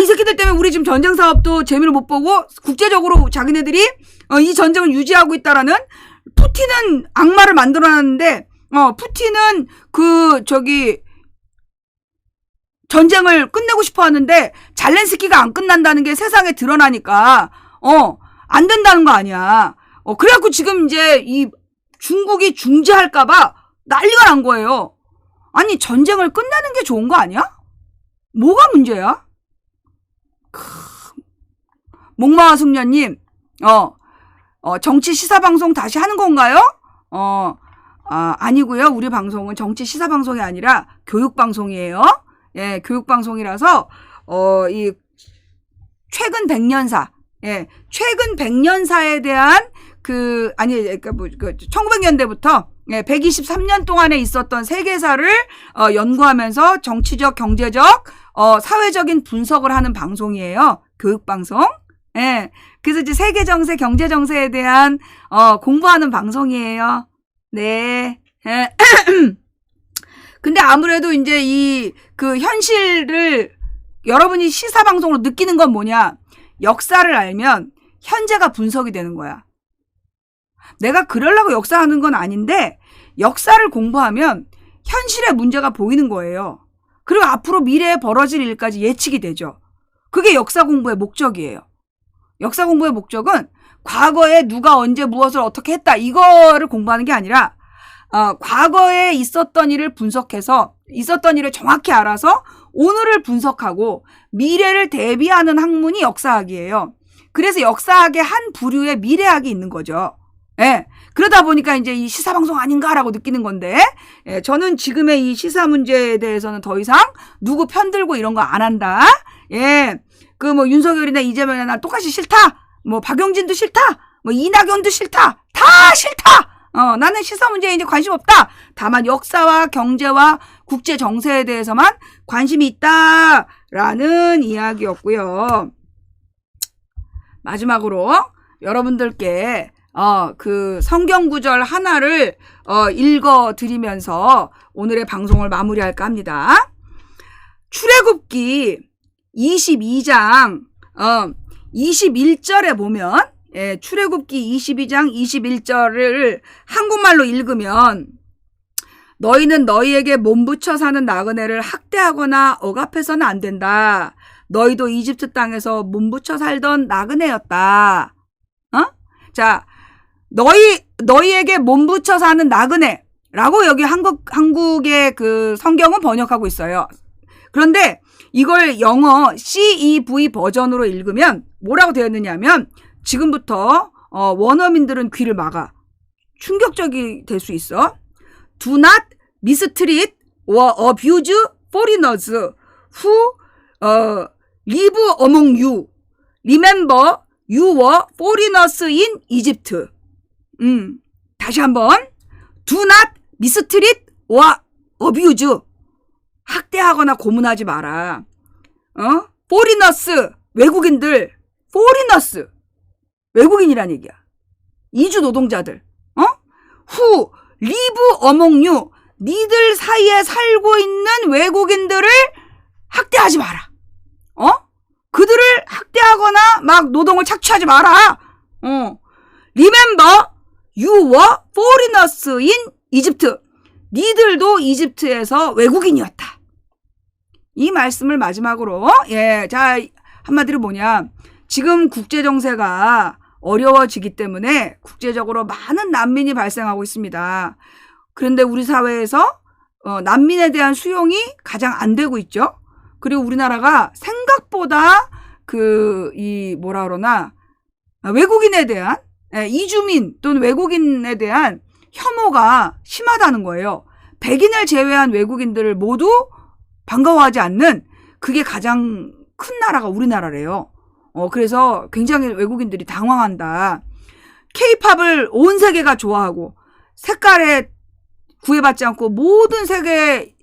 [SPEAKER 1] 이 새끼들 때문에 우리 지금 전쟁 사업도 재미를 못 보고 국제적으로 자기네들이 이 전쟁을 유지하고 있다라는 푸틴은 악마를 만들어놨는데 푸틴은 전쟁을 끝내고 싶어 하는데 잘렌스키가 안 끝난다는 게 세상에 드러나니까 안 된다는 거 아니야. 그래갖고 지금 이제 이 중국이 중재할까봐 난리가 난 거예요. 아니 전쟁을 끝내는 게 좋은 거 아니야? 뭐가 문제야? 목마와 숙녀님, 정치 시사 방송 다시 하는 건가요? 아니고요. 우리 방송은 정치 시사 방송이 아니라 교육 방송이에요. 예, 교육 방송이라서 이 최근 100년사에 대한 1900년대부터 123년 동안에 있었던 세계사를 연구하면서 정치적, 경제적, 사회적인 분석을 하는 방송이에요. 교육방송. 예. 그래서 이제 세계 정세, 경제 정세에 대한 공부하는 방송이에요. 네. 예. 근데 아무래도 이제 현실을 여러분이 시사 방송으로 느끼는 건 뭐냐? 역사를 알면 현재가 분석이 되는 거야. 내가 그러려고 역사하는 건 아닌데 역사를 공부하면 현실의 문제가 보이는 거예요. 그리고 앞으로 미래에 벌어질 일까지 예측이 되죠. 그게 역사 공부의 목적이에요. 역사 공부의 목적은 과거에 누가 언제 무엇을 어떻게 했다 이거를 공부하는 게 아니라 과거에 있었던 일을 분석해서 있었던 일을 정확히 알아서 오늘을 분석하고 미래를 대비하는 학문이 역사학이에요. 그래서 역사학의 한 부류의 미래학이 있는 거죠. 예. 그러다 보니까 이제 이 시사방송 아닌가라고 느끼는 건데, 예, 저는 지금의 이 시사 문제에 대해서는 더 이상 누구 편들고 이런 거 안 한다. 예. 윤석열이나 이재명이나 나 똑같이 싫다. 박용진도 싫다. 이낙연도 싫다. 다 싫다. 나는 시사 문제에 이제 관심 없다. 다만 역사와 경제와 국제 정세에 대해서만 관심이 있다라는 이야기였고요. 마지막으로 여러분들께 성경 구절 하나를 읽어 드리면서 오늘의 방송을 마무리할까 합니다. 출애굽기 22장 21절에 보면 출애굽기 22장 21절을 한국말로 읽으면 너희는 너희에게 몸부쳐 사는 나그네를 학대하거나 억압해서는 안 된다. 너희도 이집트 땅에서 몸부쳐 살던 나그네였다. 자, 너희에게 몸부쳐 사는 나그네라고 여기 한국의 성경은 번역하고 있어요. 그런데 이걸 영어 CEV 버전으로 읽으면 뭐라고 되어 있느냐면 지금부터 원어민들은 귀를 막아. 충격적이 될 수 있어. Do not mistreat or abuse foreigners who live among you. Remember, you were foreigners in Egypt. 다시 한번. Do not mistreat or abuse. 학대하거나 고문하지 마라. foreigners, 외국인들. foreigners, 외국인이란 얘기야. 이주 노동자들. who live among you. 니들 사이에 살고 있는 외국인들을 학대하지 마라. 그들을 학대하거나 막 노동을 착취하지 마라. Remember, you were foreigners in Egypt. 니들도 이집트에서 외국인이었다. 이 말씀을 마지막으로 자, 한마디로 뭐냐, 지금 국제정세가 어려워지기 때문에 국제적으로 많은 난민이 발생하고 있습니다. 그런데 우리 사회에서 난민에 대한 수용이 가장 안 되고 있죠. 그리고 우리나라가 생각보다 외국인에 대한, 이주민 또는 외국인에 대한 혐오가 심하다는 거예요. 백인을 제외한 외국인들을 모두 반가워하지 않는, 그게 가장 큰 나라가 우리나라래요. 그래서 굉장히 외국인들이 당황한다. K-팝을 온 세계가 좋아하고 색깔에 구애받지 않고 모든 세계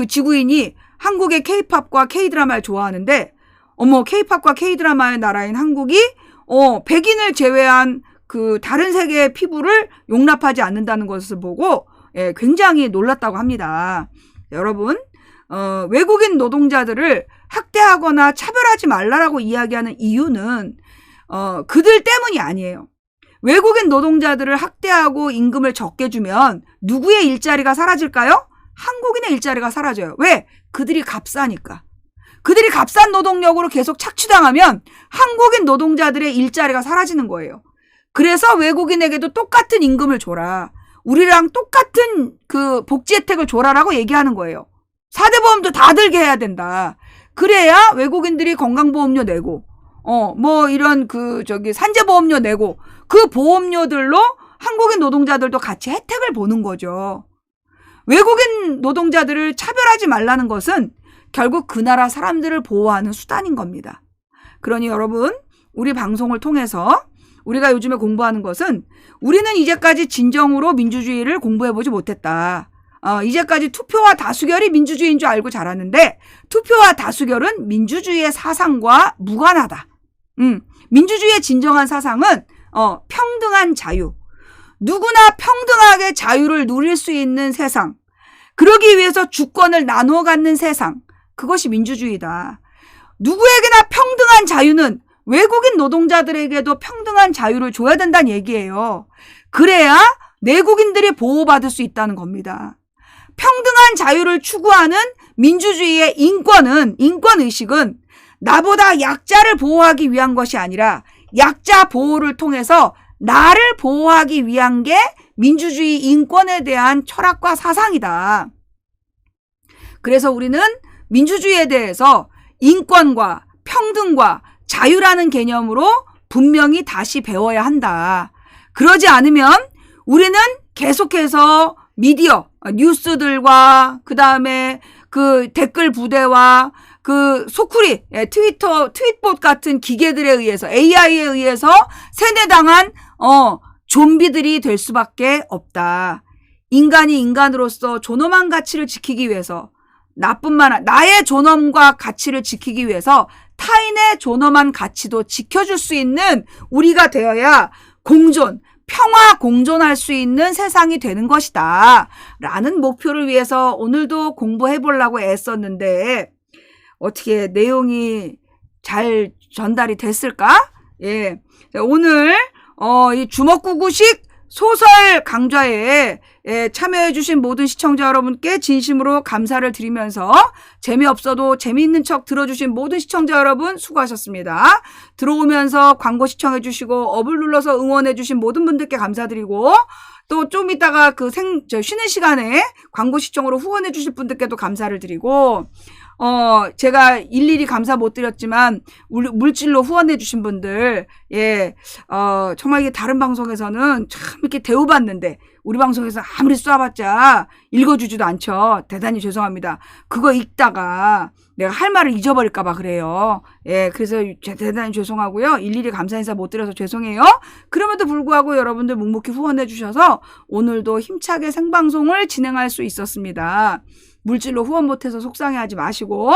[SPEAKER 1] 지구인이 한국의 K-팝과 K-드라마를 좋아하는데, K-팝과 K-드라마의 나라인 한국이 백인을 제외한 그 다른 세계의 피부를 용납하지 않는다는 것을 보고 예, 굉장히 놀랐다고 합니다. 여러분, 외국인 노동자들을 학대하거나 차별하지 말라라고 이야기하는 이유는 그들 때문이 아니에요. 외국인 노동자들을 학대하고 임금을 적게 주면 누구의 일자리가 사라질까요? 한국인의 일자리가 사라져요. 왜? 그들이 값싸니까. 그들이 값싼 노동력으로 계속 착취당하면 한국인 노동자들의 일자리가 사라지는 거예요. 그래서 외국인에게도 똑같은 임금을 줘라. 우리랑 똑같은 그 복지 혜택을 줘라라고 얘기하는 거예요. 4대 보험도 다 들게 해야 된다. 그래야 외국인들이 건강보험료 내고, 이런 산재보험료 내고, 그 보험료들로 한국인 노동자들도 같이 혜택을 보는 거죠. 외국인 노동자들을 차별하지 말라는 것은 결국 그 나라 사람들을 보호하는 수단인 겁니다. 그러니 여러분, 우리 방송을 통해서 우리가 요즘에 공부하는 것은 우리는 이제까지 진정으로 민주주의를 공부해보지 못했다. 이제까지 투표와 다수결이 민주주의인 줄 알고 자랐는데 투표와 다수결은 민주주의의 사상과 무관하다. 민주주의의 진정한 사상은 평등한 자유. 누구나 평등하게 자유를 누릴 수 있는 세상. 그러기 위해서 주권을 나누어 갖는 세상. 그것이 민주주의다. 누구에게나 평등한 자유는 외국인 노동자들에게도 평등한 자유를 줘야 된다는 얘기예요. 그래야 내국인들이 보호받을 수 있다는 겁니다. 평등한 자유를 추구하는 민주주의의 인권의식은 나보다 약자를 보호하기 위한 것이 아니라 약자 보호를 통해서 나를 보호하기 위한 게 민주주의 인권에 대한 철학과 사상이다. 그래서 우리는 민주주의에 대해서 인권과 평등과 자유라는 개념으로 분명히 다시 배워야 한다. 그러지 않으면 우리는 계속해서 미디어, 뉴스들과 그다음에 그 댓글 부대와 그 소쿠리, 트윗봇 같은 기계들에 의해서 AI에 의해서 세뇌당한 좀비들이 될 수밖에 없다. 인간이 인간으로서 존엄한 가치를 지키기 위해서 나의 존엄과 가치를 지키기 위해서 타인의 존엄한 가치도 지켜줄 수 있는 우리가 되어야 평화 공존할 수 있는 세상이 되는 것이다. 라는 목표를 위해서 오늘도 공부해보려고 애썼는데 어떻게 내용이 잘 전달이 됐을까? 예. 오늘 이 주먹구구식 소설 강좌에 참여해주신 모든 시청자 여러분께 진심으로 감사를 드리면서 재미없어도 재미있는 척 들어주신 모든 시청자 여러분 수고하셨습니다. 들어오면서 광고 시청해주시고 업을 눌러서 응원해주신 모든 분들께 감사드리고 또 좀 이따가 쉬는 시간에 광고 시청으로 후원해주실 분들께도 감사를 드리고 제가 일일이 감사 못 드렸지만 물질로 후원해 주신 분들 정말 이게 다른 방송에서는 참 이렇게 대우받는데 우리 방송에서 아무리 쏴봤자 읽어주지도 않죠. 대단히 죄송합니다. 그거 읽다가 내가 할 말을 잊어버릴까 봐 그래요. 그래서 대단히 죄송하고요. 일일이 감사 인사 못 드려서 죄송해요. 그럼에도 불구하고 여러분들 묵묵히 후원해 주셔서 오늘도 힘차게 생방송을 진행할 수 있었습니다. 물질로 후원 못해서 속상해하지 마시고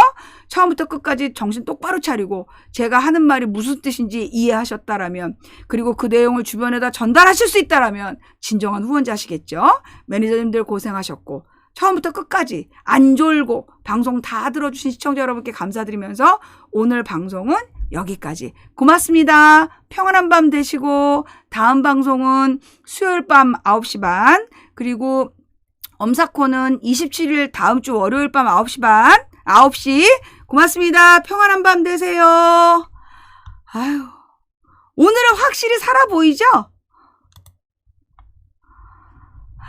[SPEAKER 1] 처음부터 끝까지 정신 똑바로 차리고 제가 하는 말이 무슨 뜻인지 이해하셨다라면 그리고 그 내용을 주변에다 전달하실 수 있다라면 진정한 후원자시겠죠. 매니저님들 고생하셨고 처음부터 끝까지 안 졸고 방송 다 들어주신 시청자 여러분께 감사드리면서 오늘 방송은 여기까지. 고맙습니다. 평안한 밤 되시고 다음 방송은 수요일 밤 9시 반 그리고 엄사코는 27일 다음 주 월요일 밤 9시 고맙습니다. 평안한 밤 되세요. 아유, 오늘은 확실히 살아 보이죠?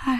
[SPEAKER 1] 아유.